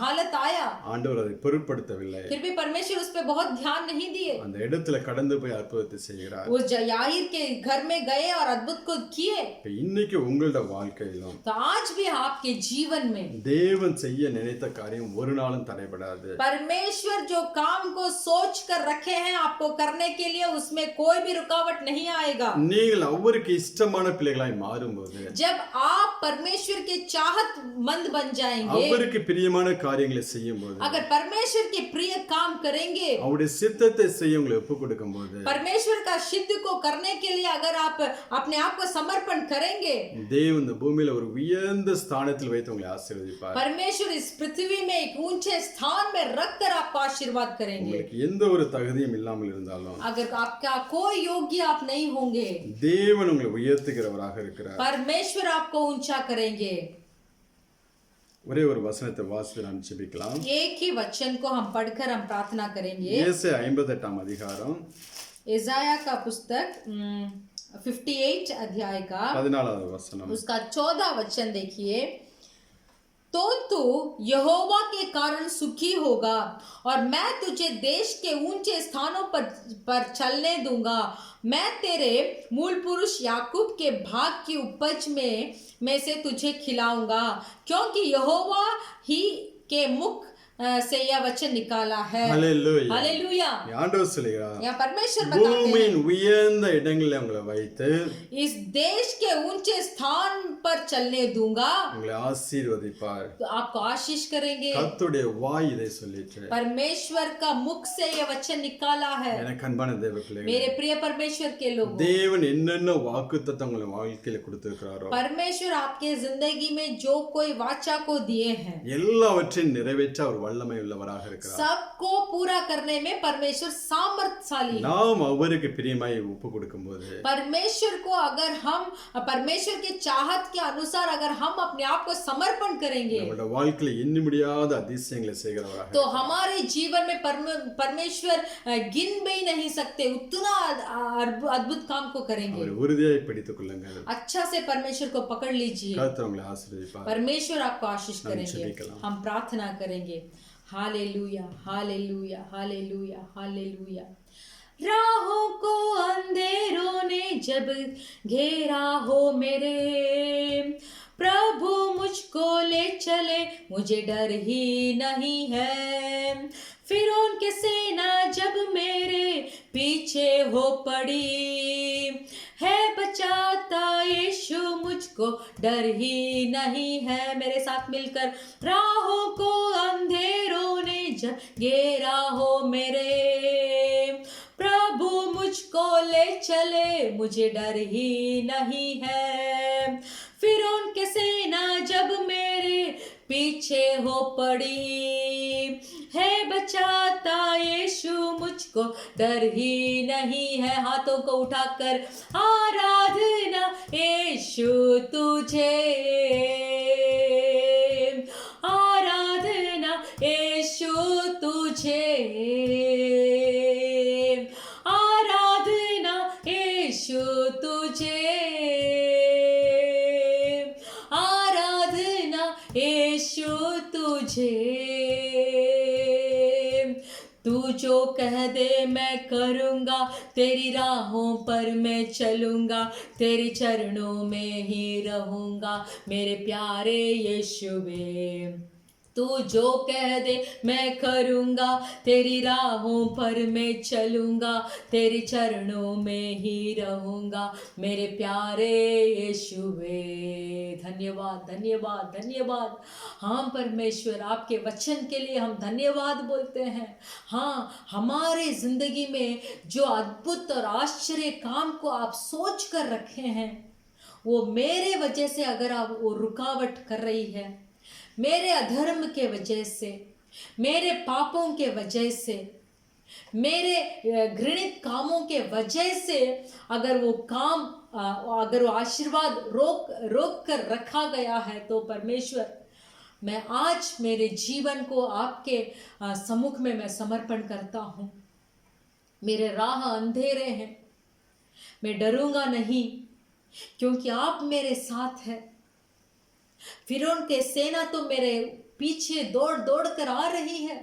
हालत आया, ஆண்டவர் அதை பொருட்படுத்தவில்லை. फिर भी परमेश्वर उस पर बहुत ध्यान नहीं दिए। அந்த இடத்துல கடந்து போய் அற்புதத்தை செய்கிறார். वो याईर के घर में गए और अद्भुत को किए। இப்ப இன்னைக்கு உங்களோட வாழ்க்கையிலும் तो आज भी आपके जीवन में தேவன் செய்ய நினைத்த காரியம் ஒரு நாளும் தடைபடாது. परमेश्वर जो काम को सोच कर रखे हैं आपको करने के लिए उसमें कोई भी रुकावट नहीं आएगा। நீங்கள் அவருக்கு இஷ்டமான பிள்ளைகளாய் மாறும்போது जब आप परमेश्वर के चाहत मंद बन जाएंगे, அவருக்கு பிரியமான காரியங்களை செய்யும்போது अगर परमेश्वर के प्रिय काम करेंगे, அவருடைய சித்தத்தை செய்ய உங்களை ஒப்பு கொடுக்கும்போது परमेश्वर का सिद्ध को करने के लिए अगर आप अपने आप को समर्पण करेंगे, தேவன் இந்த பூமியில ஒரு உயர்ந்த ஸ்தானத்தில் வைத்து உங்களை ஆசீர்வதிப்பார். परमेश्वर इस पृथ्वी में एक ऊंचे स्थान में रखकर आपको आशीर्वाद करेंगे। உங்களுக்கு எந்த ஒரு தகுதியும் இல்லாமல் இருந்தாலும் अगर आपका कोई योग्य आप नहीं होंगे, தேவன் உங்களை உயர்த்துகிறவராக இருக்கிறார். परमेश्वर आपको ऊंचा करेंगे। ஒரே ஒரு வசனத்தை வாசித்து நாம் ஜெபிக்கலாம். एक ही वचन को हम पढ़कर हम प्रार्थना करेंगे। ஏசாயா 58 அதிகாரம் इसाया का पुस्तक 58 अध्याय का 14வது வசனம். उसका 14 वचन देखिए। तो तू यहोवा के कारण सुखी होगा और मैं तुझे देश के ऊंचे स्थानों पर चलने दूंगा। मैं तेरे मूल पुरुष याकूब के भाग की उपज में से तुझे खिलाऊंगा, क्योंकि यहोवा ही के मुख से यह वचन निकाला है। ஹல்லேலூயா. हालेलुया। ஆண்டவர் சொல்கிறார், यहाँ परमेश्वर बताते हैं, பூமியின் உயர்ந்த இடங்களில் உங்களை வைத்து इस देश के ऊंचे स्थान पर चलने दूंगा, உங்களை ஆசீர்வதிப்பார். तो आपको आशीष करेंगे। கர்த்தருடைய வாய் இதை சொல்லிற்று. परमेश्वर का मुख से यह वचन निकाला है। எனக்கு அன்பான தேவ பிள்ளைகளே, मेरे प्रिय परमेश्वर के लोगों, தேவன் என்னென்ன வாக்குத்தத்தம் உங்களை வாழ்க்கையில கொடுத்திருக்கிறாரோ परमेश्वर आपके जिंदगी में जो कोई वाचा को दिए हैं எல்லாவற்றையும் நிறைவேற்ற அவர் வல்லமை உள்ளவராக இருக்கிறார். सबको पूरा करने में परमेश्वर सामर्थ्यशाली है। நாம் அவருக்கு பிரியமாய் ஒப்பு கொடுக்கும்போது परमेश्वर को अगर हम परमेश्वर के चाहत के अनुसार अगर हम अपने आप को समर्पण करेंगे, நம்முடைய வாழ்க்கையில எண்ண முடியாத அதிசயங்களை செய்கிறவராக तो हमारे जीवन में परमेश्वर गिन भी नहीं सकते उतना अद्भुत काम को करेंगे। அவர் உறுதியாய் பிடித்துக் கொள்ளுங்கள். अच्छा से परमेश्वर को पकड़ लीजिए। கர்த்தர் உங்களை ஆசீர்வதிப்பார். परमेश्वर आपको आशीष करेंगे। जெபிக்கலாம். हम प्रार्थना करेंगे। Hallelujah, hallelujah, hallelujah, hallelujah. राहों को अंधेरों ने जब घेरा हो मेरे, प्रभु मुझको ले चले, मुझे डर ही नहीं है। फिरौन के सेना जब मेरे पीछे हो पड़ी, है बचाता यीशु मुझको, डर ही नहीं है। मेरे साथ मिलकर, राहों को अंधेरों ने घेरा हो मेरे, प्रभु मुझको ले चले, मुझे डर ही नहीं है। फिरौन के सेना जब मेरे पीछे हो पड़ी, है बचाता यीशु मुझको, डर ही नहीं है। हाथों को उठाकर आराधना यीशु तुझे, आराधना यीशु तुझे, आराधना यीशु तुझे, आराधना यीशु तुझे। तू जो कह दे मैं करूँगा, तेरी राहों पर मैं चलूँगा, तेरी चरणों में ही रहूँगा, मेरे प्यारे यीशुवे। तू जो कह दे मैं करूँगा, तेरी राहों पर मैं चलूँगा, तेरे चरणों में ही रहूँगा मेरे प्यारे यीशुवे। धन्यवाद धन्यवाद धन्यवाद। हाँ परमेश्वर, आपके वचन के लिए हम धन्यवाद बोलते हैं। हाँ, हमारे ज़िंदगी में जो अद्भुत और आश्चर्य काम को आप सोच कर रखे हैं, वो मेरे वजह से अगर आप वो रुकावट कर रही है, मेरे अधर्म के वजह से, मेरे पापों के वजह से, मेरे घृणित कामों के वजह से अगर वो काम अगर वो आशीर्वाद रोक कर रखा गया है, तो परमेश्वर मैं आज मेरे जीवन को आपके सम्मुख में मैं समर्पण करता हूँ। मेरे राह अंधेरे हैं, मैं डरूंगा नहीं, क्योंकि आप मेरे साथ हैं। फिरौन के सेना तो मेरे पीछे दौड़ दौड़ कर आ रही है।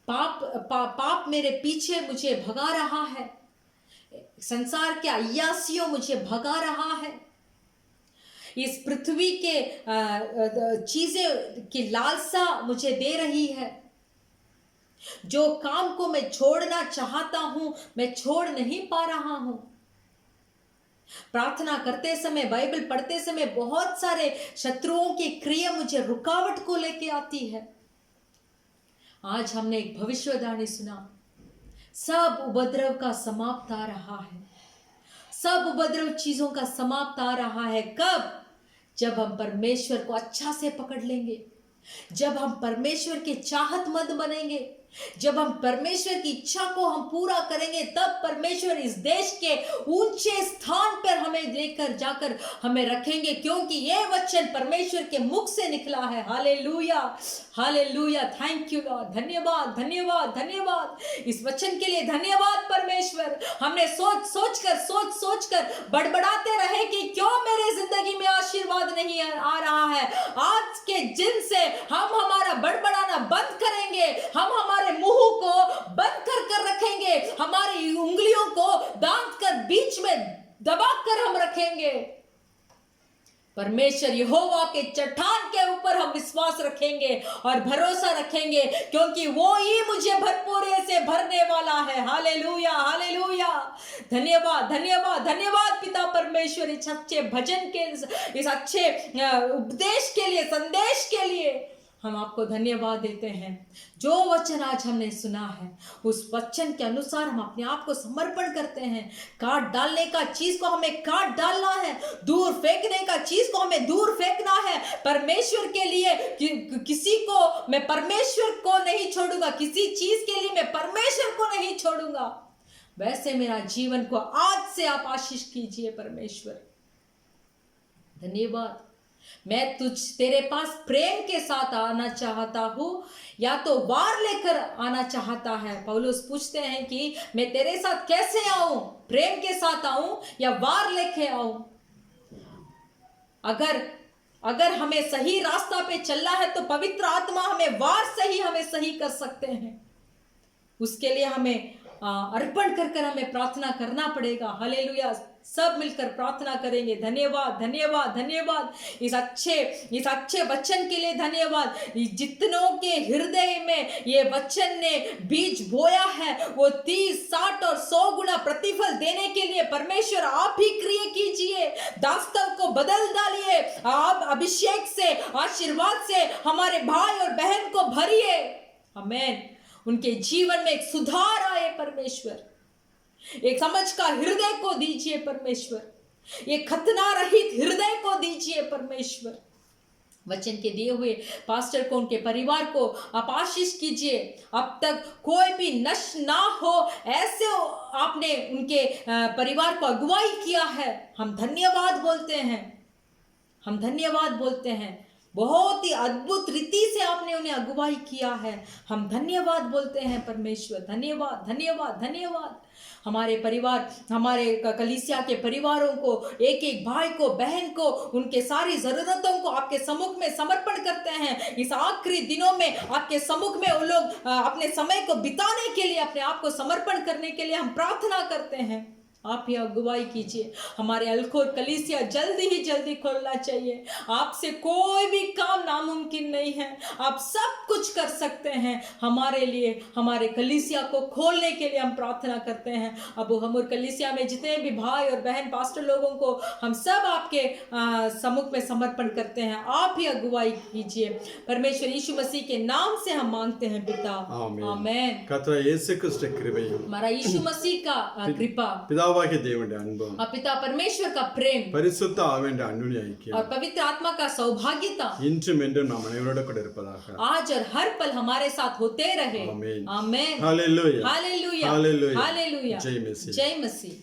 पाप मेरे पीछे मुझे भगा रहा है। संसार के अय्यासियों मुझे भगा रहा है। इस पृथ्वी के चीजें की लालसा मुझे दे रही है। जो काम को मैं छोड़ना चाहता हूं, मैं छोड़ नहीं पा रहा हूं। प्रार्थना करते समय, बाइबल पढ़ते समय बहुत सारे शत्रुओं की क्रिया मुझे रुकावट को लेके आती है। आज हमने एक भविष्यवाणी सुना, सब उपद्रव का समाप्त आ रहा है। सब उपद्रव चीजों का समाप्त आ रहा है। कब? जब हम परमेश्वर को अच्छा से पकड़ लेंगे, जब हम परमेश्वर के चाहतमंद बनेंगे, जब हम परमेश्वर की इच्छा को हम पूरा करेंगे, तब परमेश्वर इस देश के ऊंचे स्थान पर हमें लेकर जाकर हमें रखेंगे, क्योंकि ये वचन परमेश्वर के मुख से निकला है। Hallelujah hallelujah. Thank you Lord. धन्यवाद धन्यवाद धन्यवाद इस वचन के लिए। धन्यवाद परमेश्वर। हमने सोच कर बड़बड़ाते रहे कि क्यों मेरे जिंदगी में आशीर्वाद नहीं आ रहा है। आज के दिन से हम हमारा बड़बड़ाना बंद करेंगे। हम हमारे मुंह को बंद कर रखेंगे। हमारी उंगलियों को दांत कर बीच में दबा कर हम रखेंगे। परमेश्वर यहोवा के चट्टान के ऊपर हम विश्वास रखेंगे और भरोसा रखेंगे, क्योंकि वो ही मुझे भरपूर से भरने वाला है। Hallelujah hallelujah. धन्यवाद धन्यवाद धन्यवाद पिता परमेश्वर, इस अच्छे भजन के, इस अच्छे उपदेश के लिए, संदेश के लिए हम आपको धन्यवाद देते हैं। जो वचन आज हमने सुना है, उस वचन के अनुसार हम अपने आप को समर्पण करते हैं। काट डालने का चीज को हमें काट डालना है, दूर फेंकने का चीज को हमें दूर फेंकना है। परमेश्वर के लिए किसी को मैं परमेश्वर को नहीं छोड़ूंगा, किसी चीज के लिए मैं परमेश्वर को नहीं छोड़ूंगा। वैसे मेरा जीवन को आज से आप आशीष कीजिए परमेश्वर। धन्यवाद। मैं तेरे पास प्रेम के साथ आना चाहता हूँ, या तो वार लेकर आना चाहता है। पौलुस पूछते हैं कि मैं तेरे साथ कैसे आऊं, प्रेम के साथ आऊं या वार लेके आऊं। अगर हमें सही रास्ता पे चलना है, तो पवित्र आत्मा हमें वार से ही हमें सही कर सकते हैं। उसके लिए हमें अर्पण कर हमें प्रार्थना करना पड़ेगा। हालेलुया। सब मिलकर प्रार्थना करेंगे। धन्यवाद धन्यवाद धन्यवाद इस अच्छे वचन के लिए। धन्यवाद। जितनों के हृदय में ये वचन ने बीज बोया है, वो 30, 60 और 100 गुना प्रतिफल देने के लिए परमेश्वर आप ही क्रिया कीजिए। दास्तव को बदल डालिए। आप अभिषेक से, आशीर्वाद से हमारे भाई और बहन को भरिए। आमीन। उनके जीवन में एक सुधार आए परमेश्वर। एक समझ का हृदय को दीजिए परमेश्वर। एक खतना रहित हृदय को दीजिए परमेश्वर। वचन के दिए हुए पास्टर को, उनके परिवार को आप आशीष कीजिए। अब तक कोई भी नष्ट ना हो, ऐसे आपने उनके परिवार को अगुवाई किया है। हम धन्यवाद बोलते हैं। हम धन्यवाद बोलते हैं। बहुत ही अद्भुत रीति से आपने उन्हें अगुवाई किया है। हम धन्यवाद बोलते हैं परमेश्वर। धन्यवाद धन्यवाद धन्यवाद। हमारे परिवार, हमारे कलीसिया के परिवारों को, एक एक भाई को, बहन को, उनके सारी जरूरतों को आपके सम्मुख में समर्पण करते हैं। इस आखिरी दिनों में आपके सम्मुख में उन लोग अपने समय को बिताने के लिए, अपने आप को समर्पण करने के लिए हम प्रार्थना करते हैं। आप ही अगुवाई कीजिए। हमारे अलखोर कलीसिया जल्दी खोलना चाहिए। आपसे कोई भी काम नामुमकिन नहीं है। आप सब कुछ कर सकते हैं हमारे लिए। हमारे कलीसिया को खोलने के लिए हम प्रार्थना करते हैं। अब हमर कलीसिया में जितने भी भाई और बहन पास्टर लोगों को हम सब आपके सम्मुख में समर्पण करते हैं। आप ही अगुवाई कीजिए। परमेश्वर यीशु मसीह के नाम से हम मांगते हैं पिता, आमेन। கர்த்தராகிய இயேசு கிறிஸ்து கிருபையும் हमारा यीशु मसीह का कृपा பிதாவாகிய தேவனுடைய அன்பும் और पिता परमेश्वर का प्रेम பரிசுத்த ஆவியின் அன்னுடைய ஐக்கியம் और पवित्र आत्मा का सौभाग्यता இன்றும் என்றும் நாம் அனைவரோட கூட இருப்பதாக आज और हर पल हमारे साथ होते रहे। आमीन। Amen. Hallelujah hallelujah hallelujah hallelujah. जय मसीह। जय मसीह।